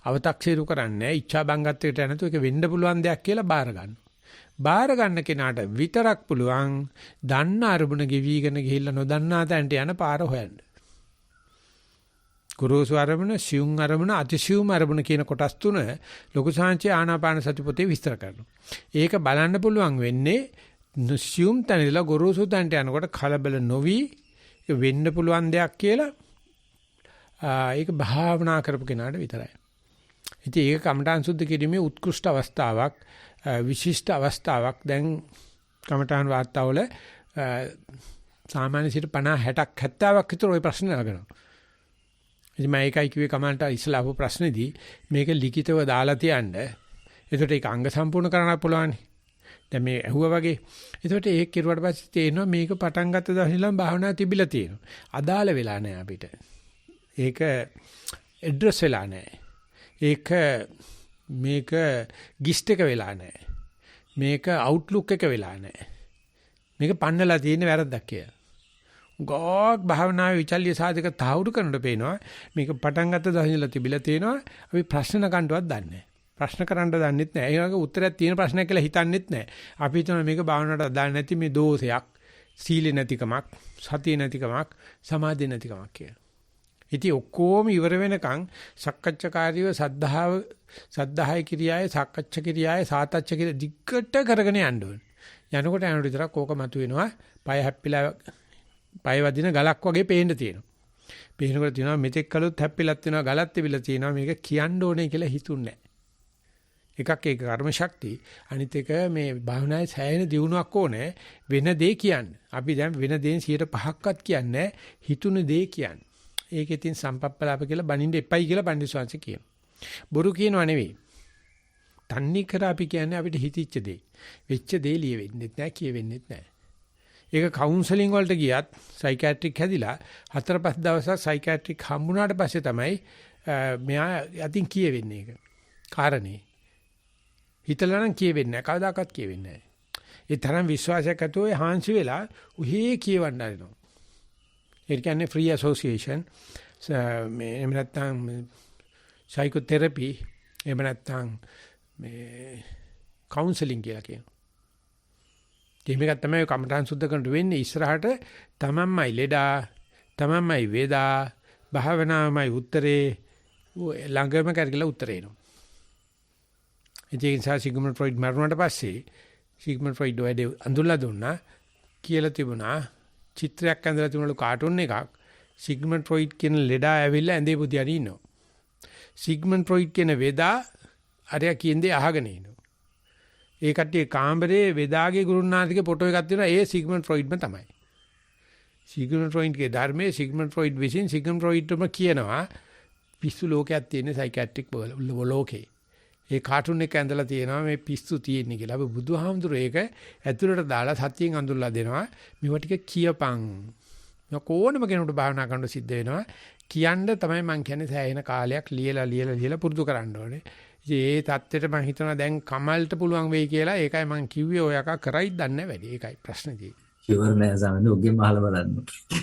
අව탁සීරු කරන්නේ ඉච්ඡා බංගත්වයට යනතු ඒක වෙන්න පුළුවන් දෙයක් කියලා බාර ගන්න. බාර ගන්න කෙනාට විතරක් පුළුවන් දන්න අරමුණ ගෙවිගෙන ගිහිල්ලා නොදන්නා තැනට යන පාර හොයන්න. ගුරුසු අරමුණ, සියුම් අරමුණ, අතිසියුම් අරමුණ කියන කොටස් තුන ලොකු සාංචේ ආනාපාන සති පොතේ විස්තර කරනවා. ඒක බලන්න පුළුවන් වෙන්නේ සියුම් තැනදලා ගුරුසු තැනට යනකොට කලබල නොවි වෙන්න පුළුවන් දෙයක් කියලා ඒක භාවනා කරපු කෙනාට විතරයි. ඉතින් ඒක කමඨාන් සුද්ධ කිරීමේ උත්කෘෂ්ඨ අවස්ථාවක්, විශිෂ්ට අවස්ථාවක්. දැන් කමඨාන් වාර්තාවල සාමාන්‍ය 50 60ක් 70ක් විතර ওই ප්‍රශ්න නගනවා. ඉතින් මම ඒකයි කිව්වේ කමන්ට ඉස්සලා අහපු ප්‍රශ්නේදී මේක ලිඛිතව දාලා තියන්න. එතකොට ඒක අංග සම්පූර්ණ කරන්න පුළුවන්. දැන් මේ ඇහුවා වගේ. එතකොට ඒක කිරුවට පස්සේ තේරෙනවා මේක පටන් ගත්ත දවසේ ඉඳන් භාවනා තිබිලා තියෙනවා. අදාළ වෙලා නැහැ අපිට. ඒක ඇඩ්‍රස් වෙලා නැහැ. ඒක මේක ගිස්ට් එක වෙලා නැහැ. මේක අවුට්ලුක් එක වෙලා නැහැ. මේක පන්නලා තියෙන වැරද්දක් කියලා. ගෝක් භාවනාවේ විචල්්‍ය සාධක තාවුරු කරනකොට පේනවා මේක පටන් ගත්ත දවසේ ඉඳලා තිබිලා තියෙනවා. අපි ප්‍රශ්න කණ්ඩුවක් දන්නේ නැහැ. ප්‍රශ්න කරන්න දන්නෙත් නැහැ. ඒනක උත්තරයක් තියෙන ප්‍රශ්නයක් කියලා හිතන්නෙත් නැහැ. අපි හිතනවා මේක භාවනාවට අදාළ නැති මේ දෝෂයක්, සීල නැතිකමක්, සතිය නැතිකමක්, සමාධිය නැතිකමක් කියලා. ඉතින් ඔක්කොම ඉවර වෙනකන් සක්කච්ඡාකාරීව සද්ධාය කිරියාවේ සක්කච්ඡ කිරියාවේ සාතච්ඡ කිරිය දිග්ගට කරගෙන යන්න ඕනේ. යනකොට විතරක් ඕක මතුවෙනවා. පය හැප්පිලා පය වදින ගලක් වගේ පේන්න තියෙනවා. පේනකොට තියෙනවා මෙතෙක් කළොත් හැප්පිලත් වෙනවා ගලත් තිබිලා තියෙනවා මේක කියන්න ඕනේ කියලා හිතුන්නේ නැහැ. එකක් ඒක කර්ම ශක්තිය. අනිත් එක මේ භාවනායේ සෑහෙන දියුණුවක් ඕනේ වෙන දේ කියන්න. අපි දැන් වෙන දේන් 5%ක්වත් කියන්නේ හිතුන දේ කියන්නේ. ඒක ඉතින් සම්පප්පලාප කියලා බනින්න එපයි කියලා පණ්ඩිත ස්වාමීන් කියනවා. බොරු කියනවා නෙවෙයි. තන්නේ කර අපි කියන්නේ අපිට හිතිච්ච දේ. වෙච්ච දේ ලියෙන්නේ නැහැ කියවෙන්නේ නැහැ. ඒක කවුන්සලින් වලට ගියත් සයිකියාට්‍රික් හැදිලා 4-5 දවසක් සයිකියාට්‍රික් හම්බුනාට පස්සේ තමයි මෙයා යටින් කියවෙන්නේ ඒක. කාරණේ. හිතලා නම් කියවෙන්නේ නැහැ. කවදාකවත් කියවෙන්නේ නැහැ. ඒ තරම් විශ්වාසයක් ඇතුව හාන්සි වෙලා උහි කියවන්න හදනවා. ඒ කියන්නේ ෆ්‍රී ඇසෝසියේෂන් මේ එහෙම නැත්නම් සයිකෝതെරපි එහෙම නැත්නම් මේ කවුන්සලින් කියලා කියනවා. මේක තමයි කමඨාන් සුද්ධ කරනට වෙන්නේ ඉස්සරහට තමන්මයි ලෙඩා තමන්මයි වේදා භාවනාවමයි උත්තරේ ළඟම කරගලා උත්තරේ එනවා. ඒ නිසා සිග්මන්ඩ් ෆ්‍රොයිඩ් මරුණාට පස්සේ සිග්මන්ඩ් ෆ්‍රොයිඩ් වැඩ අඳුල්ලා දුන්නා කියලා තිබුණා චිත්‍රයක් ඇඳලා තිබුණලු කාටුන් එකක් සිග්මන්ඩ් ෆ්‍රොයිඩ් කියන ලෙඩා ඇවිල්ලා ඇඳේ පුදියරි ඉන්නවා. සිග්මන්ඩ් ෆ්‍රොයිඩ් කියන වේදා අරයා කියන්නේ අහගෙන ඉන්නවා. ඒ කට්ටිය කාමරේ වේදාගේ ගුරුනාථගේ ෆොටෝ එකක් තියෙනවා ඒ සිග්මන්ඩ් ෆ්‍රොයිඩ්ම තමයි. සිග්මන්ඩ් ෆ්‍රොයිඩ්ගේ ධර්මයේ සිග්මන්ඩ් ෆ්‍රොයිඩ් විසින් සිග්මන්ඩ් ෆ්‍රොයිඩ්ම කියනවා පිස්සු ලෝකයක් තියෙන සයිකියාට්‍රික් ලෝකේ. ඒ කාටුන් එක ඇඳලා තියෙනවා මේ පිස්සු තියෙන්නේ කියලා. අපි බුදුහාමුදුරේ ඒක ඇතුළට දාලා සතියෙන් අඳුල්ලා දෙනවා. මේවා ටික කියපන්. මේ කොනම කෙනෙකුට භාවනා කරන්න සිද්ධ වෙනවා. කියන්න තමයි මම කියන්නේ සෑහෙන කාලයක් ලියලා පුරුදු කරන්න ඕනේ. ඉතින් ඒ தත්ත්වෙට මම හිතනවා දැන් කමල්ට පුළුවන් වෙයි කියලා. ඒකයි මම කිව්වේ ඔය යකා කරයිද දන්නේ වැඩි. ඒකයි ප්‍රශ්නේ තියෙන්නේ. ෂුවර් නෑ සමහරවිට උගෙන් අහලා බලන්න.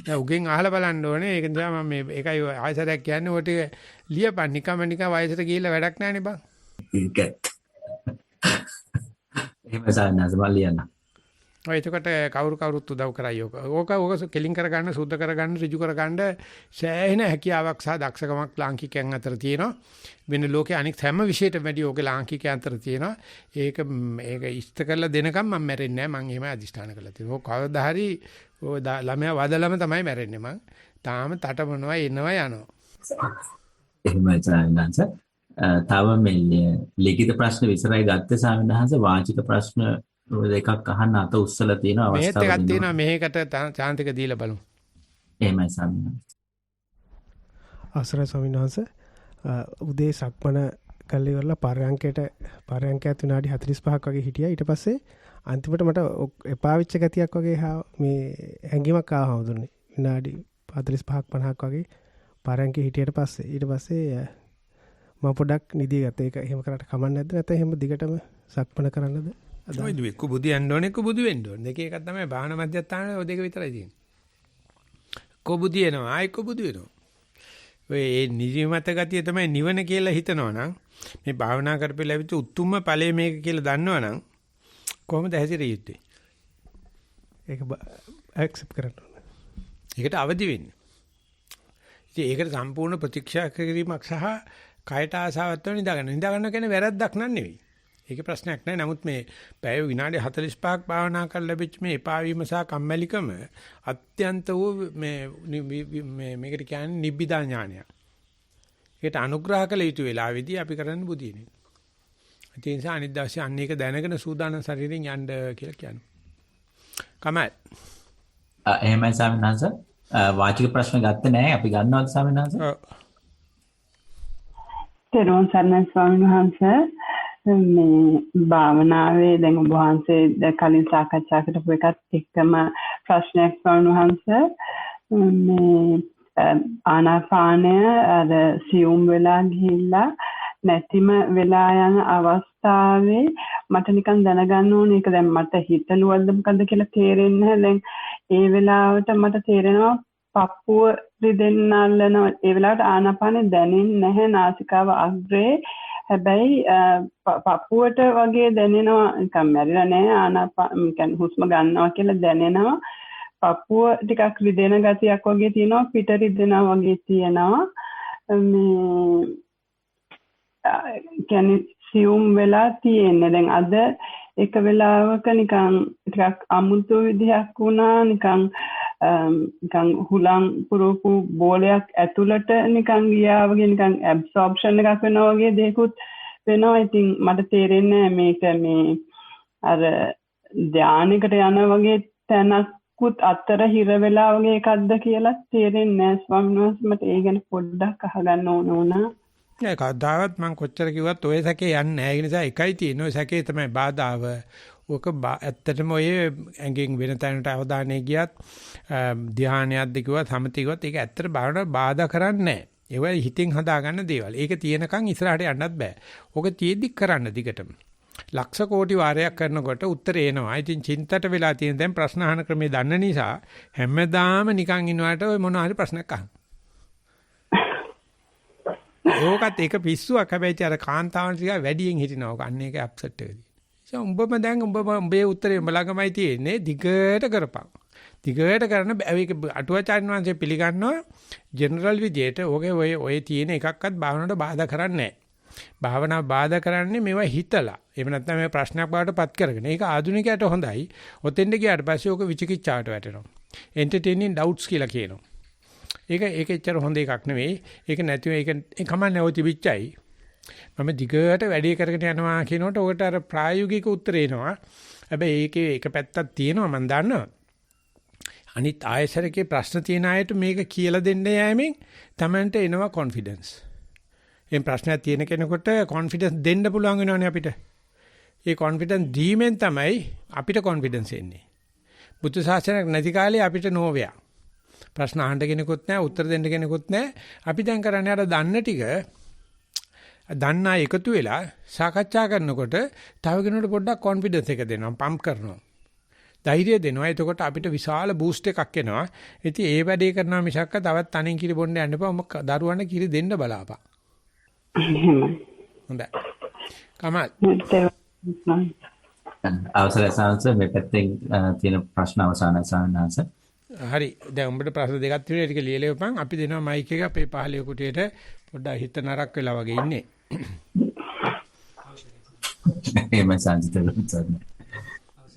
නෑ උගෙන් අහලා බලන්න ඕනේ. ඒක නිසා මම මේ ඒකයි ආයතරයක් කියන්නේ ඔය ටික ලියපන්. නිකම් වයසට ගිහිල්ලා වැඩක් නෑනේ බං. ඒක. එහෙම සාන්නස මල්ලියන්න. ඔය එතකොට කවුරුත් උදව් කරයි ඕක කෙලින් කරගන්න සුද්ධ කරගන්න ඍජු කරගන්න සෑහෙන හැකියාවක් සහ දක්ෂකමක් ලාංකිකයන් අතර තියෙනවා. වෙන ලෝකේ අනික් හැම විශේෂයකටම වැඩි ඕකේ ලාංකිකයන් අතර තියෙනවා. ඒක ඉෂ්ට කරලා දෙනකම් මම මැරෙන්නේ නැහැ. මම එහෙම අදිෂ්ඨාන කරලා තියෙනවා. ඔය කවදා හරි ඔය ළමයා වදලම තමයි මැරෙන්නේ මං. තාම තටමනවා එනවා යනවා. එහෙමයි සාන්නස. තව මේ ලිඛිත ප්‍රශ්න විතරයි ගත්තේ සාන්නස වාචික ප්‍රශ්න දෙකක් අහන්න අත උස්සලා තියෙන අවස්ථාවක් මේත් එකක් තියෙනවා මේකට chance එක දීලා බලමු. එහෙමයි සාන්නස. අවසරයි ස්වාමීන් වහන්සේ උදේ සක්මන කල්ලි ඉවරලා පරයන්කයට විනාඩි 45ක් වගේ හිටියා. ඊට පස්සේ අන්තිමට මට එපා වෙච්ච ගතියක් වගේ මේ හැඟීමක් ආවා හඳුන්නේ. විනාඩි 45ක් 50ක් වගේ පරයන්කේ හිටියට පස්සේ ඊට පස්සේ මම පොඩක් නිදි ගත්තා. ඒක එහෙම කරාට කමක් නැද්ද? නැත්නම් එහෙම දිගටම සක්මන කරන්නද? ඔය දුවේ කුබුදි යන්න ඕනේ කුබුදි වෙන්න ඕනේ. දෙක එකක් තමයි භාවනා මධ්‍යස්ථානේ ඔය දෙක විතරයි තියෙන්නේ. කුබුදි එනවා ආයි කුබුදි වෙනවා. ඔය නිදිමත ගතිය තමයි නිවන කියලා හිතනවනම් මේ භාවනා කරපෙලා ලැබිච්ච උතුම්ම ඵලය මේක කියලා දන්නවනම් කොහොමද හැසිරිය යුත්තේ? ඒක ඇක්සෙප්ට් කරන්න ඕනේ. ඒකට අවදි වෙන්න. ඉතින් ඒකට සම්පූර්ණ ප්‍රතික්ෂේප කිරීමක් සහ කයට ආසාවක් වෙන නිදාගන්න කියන්නේ වැරද්දක් නන් නෙවෙයි. ඒකේ ප්‍රශ්නයක් නැහැ. නමුත් මේ පැය විනාඩි 45ක් භාවනා කරලා ලැබිච්ච මේ එපා වීම සහ කම්මැලිකම අත්‍යන්ත වූ මේකට කියන්නේ නිබ්බිදා ඥානයක්. ඒකට අනුග්‍රහ කළ යුතු වෙලාවේදී අපි කරන්නේ බුදිනේ. ඒ නිසා අනිත් දවසේ අන්න ඒක දැනගෙන සූදානම් ශරීරයෙන් යන්න කියලා කියනවා. කමල්. එහෙමයි ස්වාමීන් වහන්සේ. වාචික ප්‍රශ්න ගත්තේ නැහැ. අපි ගන්නවද ස්වාමීන් වහන්සේ? ඔව්. තෙරුවන් සරණයි ස්වාමීන් වහන්සේ. මේ භාවනාවේ දැන් ඔබ වහන්සේ කලින් සාකච්ඡා කරපු එකත් එක්කම ප්‍රශ්නයක් ස්වාමීන් වහන්සේ. මේ ආනාපානය අර සියුම් වෙලා ගිහිල්ලා නැතිම වෙලා යන අවස්ථාවේ මට නිකන් දැනගන්න ඕනේ ඒක දැන් මට හිතලුවද්ද මොකද්ද කියලා තේරෙන්නේ නැහැ. දැන් ඒ වෙලාවට මට තේරෙනවා පපුව රිදෙන්න අල්ලනවා. ඒ වෙලාවට ආනාපානෙ දැනෙන්නේ නැහැ නාසිකාව අග්‍රේ. හැබැයි පපුවට වගේ දැනෙනවා නිකන් මැරිලා නැහැ ආනාපාන කියන්නේ හුස්ම ගන්නවා කියලා දැනෙනවා. පපුව ටිකක් රිදෙන ගතියක් වගේ තියෙනවා පිට රිදෙනවා වගේ තියෙනවා. මේ කියන්නේ සියුම් වෙලා තියෙන්නේ. දැන් අද එක වෙලාවක නිකන් ටිකක් අමුතු විදිහක් වුණා නිකන් හුලං පුරුපු බෝලයක් ඇතුළට නිකන් ගියා වගේ නිකන් ඇබ්සෝප්ෂන් එකක් වෙනවා වගේ දෙයක්ත් වෙනවා. ඉතින් මට තේරෙන්නේ මේක මේ අර ධානයකට යන වගේ තැනකුත් අතර හිර වෙලා වගේ එකක්ද කියලා තේරෙන්නේ නැහැ ස්වාමීන් වහන්සේ. මට ඒ ගැන පොඩ්ඩක් අහගන්න ඕන වුණා. ඒ කවදාවත් මම කොච්චර කිව්වත් ඔය සැකේ යන්නේ නැහැ. ඒ නිසා එකයි තියෙන්නේ. ඔය සැකේ තමයි බාධාව. ඕක ඇත්තටම ඔය ඇඟෙන් වෙන තැනකට අවධානය ගියත් ධානයක්ද කිව්වත් සමති කිව්වත් ඒක ඇත්තට භාවනාවට බාධා කරන්නේ නැහැ. ඒවා හිතින් හදාගන්න දේවල්. ඒක තියෙනකන් ඉස්සරහට යන්නත් බෑ. ඕක තියෙද්දි කරන්න දිගටම. ලක්ෂ කෝටි වාරයක් කරනකොට උත්තර එනවා. ඉතින් චින්තට වෙලා තියෙන දැන් ප්‍රශ්න අහන ක්‍රමේ දන්න නිසා හැමදාම නිකන් ඉන්නවට ඔය මොනවා හරි ප්‍රශ්නයක් අහන්න. ඕකත් ඒක පිස්සුවක්. හැබැයි අර කාන්තාවන් ටික වැඩියෙන් හිටිනවා. ඔක අන්න ඒක අප්සෙට් එකදී. උඹම දැන් උඹේ උත්තරේ උඹ ළඟමයි තියෙන්නේ. දිගට කරපන්. දිගට කරන ඒක අටුවාචාර්ය වංශය පිළිගන්නවා ජෙනරල් විදියට. ඔය තියෙන එකක්වත් භාවනාවට බාධා කරන්නේ නැහැ. භාවනාව බාධා කරන්නේ මේවා හිතලා. එහෙම නැත්නම් මේ ප්‍රශ්නයක් බවට පත් කරගෙන. ඒක ආධුනිකයට හොඳයි. ඔතෙන්ට ගියාට පස්සේ ඕක විචිකිච්ඡාවට වැටෙනවා. entertaining doubts කියලා කියනවා. ඒක එච්චර හොඳ එකක් නෙවෙයි. ඒක නැතිව ඒක කමන්නේ ඔය තිබිච්චයි. මම දිගට වැඩි කරගෙන යනවා කියනකොට ඔකට අර ප්‍රායෝගික උත්තරේ එනවා. හැබැයි ඒකේ එක පැත්තක් තියෙනවා මම දන්නවා. අනිත් ආයසරකේ ප්‍රශ්න තියෙන අයට මේක කියලා දෙන්න යෑමෙන් තමන්ට එනවා කොන්ෆිඩන්ස්. මේ ප්‍රශ්නයක් තියෙන කෙනෙකුට කොන්ෆිඩන්ස් දෙන්න පුළුවන් වෙනවනේ අපිට. ඒ කොන්ෆිඩන්ස් දීමෙන් තමයි අපිට කොන්ෆිඩන්ස් එන්නේ. බුද්ධ ශාසනයක් නැති කාලේ අපිට නෝවැ. ප්‍රශ්න අහන්න කෙනෙකුත් නැහැ, උත්තර දෙන්න කෙනෙකුත් නැහැ. අපි දැන් කරන්නේ අර දන්න ටික දන්නා එකතු වෙලා සාකච්ඡා කරනකොට තව කෙනෙකුට පොඩ්ඩක් කොන්ෆිඩන්ස් එක දෙනවා, පම්ප් කරනවා. ධෛර්යය දෙනවා. එතකොට අපිට විශාල බූස්ට් එකක් එනවා. ඉතින් ඒ වැඩේ කරනවා මිසක්ක තවත් තනින් කිරි බොන්න යන්න එපා. දරුවන්ට කිරි දෙන්න බලාපන්. හොඳයි. කමල්. අවසරයි සාංශ මේ පැත්තෙන් තියෙන ප්‍රශ්න අවසానයි සාංශ. හරි. දැන් උඹට ප්‍රශ්න දෙකක් තියෙනවා. ඒක ලියලෙවපන්. අපි දෙනවා මයික් එක අපේ පහලිය කුටියට. පොඩ්ඩක් හිත නරක් වෙලා වගේ ඉන්නේ. එහෙමයි සාංශ තේරුම්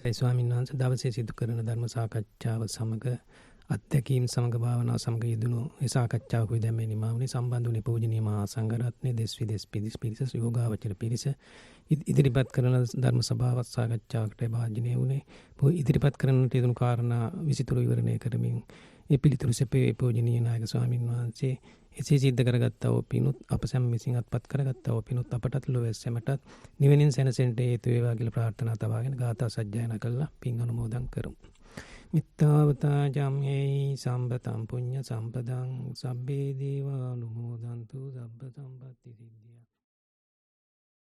ඒ ස්වාමීන් වහන්සේ දවසේ සිදු කරන ධර්ම සාකච්ඡාව සමග අත්දැකීම් සමග භාවනාව සමග යෙදුණු ඒ සාකච්ඡාවකුයි දැන් මේ නිමාවනේ සම්බන්ධුනේ පූජනීය මහා සංඝරත්නයේ දෙස් විදෙස් පිරිස යෝගාවචර පිරිස ඉදිරිපත් කරන ධර්ම සභාවත් සාකච්ඡාවකට භාජනය වුණේ. ඉදිරිපත් කරන්නට යෙදුණු කාරණා විසිතුරු විවරණය කරමින් ඒ පිළිතුරු සැපේ පූජනීය නායක ස්වාමීන් වහන්සේ එසේ සිද්ධ කරගත්තා වූ පිණුත් අප සැම විසින් අත්පත් කරගත්තා වූ පිණුත් අපටත් ලොවැස් සැමටත් නිවෙනින් සැනසෙන්නට හේතු වේවා කියලා ප්‍රාර්ථනා තබාගෙන ගාථා සජ්ජායනා කළා පින් අනුමෝදන් කරමු. මිත්තාවතා ජම්හේයි සම්පතං පුඤ්ඤ සම්පදං සබ්බේ දේවා අනුමෝදන්තු සබ්බ සම්පatti සිද්ධිය